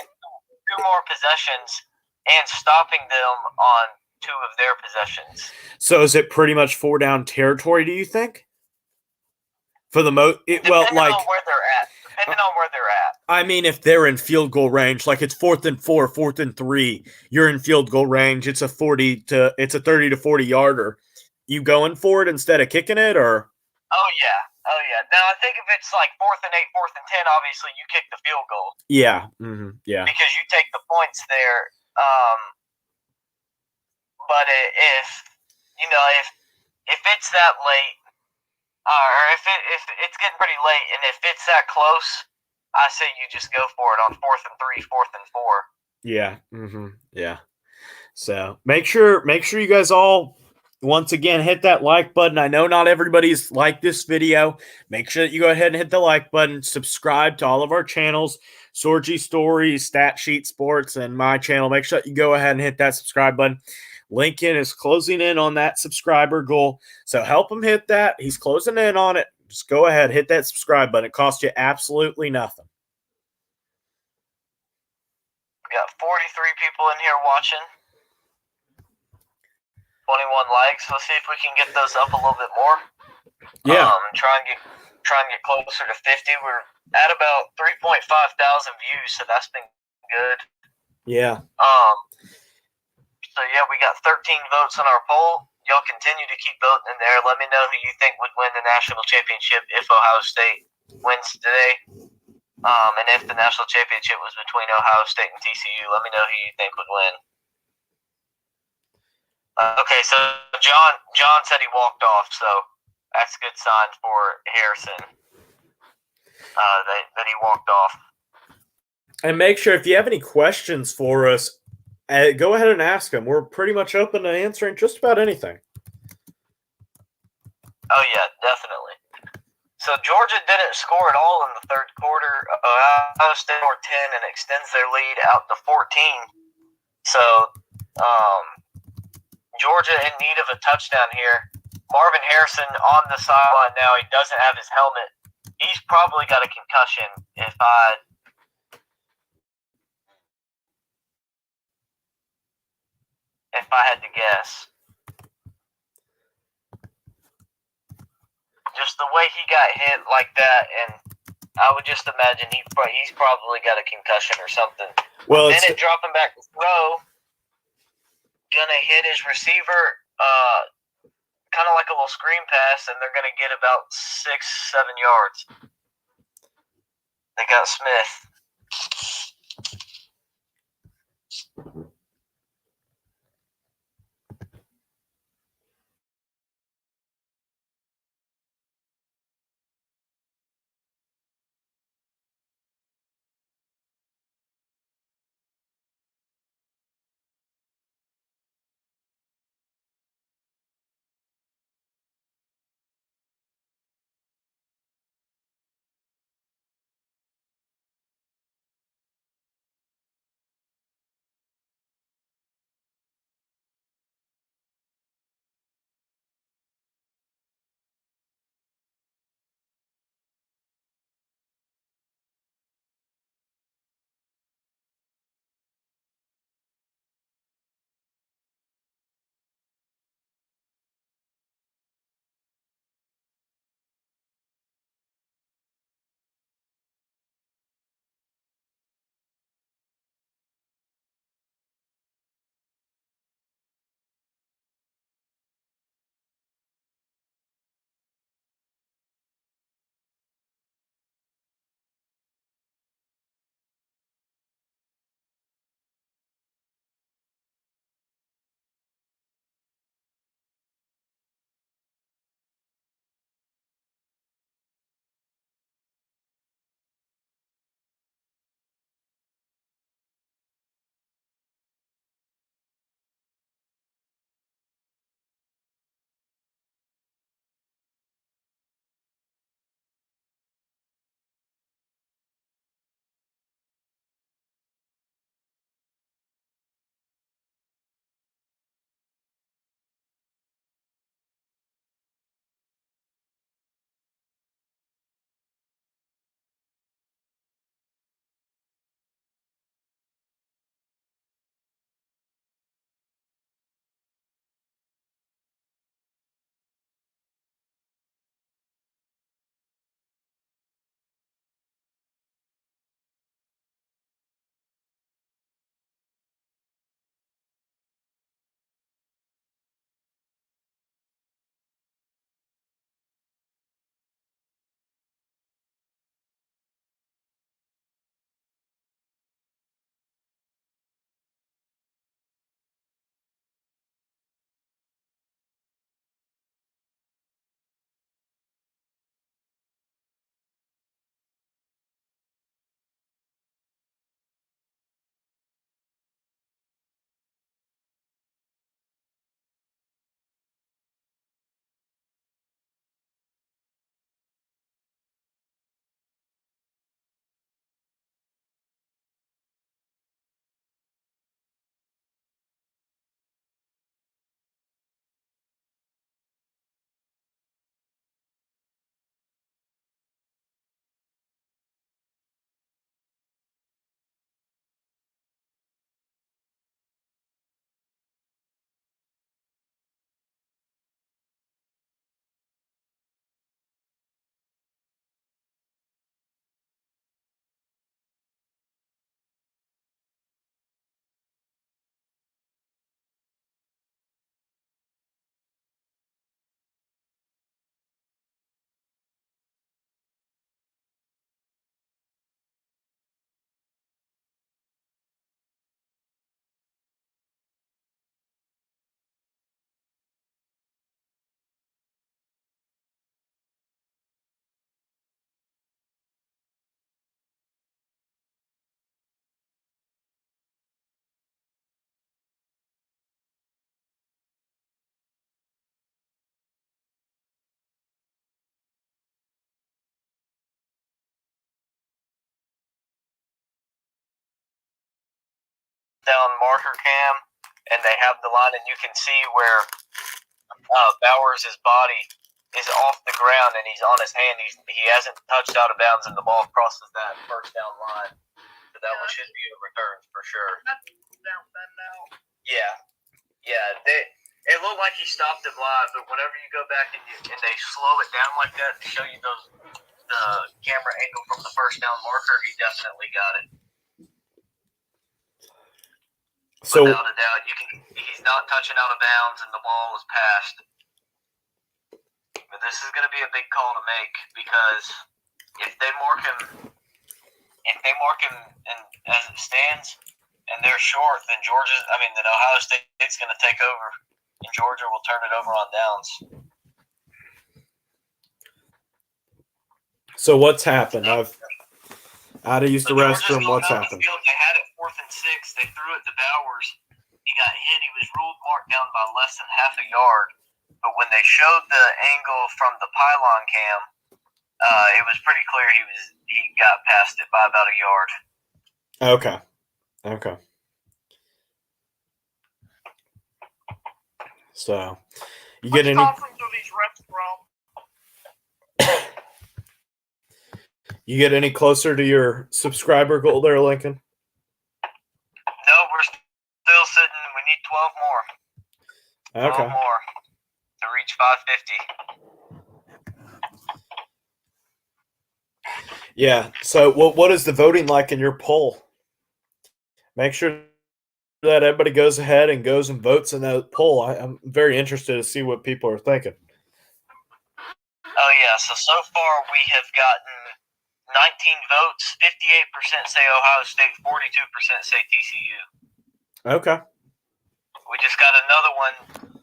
more possessions and stopping them on 2 of their possessions. So is it pretty much 4-down territory, do you think? For the well, like where they're at. Depending on where they're at. I mean, if they're in field goal range, like it's 4th and 4, 4th and 3, you're in field goal range. It's a 30 to 40 yarder. You going for it instead of kicking it, or? Oh yeah. Now I think if it's like 4th and 8, 4th and 10, obviously you kick the field goal. Yeah. Yeah. Because you take the points there. But if it's that late. Or if it's getting pretty late, and if it's that close, I say you just go for it on 4th and 3, 4th and 4. Yeah. Yeah. So make sure you guys all once again hit that like button. I know not everybody's liked this video. Make sure that you go ahead and hit the like button. Subscribe to all of our channels, Sorgi Stories, Stat Sheet Sports, and my channel. Make sure that you go ahead and hit that subscribe button. Lincoln is closing in on that subscriber goal, so help him hit that. He's closing in on it. Just go ahead, hit that subscribe button. It costs you absolutely nothing. We got 43 people in here watching. 21 likes. Let's see if we can get those up a little bit more. Yeah. Try and get closer to 50. We're at about 3.5 thousand views, so that's been good. Yeah. So, yeah, we got 13 votes on our poll. Y'all continue to keep voting in there. Let me know who you think would win the national championship if Ohio State wins today. And if the national championship was between Ohio State and TCU, let me know who you think would win. Okay, so John said he walked off, so that's a good sign for Harrison that he walked off. And make sure if you have any questions for us, go ahead and ask them. We're pretty much open to answering just about anything. Oh, yeah, definitely. So Georgia didn't score at all in the third quarter. Ohio State scored 10 and extends their lead out to 14. So Georgia in need of a touchdown here. Marvin Harrison on the sideline now. He doesn't have his helmet. He's probably got a concussion if I had to guess. Just the way he got hit like that, and I would just imagine he's probably got a concussion or something. Well, then it dropping back to throw, gonna hit his receiver, kind of like a little screen pass, and they're gonna get about 6-7 yards. They got Smith. down marker cam, and they have the line, and you can see where Bowers' body is off the ground and he's on his hand. He hasn't touched out of bounds, and the ball crosses that first down line. So that one should be overturned for sure. Down then now. Yeah. It looked like he stopped it live, but whenever you go back and they slow it down like that to show you the camera angle from the first down marker, he definitely got it. So Without a doubt, he's not touching out of bounds, and the ball was passed. But this is going to be a big call to make, because if they mark him and as it stands, and they're short, then then Ohio State's going to take over, and Georgia will turn it over on downs. So what's happened? I've had to use the restroom. What's happened? They had it 4th and 6. They threw it to Bowers. He got hit. He was ruled marked down by less than half a yard. But when they showed the angle from the pylon cam, it was pretty clear he got past it by about a yard. Okay. So you get any? Conference of these refs from? You get any closer to your subscriber goal there, Lincoln? No, we're still sitting. We need 12 more. Okay. 12 more to reach 550. Yeah. So what is the voting like in your poll? Make sure that everybody goes ahead and goes and votes in that poll. I'm very interested to see what people are thinking. Oh, yeah. So far we have gotten 19 votes. 58% say Ohio State, 42% say TCU. Okay. We just got another one,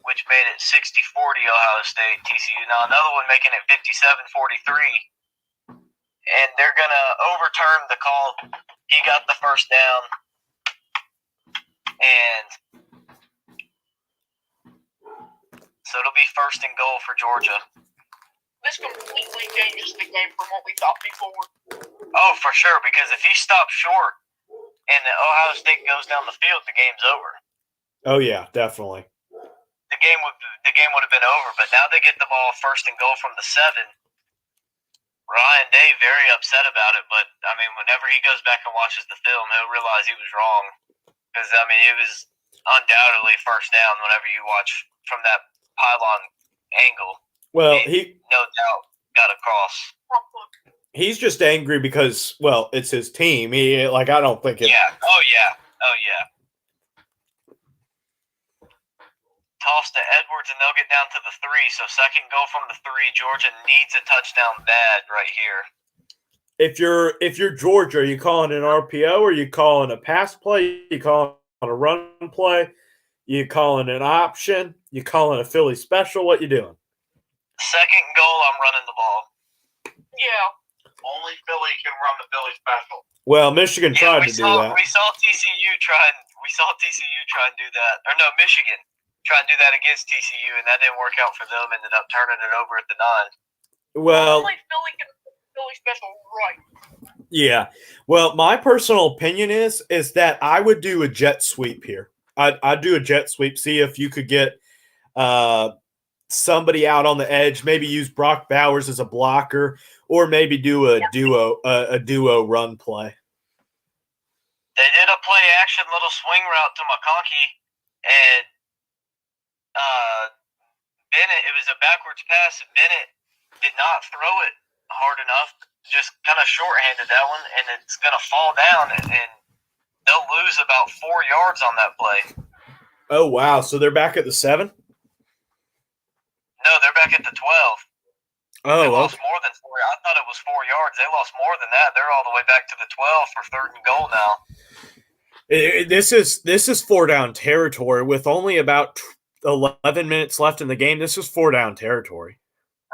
which made it 60-40 Ohio State, TCU. Now another one making it 57-43. And they're going to overturn the call. He got the first down. And so it'll be 1st and goal for Georgia. This completely changes the game from what we thought before. Oh, for sure, because if he stops short and the Ohio State goes down the field, the game's over. Oh yeah, definitely. The game would have been over, but now they get the ball 1st and goal from the 7. Ryan Day very upset about it, but I mean, whenever he goes back and watches the film, he'll realize he was wrong, because I mean, it was undoubtedly 1st down whenever you watch from that pylon angle. Well, he no doubt got across. He's just angry because, well, it's his team. I don't think it. Yeah. Oh yeah. Toss to Edwards, and they'll get down to the 3. So 2nd goal from the 3. Georgia needs a touchdown bad right here. If you're Georgia, are you calling an RPO, or are you calling a pass play? You calling a run play? You calling an option? You calling a Philly special? What you doing? 2nd goal, I'm running the ball. Yeah. Only Philly can run the Philly special. Well, Michigan tried to do that. We saw TCU try and do that. Or no, Michigan try and do that against TCU, and that didn't work out for them. Ended up turning it over at the 9. Well, Only Philly can Philly special right. Yeah. Well, my personal opinion is that I would do a jet sweep here. I'd do a jet sweep, see if you could get somebody out on the edge, maybe use Brock Bowers as a blocker, or maybe do a duo run play. They did a play action little swing route to McConkey, and Bennett, it was a backwards pass. Bennett did not throw it hard enough, just kind of shorthanded that one, and it's going to fall down, and they'll lose about 4 yards on that play. Oh, wow. So they're back at the 7? No, they're back at the 12. Oh, they lost more than 4. I thought it was 4 yards. They lost more than that. They're all the way back to the 12 for 3rd and goal now. This is 4-down territory with only about 11 minutes left in the game. This is 4-down territory.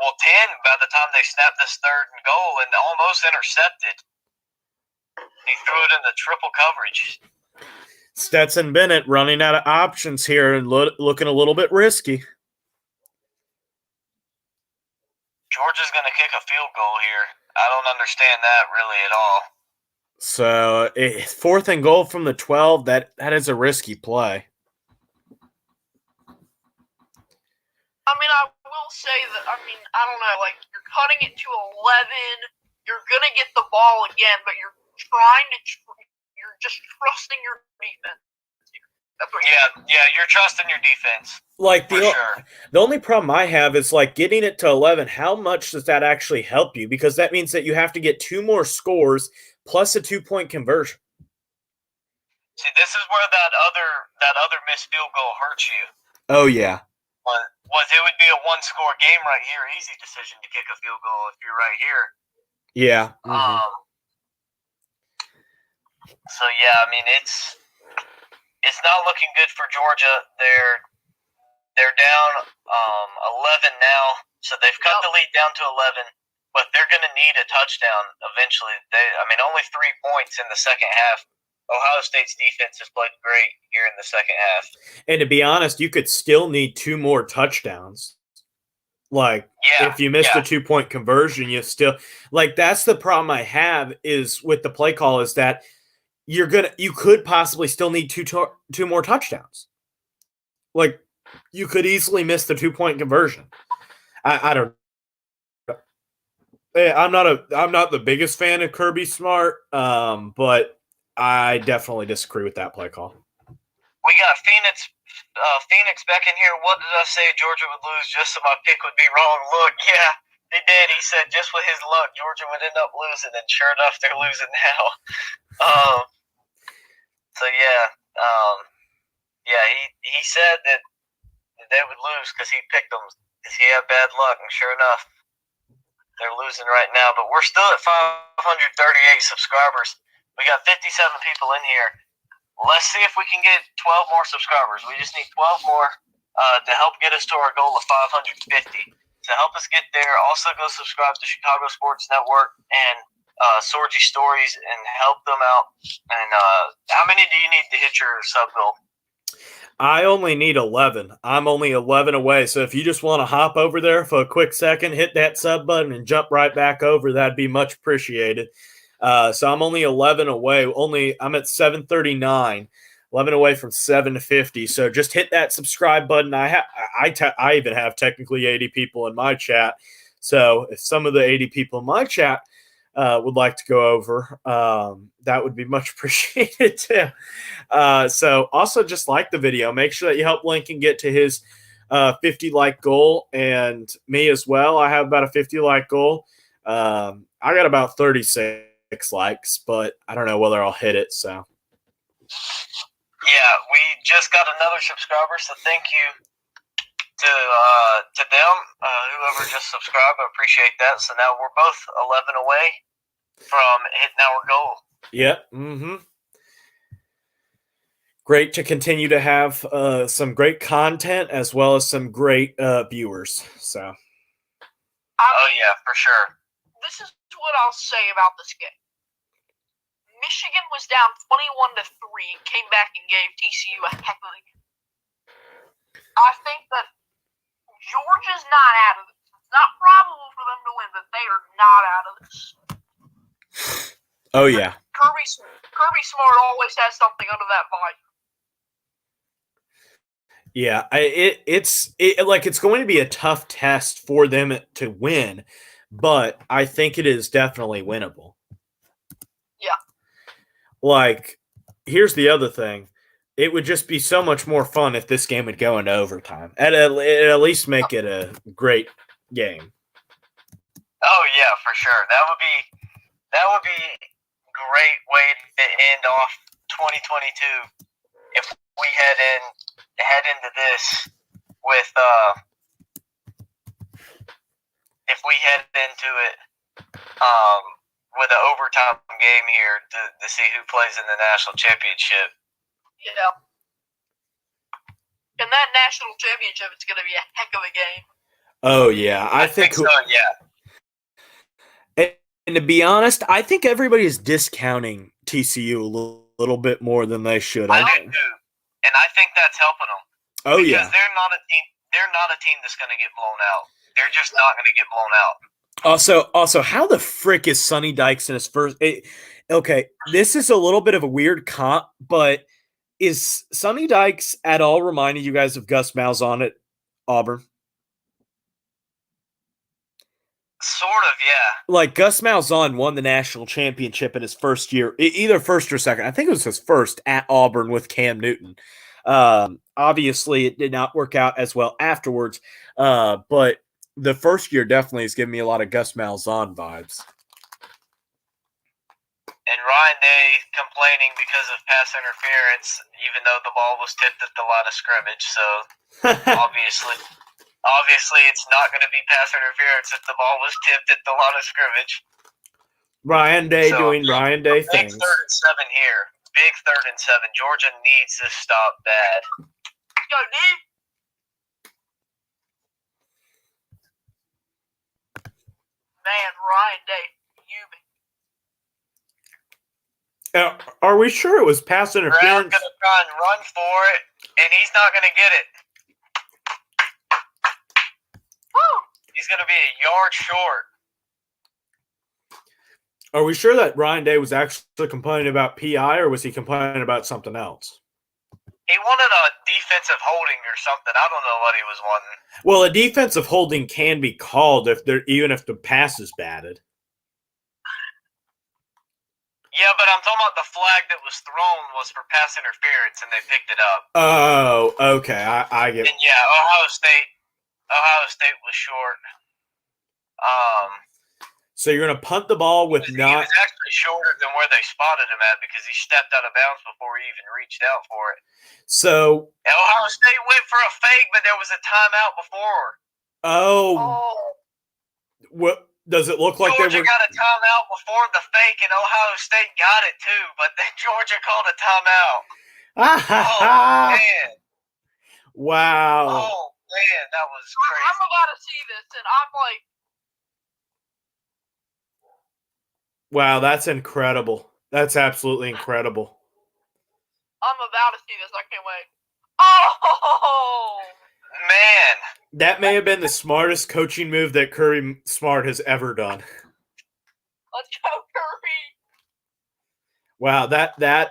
Well, 10 by the time they snapped this 3rd and goal, and almost intercepted. He threw it in the triple coverage. Stetson Bennett running out of options here and looking a little bit risky. Georgia's going to kick a field goal here. I don't understand that really at all. So 4th and goal from the 12. That is a risky play. I mean, I will say that, I mean, I don't know, like, you're cutting it to 11, you're going to get the ball again, but you're you're just trusting your defense. That's what you're trusting your defense. Like For sure. the only problem I have is like getting it to 11. How much does that actually help you? Because that means that you have to get 2 more scores plus a 2-point conversion. See, this is where that other missed field goal hurts you. Oh yeah. Was it would be a 1-score game right here, easy decision to kick a field goal if you're right here. Yeah. Mm-hmm. So yeah, I mean it's not looking good for Georgia. They're down 11 now, so they've cut the lead down to 11. But they're going to need a touchdown eventually. Only 3 points in the second half. Ohio State's defense has played great here in the second half. And to be honest, you could still need 2 more touchdowns. Like, if you miss the 2-point conversion, you still like that's the problem I have is with the play call is that you could possibly still need 2 more touchdowns. Like, you could easily miss the 2-point conversion. I don't. I'm not the biggest fan of Kirby Smart, but I definitely disagree with that play call. We got Phoenix back in here. What did I say? Georgia would lose just so my pick would be wrong. Look, yeah, they did. He said just with his luck, Georgia would end up losing, and sure enough, they're losing now. He said that they would lose because he picked them because he had bad luck, and sure enough, they're losing right now. But we're still at 538 subscribers. We got 57 people in here. Let's see if we can get 12 more subscribers. We just need 12 more to help get us to our goal of 550. To help us get there, also go subscribe to Chicago Sports Network and Sorgy Stories and help them out. And how many do you need to hit your sub goal? I only need 11. I'm only 11 away. So if you just want to hop over there for a quick second, hit that sub button and jump right back over, that'd be much appreciated. So I'm only 11 away. I'm at 739, 11 away from 750. So just hit that subscribe button. I even have technically 80 people in my chat. So if some of the 80 people in my chat would like to go over, that would be much appreciated too. So also just like the video, make sure that you help Lincoln get to his 50 like goal and me as well. I have about a 50 like goal. I got about 36 likes, but I don't know whether I'll hit it. So yeah, we just got another subscriber, so thank you to them, whoever just subscribed. I appreciate that. So now we're both 11 away from hitting our goal. Yep. Mm-hmm. Great to continue to have some great content as well as some great viewers. So. Oh yeah, for sure. This is what I'll say about this game. Michigan was down 21-3, came back and gave TCU a heck of a game. I think that Georgia's not out of this. It's not probable for them to win, but they are not out of this. Oh yeah. Kirby Smart always has something under that visor. Yeah, it's going to be a tough test for them to win, but I think it is definitely winnable. Yeah. Like, here's the other thing. It would just be so much more fun if this game would go into overtime. At least make it a great game. Oh yeah, for sure. That would be a great way to end off 2022 if we head into this with with an overtime game here to see who plays in the national championship. Yeah. In that national championship, it's going to be a heck of a game. Oh yeah, I think so. Yeah. And to be honest, I think everybody is discounting TCU a little bit more than they should. I do too, and I think that's helping them. Oh because yeah, they're not a team. They're not a team that's going to get blown out. They're just not going to get blown out. Also, how the frick is Sonny Dykes in his first? Okay, this is a little bit of a weird comp, but is Sonny Dykes at all reminding you guys of Gus Malzahn at Auburn? Sort of, yeah. Like Gus Malzahn won the national championship in his first year, either first or second. I think it was his first at Auburn with Cam Newton. Obviously, it did not work out as well afterwards, but the first year definitely is giving me a lot of Gus Malzahn vibes. And Ryan Day complaining because of pass interference, even though the ball was tipped at the line of scrimmage. So obviously, it's not going to be pass interference if the ball was tipped at the line of scrimmage. Ryan Day doing Ryan Day things. Big 3rd and 7 here. Big 3rd and 7. Georgia needs to stop bad. Go, Nick. Man, Ryan Day, fuming. Are we sure it was pass interference? Brown's going to try and run for it, and he's not going to get it. Woo! He's going to be a yard short. Are we sure that Ryan Day was actually complaining about PI, or was he complaining about something else? He wanted a defensive holding or something. I don't know what he was wanting. Well, a defensive holding can be called even if the pass is batted. Yeah, but I'm talking about the flag that was thrown was for pass interference, and they picked it up. Oh, okay. I get. And yeah, Ohio State was short. So you're gonna punt the ball with He not. was actually shorter than where they spotted him at because he stepped out of bounds before he even reached out for it. So And Ohio State went for a fake, but there was a timeout before. Oh, what does it look like? Georgia They were. got a timeout before the fake, and Ohio State got it too, but then Georgia called a timeout. Oh, man. Wow. Oh, man, that was crazy. I'm about to see this, and I'm like, Wow, that's incredible. That's absolutely incredible. I'm about to see this. I can't wait. Oh, Man. That may have been the smartest coaching move that Kirby Smart has ever done. let's go, Kirby. Wow, that And,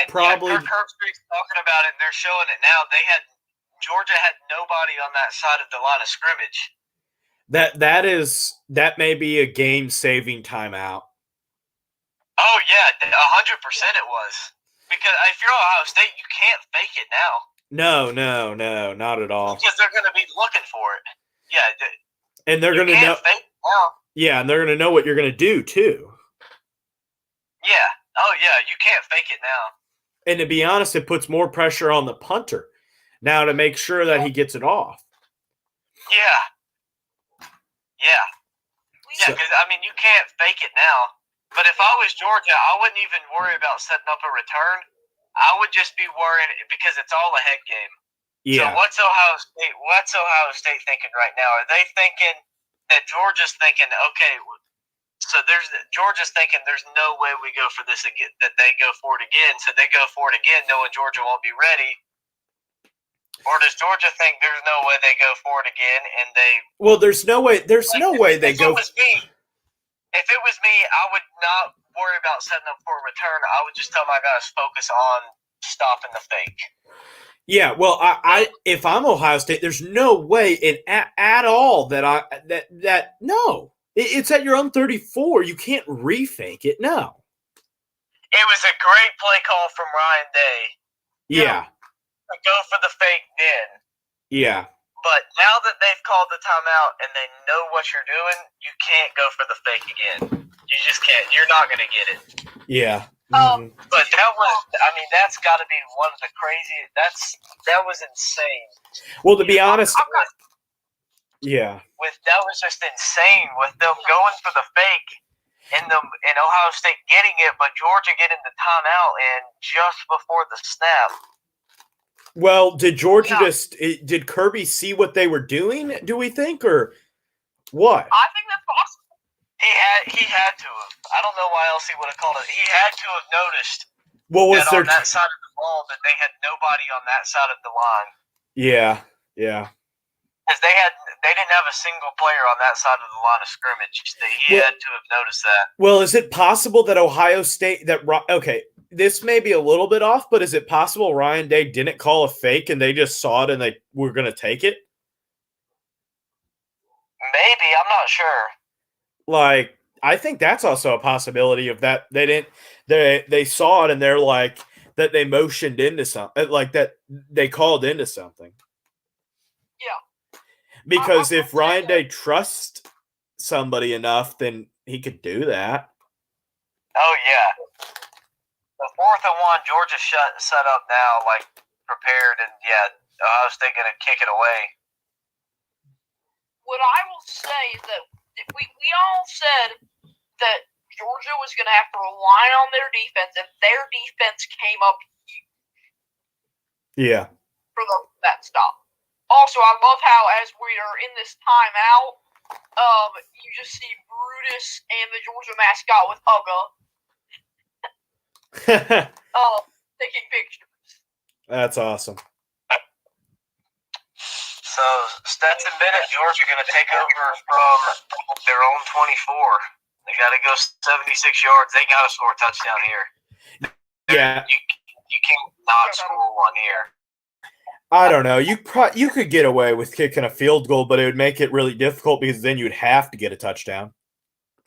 probably. Yeah, Kirk Herbstreit's talking about it, and they're showing it now. Georgia had nobody on that side of the line of scrimmage. That may be a game-saving timeout. Oh yeah, 100% it was. Because if you're Ohio State, you can't fake it now. No, not at all. Because they're going to be looking for it. Yeah, And they're going to know. Fake it now. Yeah, and they're going to know what you're going to do too. Yeah. Oh yeah, you can't fake it now. And to be honest, it puts more pressure on the punter now to make sure that he gets it off. Yeah. Yeah. Yeah, because you can't fake it now. But if I was Georgia, I wouldn't even worry about setting up a return. I would just be worried because it's all a head game. Yeah. So what's Ohio State thinking right now? Are they thinking that Georgia's thinking, okay, so Georgia's thinking there's no way we go for this again, that they go for it again. So they go for it again knowing Georgia won't be ready. Or does Georgia think there's no way they go for it again and they Well, there's no way they go. If it was me, I would not worry about setting up for a return. I would just tell my guys focus on stopping the fake. Yeah, well, I if I'm Ohio State, there's no way at all that no. It's at your own 34. You can't refake it. No. It was a great play call from Ryan Day. Yeah. Go for the fake then. Yeah. But now that they've called the timeout and they know what you're doing, you can't go for the fake again. You just can't. You're not going to get it. Yeah. But that's got to be one of the crazy. That was insane. Well, to be honest, yeah. That was just insane with them going for the fake and Ohio State getting it, but Georgia getting the timeout and just before the snap. Well, did did Kirby see what they were doing, do we think, or what? I think that's possible. He had to have. I don't know why else he would have called it. He had to have noticed on that side of the ball that they had nobody on that side of the line. Yeah. Because they didn't have a single player on that side of the line of scrimmage. He had to have noticed that. Well, is it possible that Ohio State okay, this may be a little bit off, but is it possible Ryan Day didn't call a fake and they just saw it and they were going to take it? Maybe, I'm not sure. Like, I think that's also a possibility of that. They saw it and they're like that they motioned into something, like that they called into something. Yeah. Because if Ryan Day trusts somebody enough, then he could do that. Oh, yeah. The 4th and 1, Georgia set up now, like prepared, and yeah, Ohio State going to kick it away. What I will say is that we all said that Georgia was going to have to rely on their defense, and their defense came up Yeah. for that stop. Also, I love how as we are in this timeout, you just see Brutus and the Georgia mascot with Uga taking pictures. That's awesome. So Stetson Bennett, Georgia, going to take over from their own 24. They got to go 76 yards. They got to score a touchdown here. Yeah. You can't not score one here. I don't know. You could get away with kicking a field goal, but it would make it really difficult because then you'd have to get a touchdown.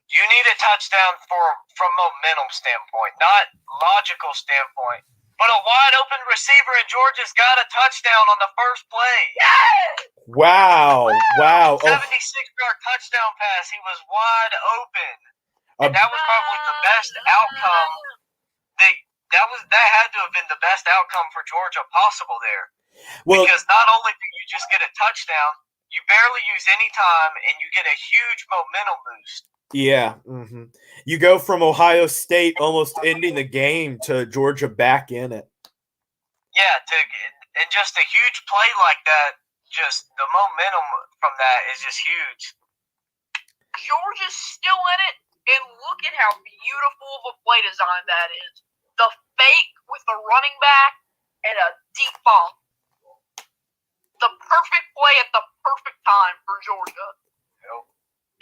You need a touchdown from momentum standpoint, not logical standpoint. But a wide open receiver in Georgia's got a touchdown on the first play. Wow. 76-yard touchdown pass. He was wide open. And that was probably the best outcome. That had to have been the best outcome for Georgia possible there. Well, because not only do you just get a touchdown, you barely use any time, and you get a huge momentum boost. Yeah. Mm-hmm. You go from Ohio State almost ending the game to Georgia back in it. Yeah, and just a huge play like that, just the momentum from that is just huge. Georgia's still in it, and look at how beautiful of a play design that is. The fake with the running back and a deep bomb. The perfect play at the perfect time for Georgia. Yep.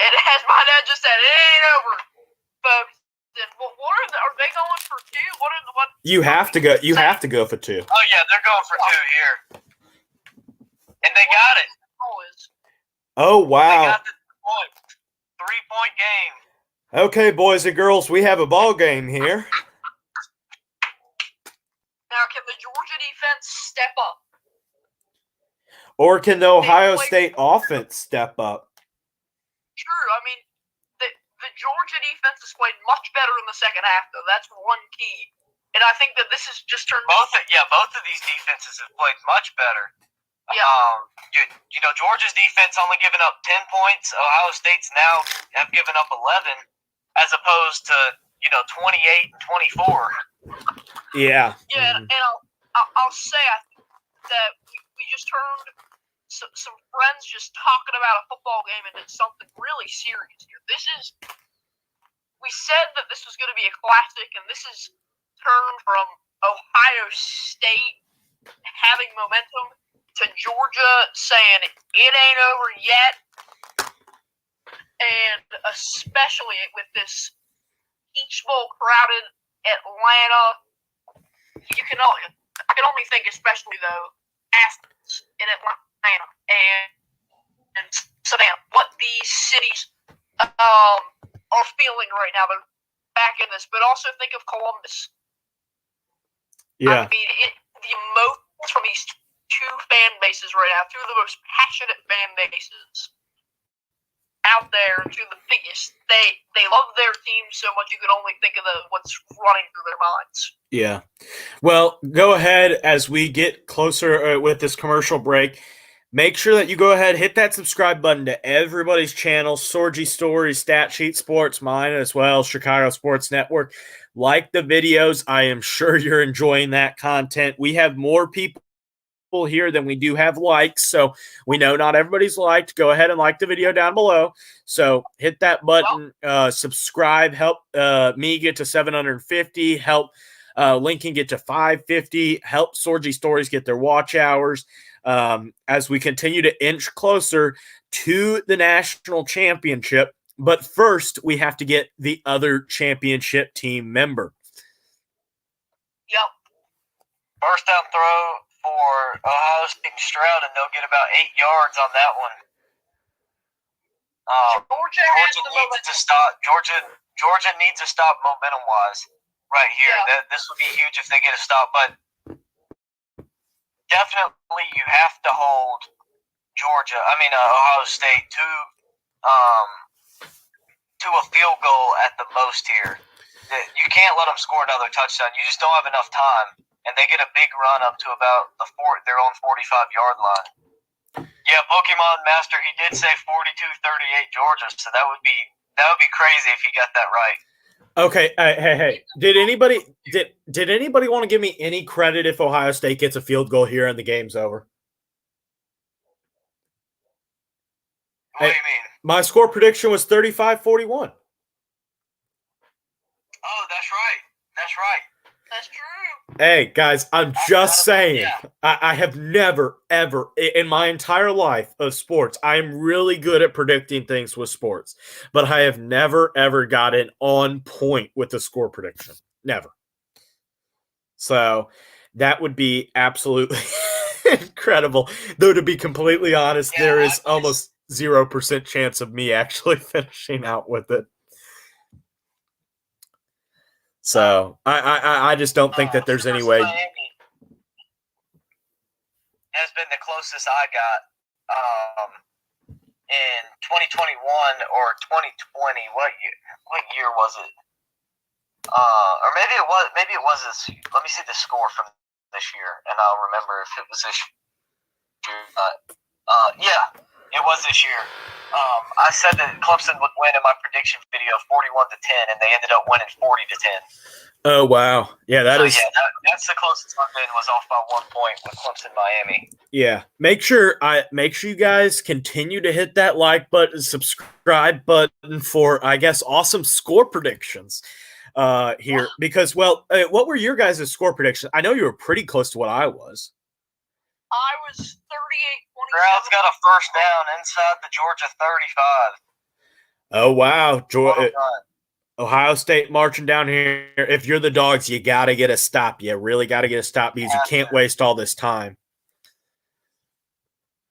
And as my dad just said, it ain't over, folks. Then are they going for two? What? You have to go. You have to go for two. Oh yeah, they're going for two here, and they got it. Oh wow! They got the point. 3-point game. Okay, boys and girls, we have a ball game here. Now, can the Georgia defense step up? Or can the Ohio State offense step up? True. I mean, the Georgia defense has played much better in the second half, though. That's one key. And I think that this has just turned both of these defenses have played much better. Yeah. You know, Georgia's defense only given up 10 points. Ohio State's now have given up 11, as opposed to 28 and 24. Yeah. Yeah, and I'll say that we just turned some friends just talking about a football game into something really serious here. We said that this was going to be a classic, and this is turned from Ohio State having momentum to Georgia saying it ain't over yet, and especially with this Peach Bowl crowded Atlanta, I can only think, especially though, Athens in Atlanta and Savannah, what these cities are feeling right now. They're back in this, but also think of Columbus. Yeah. I mean, the emotions from these two fan bases right now, two of the most passionate fan bases out there, and two of the biggest. They love their team so much you can only think of what's running through their minds. Yeah. Well, go ahead as we get closer with this commercial break. Make sure that you go ahead, hit that subscribe button to everybody's channel, Sorgy Stories, Stat Sheet Sports, mine as well, Chicago Sports Network. Like the videos. I am sure you're enjoying that content. We have more people here than we do have likes, so we know not everybody's liked. Go ahead and like the video down below. So hit that button, subscribe, help me get to 750, help Lincoln get to 550, help Sorgy Stories get their watch hours as we continue to inch closer to the national championship. But first, we have to get the other championship team member. Yep. First down throw for Ohio State Stroud, and they'll get about 8 yards on that one. Georgia needs to stop. Georgia needs to stop momentum-wise right here. Yeah. This would be huge if they get a stop, but definitely you have to hold Ohio State to a field goal at the most here. You can't let them score another touchdown. You just don't have enough time, and they get a big run up to about their own 45-yard line. Yeah, Pokemon Master, he did say 42-38 Georgia, so that would be crazy if he got that right. Okay, hey. Did anybody want to give me any credit if Ohio State gets a field goal here and the game's over? What do you mean? My score prediction was 35-41. Oh, that's right. That's true. Hey, guys, I'm just saying. Yeah. I have never, ever, in my entire life of sports, I'm really good at predicting things with sports, but I have never, ever gotten on point with the score prediction. Never. So that would be absolutely incredible. Though, to be completely honest, there is almost 0% chance of me actually finishing out with it. So I just don't think that there's any way. Miami has been the closest I got in 2021 or 2020. What year was it? Or maybe it was this. Let me see the score from this year, and I'll remember if it was this year. Yeah, it was this year. I said that Clemson would win in my prediction video 41-10, and they ended up winning 40-10. Oh wow, yeah, that's the closest I've been, was off by 1 point with Clemson Miami. Yeah, make sure you guys continue to hit that like button, subscribe button for, I guess, awesome score predictions here. Because, what were your guys' score predictions? I know you were pretty close to what I was. I was 38-27. Stroud's got a first down inside the Georgia 35. Oh wow, Well Ohio State marching down here. If you're the Dogs, you got to get a stop. You really got to get a stop because you can't waste all this time.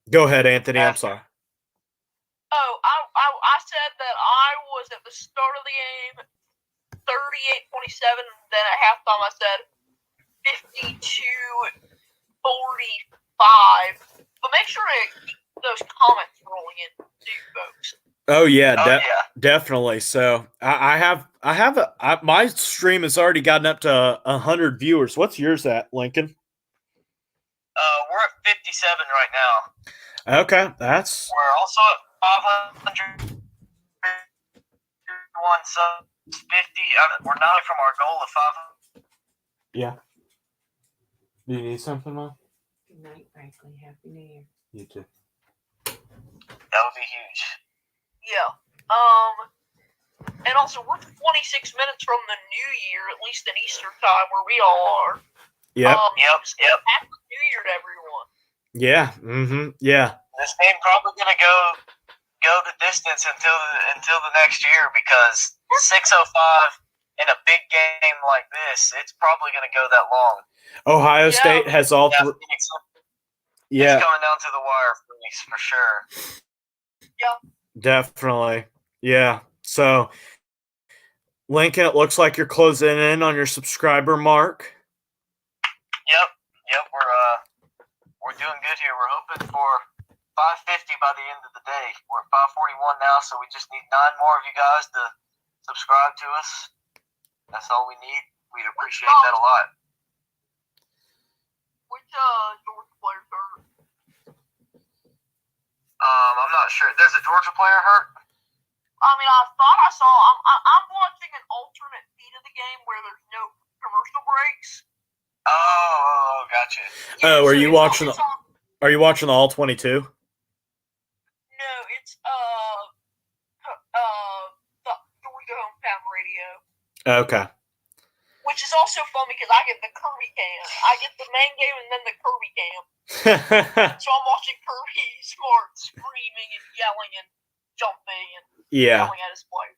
Go ahead, Anthony. I'm sorry. Oh, I said that I was at the start of the game 38-27. Then at halftime I said 52-45. But make sure to keep those comments rolling in too, folks. Oh yeah, definitely. So my stream has already gotten up to 100 viewers. What's yours at, Lincoln? We're at 57 right now. Okay, that's. We're also at 500. 50. We're not from our goal of 500. Yeah. Do you need something, Mom? Good night, Franklin. Happy New Year. You too. That would be huge. Yeah. And also we're 26 minutes from the New Year, at least in Eastern time, where we all are. Yep. Yep. Happy New Year to everyone. Yeah. Mm-hmm. Yeah. This game probably gonna go the distance until the next year, because 6:05 in a big game like this, it's probably gonna go that long. Ohio State has all three. Yeah. It's coming down to the wire for sure. Yeah. Definitely. Yeah. So, Lincoln, it looks like you're closing in on your subscriber mark. Yep. We're doing good here. We're hoping for 550 by the end of the day. We're at 541 now, so we just need 9 more of you guys to subscribe to us. That's all we need. We'd appreciate that a lot. Which Georgia player's hurt? I'm not sure. There's a Georgia player hurt? I mean, I thought I saw. I'm watching an alternate feed of the game where there's no commercial breaks. Oh, gotcha. Yeah, Are so you watching? Are you watching the All 22? No, it's the Georgia Hometown Radio. Okay. which is also fun because I get the Kirby cam. I get the main game and then the Kirby cam. So I'm watching Kirby Smart screaming and yelling and jumping and Yeah. yelling at his player.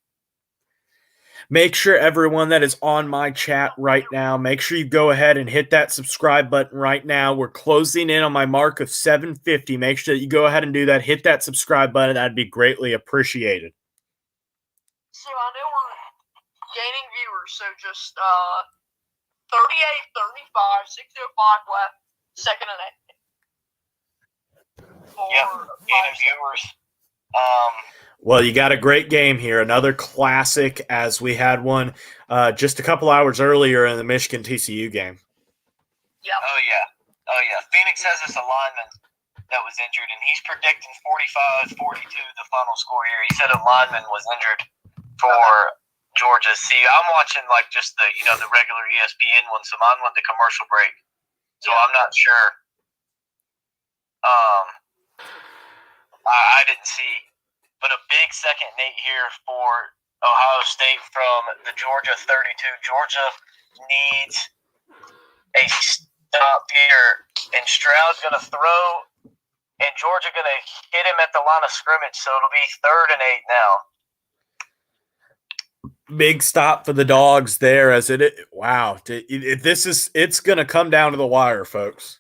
Make sure everyone that is on my chat right now, make sure you go ahead and hit that subscribe button right now. We're closing in on my mark of 750. Make sure that you go ahead and do that. Hit that subscribe button. That'd be greatly appreciated. So I know we're gaining viewers, so just 38, 35, 605 left, second and 8. Yep, gaining viewers. Well, you got a great game here. Another classic, as we had one just a couple hours earlier in the Michigan TCU game. Yep. Oh yeah. Phoenix has this lineman that was injured, and he's predicting 45-42 the final score here. He said a lineman was injured for Georgia. See, I'm watching like just the the regular ESPN one, so mine went to commercial break. So I'm not sure. I didn't see, but a big second and 8 here for Ohio State from the Georgia 32. Georgia needs a stop here, and Stroud's going to throw, and Georgia going to hit him at the line of scrimmage, so it'll be 3rd and 8 now. Big stop for the Dogs there. As wow, it's going to come down to the wire, folks.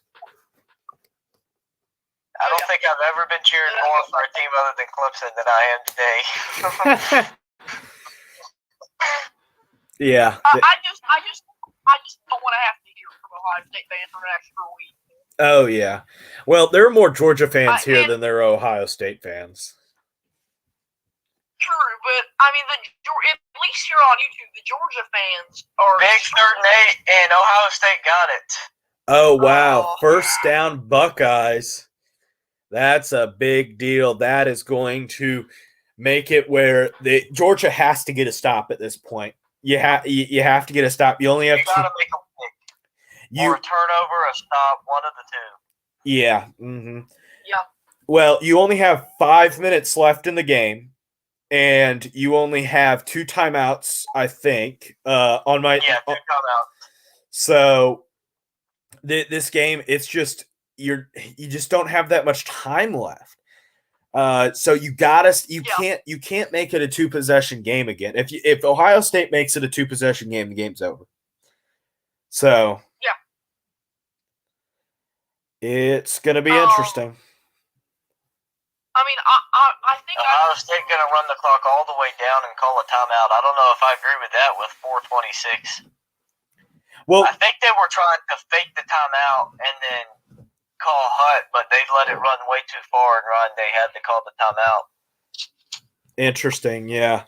I don't think I've ever been cheering more for a team other than Clemson than I am today. Yeah. I just don't want to have to hear from Ohio State fans for an extra week. Oh, yeah. Well, there are more Georgia fans here and- than there are Ohio State fans. True, but I mean, at least here on YouTube, the Georgia fans are Big 3rd and 8, and Ohio State got it. Oh, wow. Oh. First down, Buckeyes. That's a big deal. That is going to make it where Georgia has to get a stop at this point. You have to get a stop. You only have You got to make a pick. Or a turnover, a stop, one of the two. Yeah. Mm-hmm. Yeah. Well, you only have 5 minutes left in the game, and you only have 2 timeouts, I think. On my 2 timeouts. So this game, it's just you just don't have that much time left. So you can't make it a 2-possession game again. If Ohio State makes it a 2-possession game, the game's over. So yeah, it's gonna be interesting. I mean, I think Ohio State gonna run the clock all the way down and call a timeout. I don't know if I agree with that with 4:26. Well, I think they were trying to fake the timeout and then call Hutt, but they let it run way too far, and Ryan Day had to call the timeout. Interesting, yeah.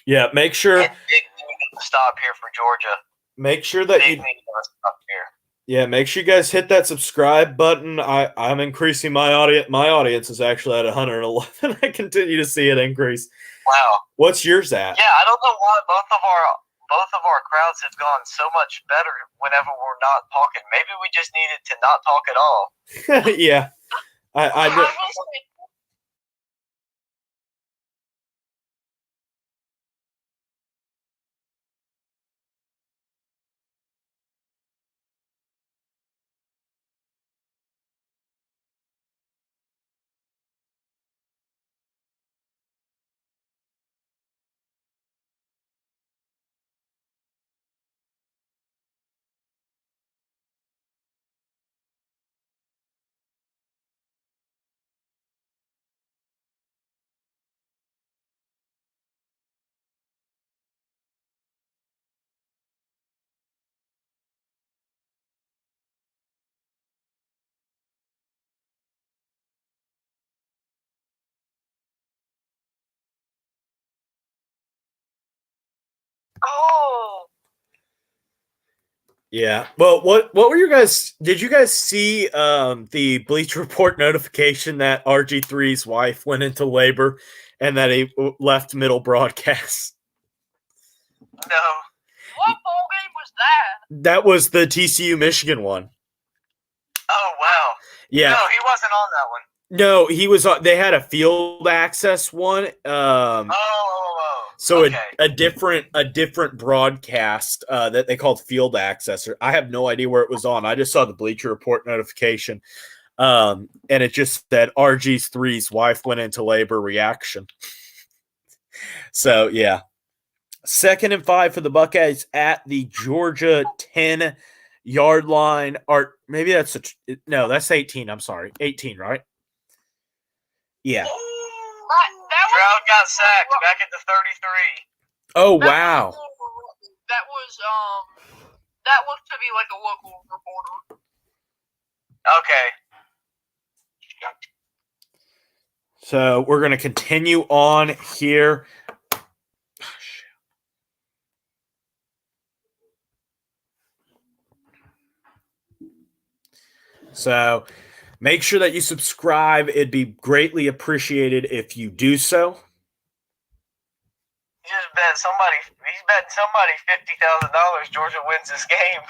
Yeah, make sure. And big need to stop here for Georgia. Make sure that Big need to stop here. Yeah, make sure you guys hit that subscribe button. I'm increasing my audience. My audience is actually at 111. I continue to see it increase. Wow. What's yours at? Yeah, I don't know why both of our crowds have gone so much better whenever we're not talking. Maybe we just needed to not talk at all. Yeah. I know. will say, oh, Yeah. Well, what were you guys? Did you guys see the Bleacher Report notification that RG3's wife went into labor and that he left middle broadcast? No. what bowl game was that? That was the TCU Michigan one. Oh, wow. Yeah. No, he wasn't on that one. No, he was. They had a field access one. So okay. a different broadcast that they called field access. I have no idea where it was on. I just saw the Bleacher Report notification, and it just said RG3's wife went into labor reaction. So yeah, 2nd and 5 for the Buckeyes at the Georgia 10-yard line. Or maybe that's that's 18. I'm sorry, 18, right? Yeah. Stroud got sacked back at the 33. Oh wow. That looked to be like a local reporter. Okay. So we're going to continue on here. So make sure that you subscribe. It'd be greatly appreciated if you do so. He just bet somebody. He's betting somebody $50,000 Georgia wins this game.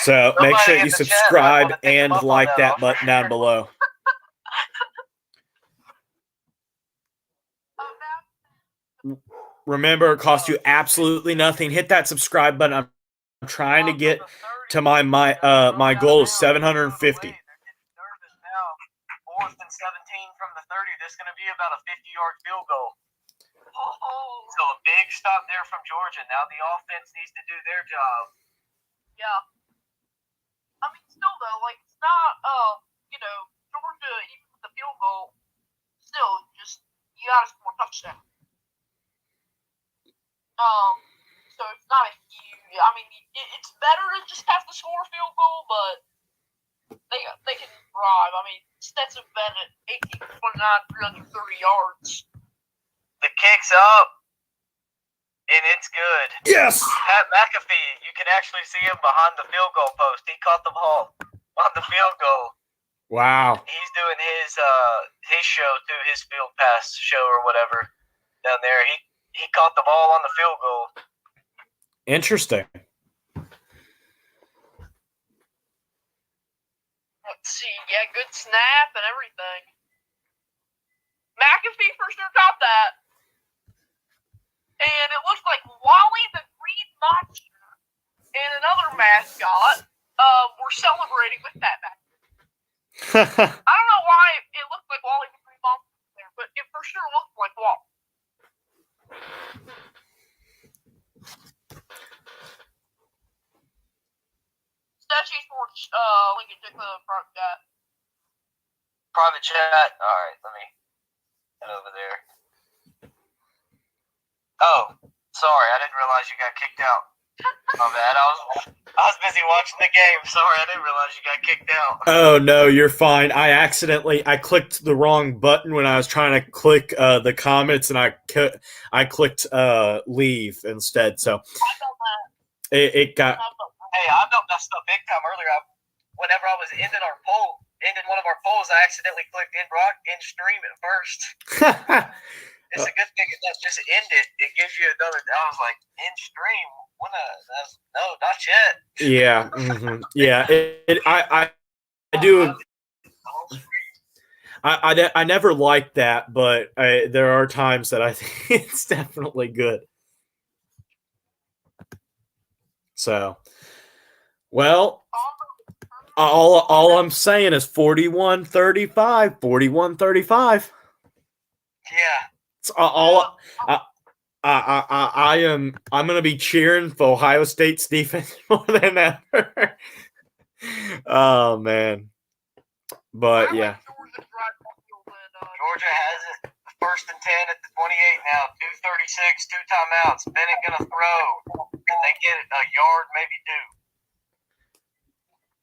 So make sure you subscribe and like that offer. button down below. Remember, it costs you absolutely nothing. Hit that subscribe button. I'm trying to get to my goal is 750. 4th and 17 from the 30. This is going to be about a 50-yard field goal. So a big stop there from Georgia. Now the offense needs to do their job. Yeah. I mean, still though, like it's not, Georgia even with the field goal, still just you gotta score a touchdown. So it's not a huge. I mean, it's better to just have to score a field goal, but they can drive. I mean, Stetson Bennett, 18 for 29, 330 yards. The kick's up, and it's good. Yes. Pat McAfee, you can actually see him behind the field goal post. He caught the ball on the field goal. Wow. He's doing his show too, his field pass show or whatever down there. He caught the ball on the field goal. Interesting. Let's see. Yeah, good snap and everything. McAfee for sure caught that. And it looks like Wally the Green Monster and another mascot were celebrating with that McAfee. I don't know why it looked like Wally the Green Monster there, but it for sure looked like Wally. Statue Sports, Lincoln, check the front chat. Private chat. All right, let me head over there. Oh, sorry, I didn't realize you got kicked out. My bad. I was busy watching the game. Sorry, I didn't realize you got kicked out. Oh no, you're fine. I clicked the wrong button when I was trying to click the comments, and I clicked leave instead. So it got. Hey, I felt messed up big time earlier. Whenever I was ending one of our polls, I accidentally clicked end stream at first. It's a good thing it doesn't just end it. It gives you another. I was like, end stream. No, not yet. Yeah. Mm-hmm. Yeah. I do. I never liked that, but there are times that I think it's definitely good. So, well, all I'm saying is 41-35, 41-35. Yeah. It's all I'm going to be cheering for Ohio State's defense more than ever. Oh man. But yeah. Georgia has it. 1st and 10 at the 28 now. 2:36, 2 timeouts. Bennett gonna throw. They get a yard, maybe 2.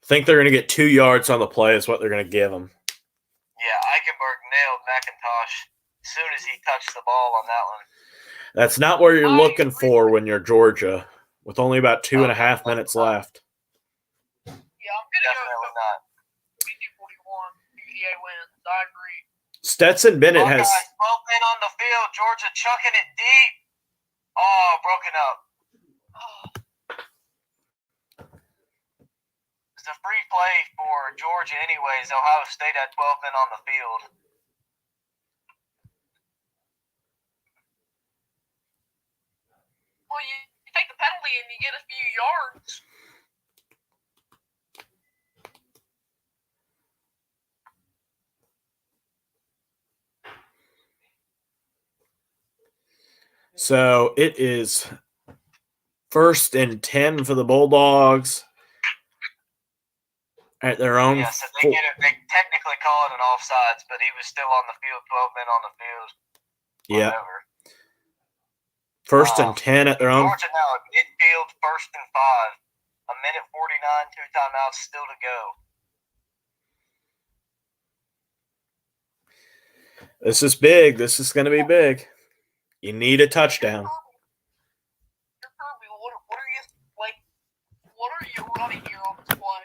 I think they're going to get 2 yards on the play is what they're going to give them. Yeah, Eichenberg nailed McIntosh as soon as he touched the ball on that one. That's not what you're looking for when you're Georgia, with only about 2.5 minutes left. Yeah, I'm gonna Definitely not. go 41. UGA wins. I agree. Stetson Bennett has. Both in on the field. Georgia chucking it deep. Oh, broken up. a free play for Georgia anyways. Ohio State had 12 men on the field. Well, you take the penalty and you get a few yards. So it is 1st and 10 for the Bulldogs at their own. Yes, if they get it, they technically call it an offsides, but he was still on the field, 12 men on the field. Yeah. Whatever. 1st and 10 at their own. Georgia now at midfield, 1st and 5. A minute 49, 2 timeouts still to go. This is big. This is going to be big. You need a touchdown. What are you running here on this play?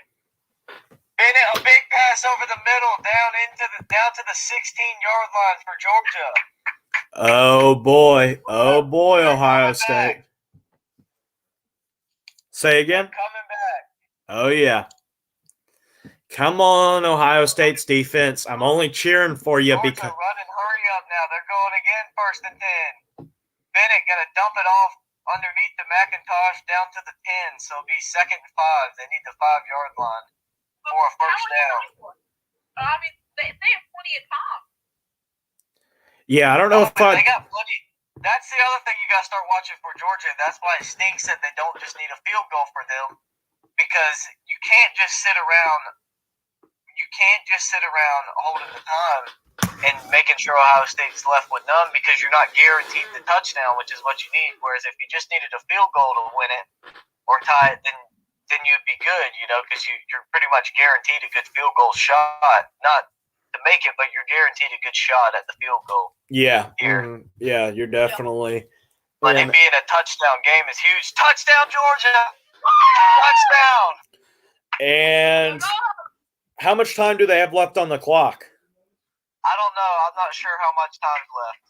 Bennett, a big pass over the middle, down to the 16-yard line for Georgia. Oh boy, Ohio State. Say again? Coming back. Oh yeah. Come on, Ohio State's defense. I'm only cheering for you Georgia because running, hurry up now. They're going again, 1st and 10. Bennett going to dump it off underneath the McIntosh down to the 10, so it'll be 2nd and 5. They need the 5-yard line for a first down. I mean, they have plenty of time. yeah, I don't know if They got plenty. That's the other thing you got to start watching for Georgia. That's why it stinks that they don't just need a field goal for them, because you can't just sit around. You can't just sit around holding the time and making sure Ohio State's left with none, because you're not guaranteed the touchdown, which is what you need. Whereas if you just needed a field goal to win it or tie it, then you'd be good, because you're pretty much guaranteed a good field goal shot. Not to make it, but you're guaranteed a good shot at the field goal. yeah, Here. yeah, you're definitely. But it being a touchdown game is huge. Touchdown, Georgia! Touchdown! And how much time do they have left on the clock? I don't know. I'm not sure how much time's left.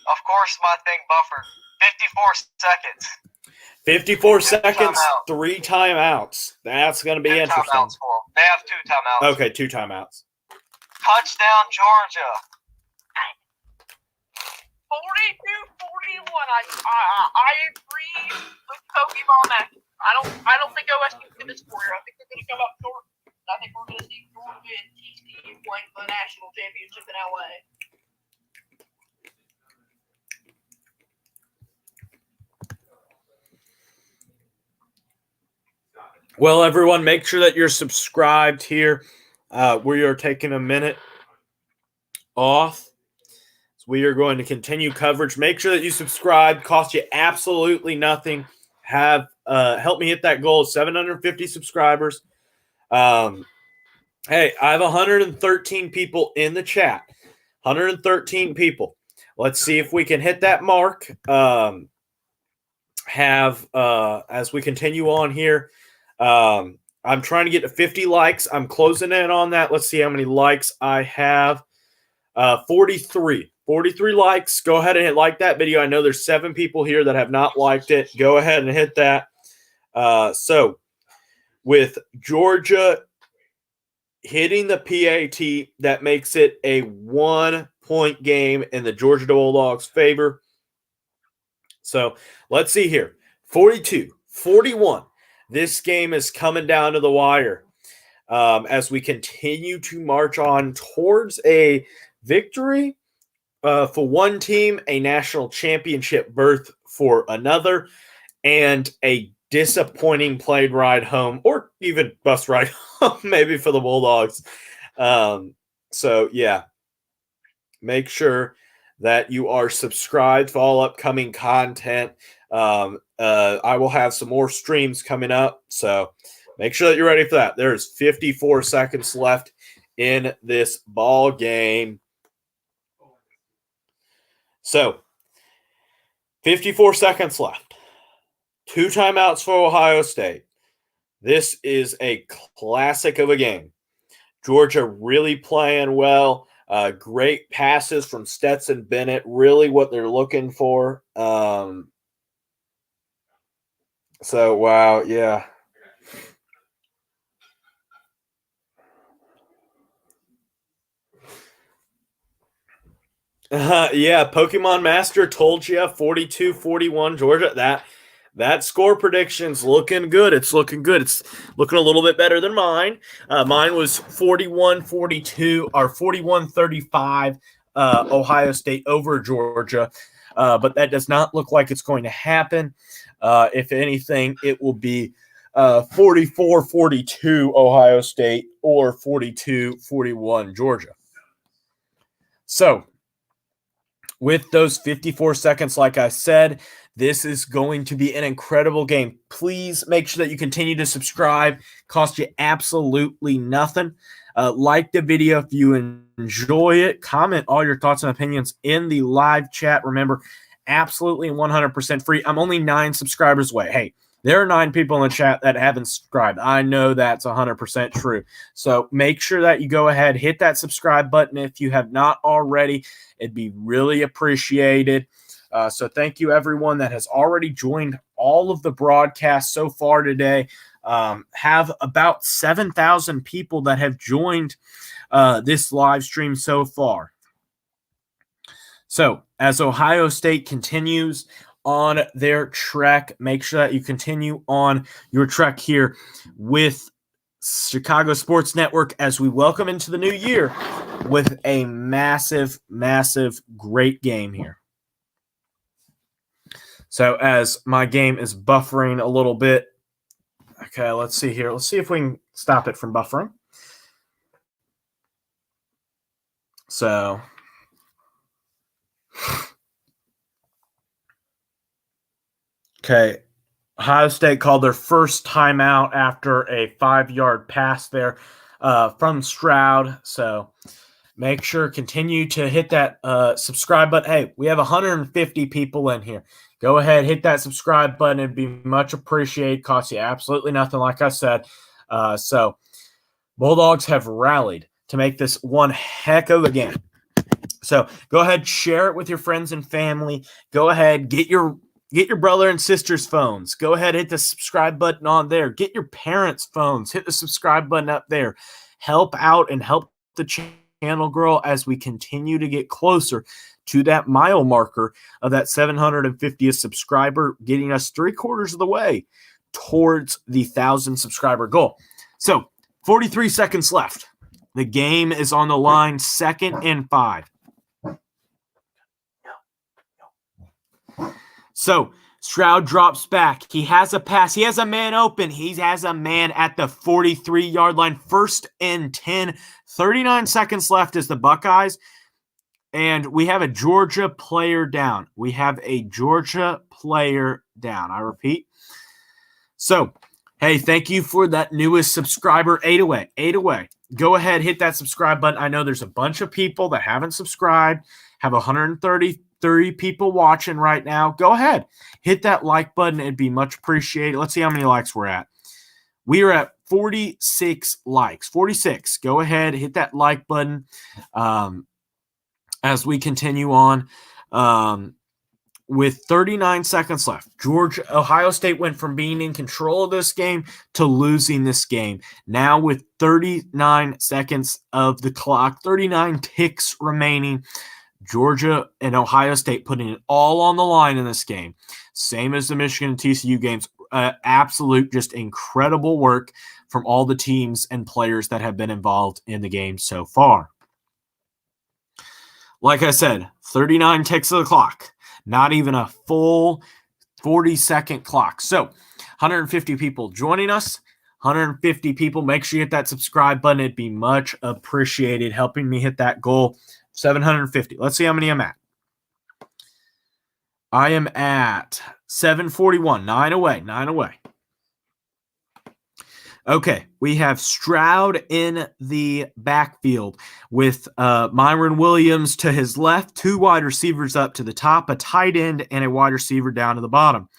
Of course, my thing buffered. 54 seconds. 54 seconds, timeouts. 3 timeouts. That's going to be 2 interesting. timeouts for them. They have 2 timeouts. Okay, 2 timeouts. Touchdown, Georgia. 42-41. I agree with Pokemon that I don't think OSU's going to score here. I think they're going to come up short. I think we're going to see Georgia and TCU playing for the national championship in LA. Well, everyone, make sure that you're subscribed here. We are taking a minute off. So we are going to continue coverage. Make sure that you subscribe. Cost you absolutely nothing. Help me hit that goal of 750 subscribers. Hey, I have 113 people in the chat. 113 people. Let's see if we can hit that mark. As we continue on here, I'm trying to get to 50 likes. I'm closing in on that. Let's see how many likes I have. 43 likes. Go ahead and like that video. I know there's 7 people here that have not liked it. Go ahead and hit that. So with Georgia hitting the PAT, that makes it a 1-point game in the Georgia Bulldogs' favor. So let's see here. 42-41. This game is coming down to the wire as we continue to march on towards a victory for one team, a national championship berth for another, and a disappointing plane ride home, or even bus ride home, maybe for the Bulldogs. So, yeah, make sure that you are subscribed for all upcoming content. I will have some more streams coming up, so make sure that you're ready for that. There's 54 seconds left in this ball game. So, 54 seconds left. 2 timeouts for Ohio State. This is a classic of a game. Georgia really playing well. Great passes from Stetson Bennett. Really what they're looking for. So, wow, yeah. Yeah, Pokemon Master told you 42-41 Georgia. That score prediction's looking good. It's looking good. It's looking a little bit better than mine. Mine was 41-42 or 41-35 Ohio State over Georgia. But that does not look like it's going to happen. If anything, it will be 44-42 Ohio State or 42-41 Georgia. So, with those 54 seconds, like I said, this is going to be an incredible game. Please make sure that you continue to subscribe. Cost you absolutely nothing. Like the video if you enjoy it. Comment all your thoughts and opinions in the live chat. Remember, absolutely 100% free. I'm only 9 subscribers away. Hey, there are 9 people in the chat that haven't subscribed. I know that's 100% true. So make sure that you go ahead, hit that subscribe button if you have not already. It'd be really appreciated. So thank you, everyone that has already joined all of the broadcasts so far today. Have about 7,000 people that have joined this live stream so far. So as Ohio State continues on their trek, make sure that you continue on your trek here with Chicago Sports Network as we welcome into the new year with a massive, massive, great game here. So as my game is buffering a little bit, okay, let's see here. Let's see if we can stop it from buffering. So okay, Ohio State called their first timeout after a 5-yard pass there from Stroud. So make sure continue to hit that subscribe button. Hey, we have 150 people in here. Go ahead, hit that subscribe button. It'd be much appreciated. Costs you absolutely nothing, like I said. So Bulldogs have rallied to make this one heck of a game. So go ahead, share it with your friends and family. Go ahead, get your brother and sister's phones. Go ahead, hit the subscribe button on there. Get your parents' phones. Hit the subscribe button up there. Help out and help the channel grow as we continue to get closer to that mile marker of that 750th subscriber, getting us 3/4 of the way towards the 1,000 subscriber goal. So 43 seconds left. The game is on the line, 2nd and 5. So Stroud drops back. He has a pass. He has a man open. He has a man at the 43-yard line. 1st and 10. 39 seconds left as the Buckeyes. And we have a Georgia player down. We have a Georgia player down. I repeat. So, hey, thank you for that newest subscriber. 8 away. 8 away. Go ahead, hit that subscribe button. I know there's a bunch of people that haven't subscribed, have 130 people watching right now. Go ahead, hit that like button. It'd be much appreciated. Let's see how many likes we're at. We are at 46 likes. 46. Go ahead, hit that like button as we continue on with 39 seconds left. Ohio State went from being in control of this game to losing this game. Now with 39 seconds of the clock, 39 ticks remaining, Georgia and Ohio State putting it all on the line in this game. Same as the Michigan and TCU games. Absolute, just incredible work from all the teams and players that have been involved in the game so far. Like I said, 39 ticks of the clock. Not even a full 40-second clock. So 150 people joining us. 150 people. Make sure you hit that subscribe button. It'd be much appreciated, helping me hit that goal. 750. Let's see how many I'm at. I am at 741. 9 away. 9 away. Okay, we have Stroud in the backfield with Myron Williams to his left, 2 wide receivers up to the top, a tight end, and a wide receiver down to the bottom.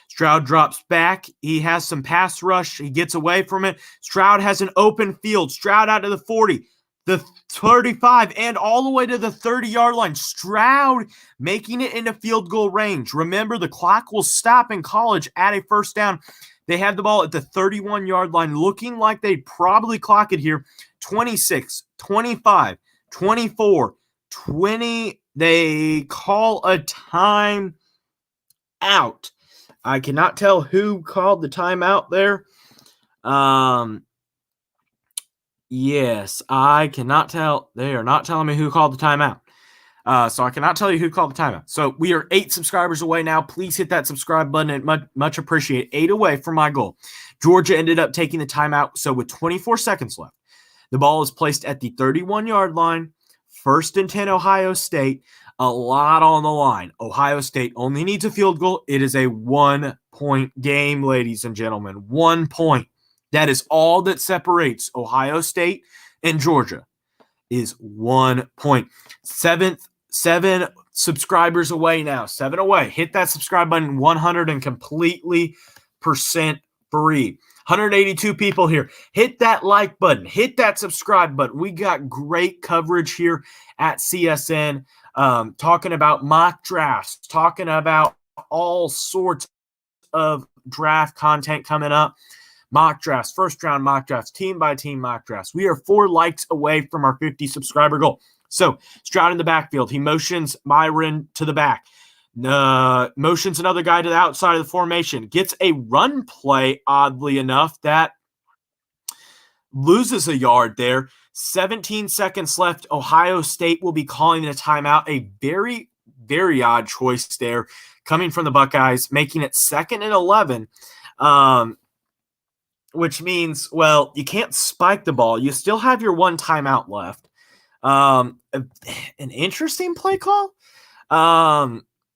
Stroud drops back. He has some pass rush. He gets away from it. Stroud has an open field. Stroud out to the 40. the 35, and all the way to the 30-yard line. Stroud making it into field goal range. Remember, the clock will stop in college at a first down. They have the ball at the 31-yard line, looking like they'd probably clock it here. 26, 25, 24, 20. They call a time out. I cannot tell who called the timeout there. Yes, I cannot tell. They are not telling me who called the timeout. So I cannot tell you who called the timeout. So we are 8 subscribers away now. Please hit that subscribe button. It much appreciate. 8 away from my goal. Georgia ended up taking the timeout. So with 24 seconds left, the ball is placed at the 31-yard line. 1st and 10, Ohio State. A lot on the line. Ohio State only needs a field goal. It is a 1-point game, ladies and gentlemen. 1 point. That is all that separates Ohio State and Georgia is 1 point. 7 subscribers away now. 7 away. Hit that subscribe button. 100 and completely % free. 182 people here. Hit that like button. Hit that subscribe button. We got great coverage here at CSN, talking about mock drafts, talking about all sorts of draft content coming up. Mock drafts, first round mock drafts, team by team mock drafts. We are 4 likes away from our 50 subscriber goal. So Stroud in the backfield. He motions Myron to the back. Motions another guy to the outside of the formation. Gets a run play, oddly enough, that loses a yard there. 17 seconds left. Ohio State will be calling a timeout. A very, very odd choice there coming from the Buckeyes, making it 2nd and 11. Which means, well, you can't spike the ball. You still have your 1 timeout left. An interesting play call.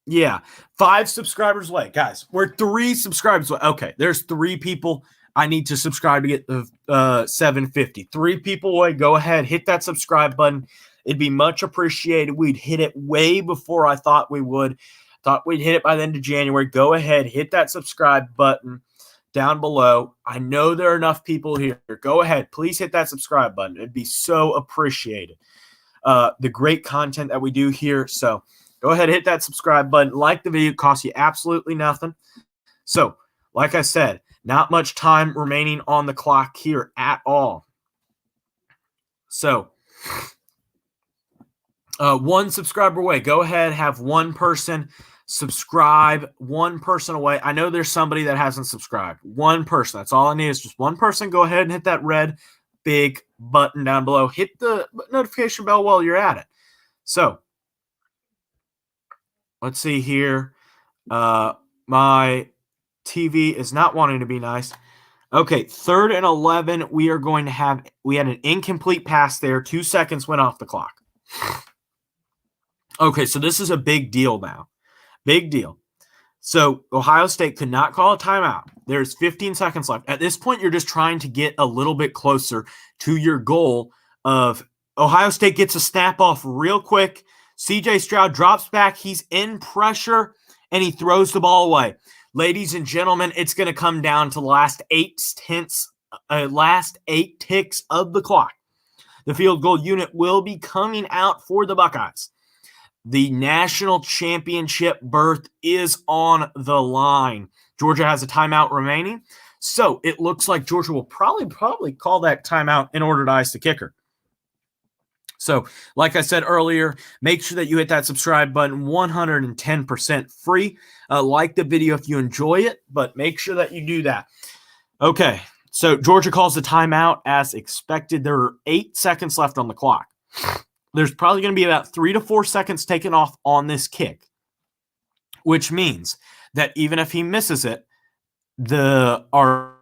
Yeah, 5 subscribers away. Guys, we're 3 subscribers away. Okay, there's 3 people I need to subscribe to get the 750. 3 people away. Go ahead, hit that subscribe button. It'd be much appreciated. We'd hit it way before I thought we would. Thought we'd hit it by the end of January. Go ahead, hit that subscribe button down below. I know there are enough people here. Go ahead. Please hit that subscribe button. It'd be so appreciated. The great content that we do here. So go ahead, hit that subscribe button. Like the video. It costs you absolutely nothing. So, like I said, not much time remaining on the clock here at all. So, 1 subscriber away. Go ahead, have 1 person subscribe, 1 person away. I know there's somebody that hasn't subscribed. 1 person. That's all I need is just 1 person. Go ahead and hit that red big button down below. Hit the notification bell while you're at it. So, let's see here. My TV is not wanting to be nice. Okay, 3rd and 11. We had an incomplete pass there. 2 seconds went off the clock. Okay, so this is a big deal now. Big deal. So Ohio State could not call a timeout. There's 15 seconds left. At this point, you're just trying to get a little bit closer to your goal of Ohio State gets a snap off real quick. CJ Stroud drops back. He's in pressure, and he throws the ball away. Ladies and gentlemen, it's going to come down to the last 8 ticks of the clock. The field goal unit will be coming out for the Buckeyes. The national championship berth is on the line. Georgia has a timeout remaining. So it looks like Georgia will probably call that timeout in order to ice the kicker. So like I said earlier, make sure that you hit that subscribe button, 110% free. Like the video if you enjoy it, but make sure that you do that. Okay, so Georgia calls the timeout as expected. There are 8 seconds left on the clock. There's probably going to be about 3 to 4 seconds taken off on this kick, which means that even if he misses it, our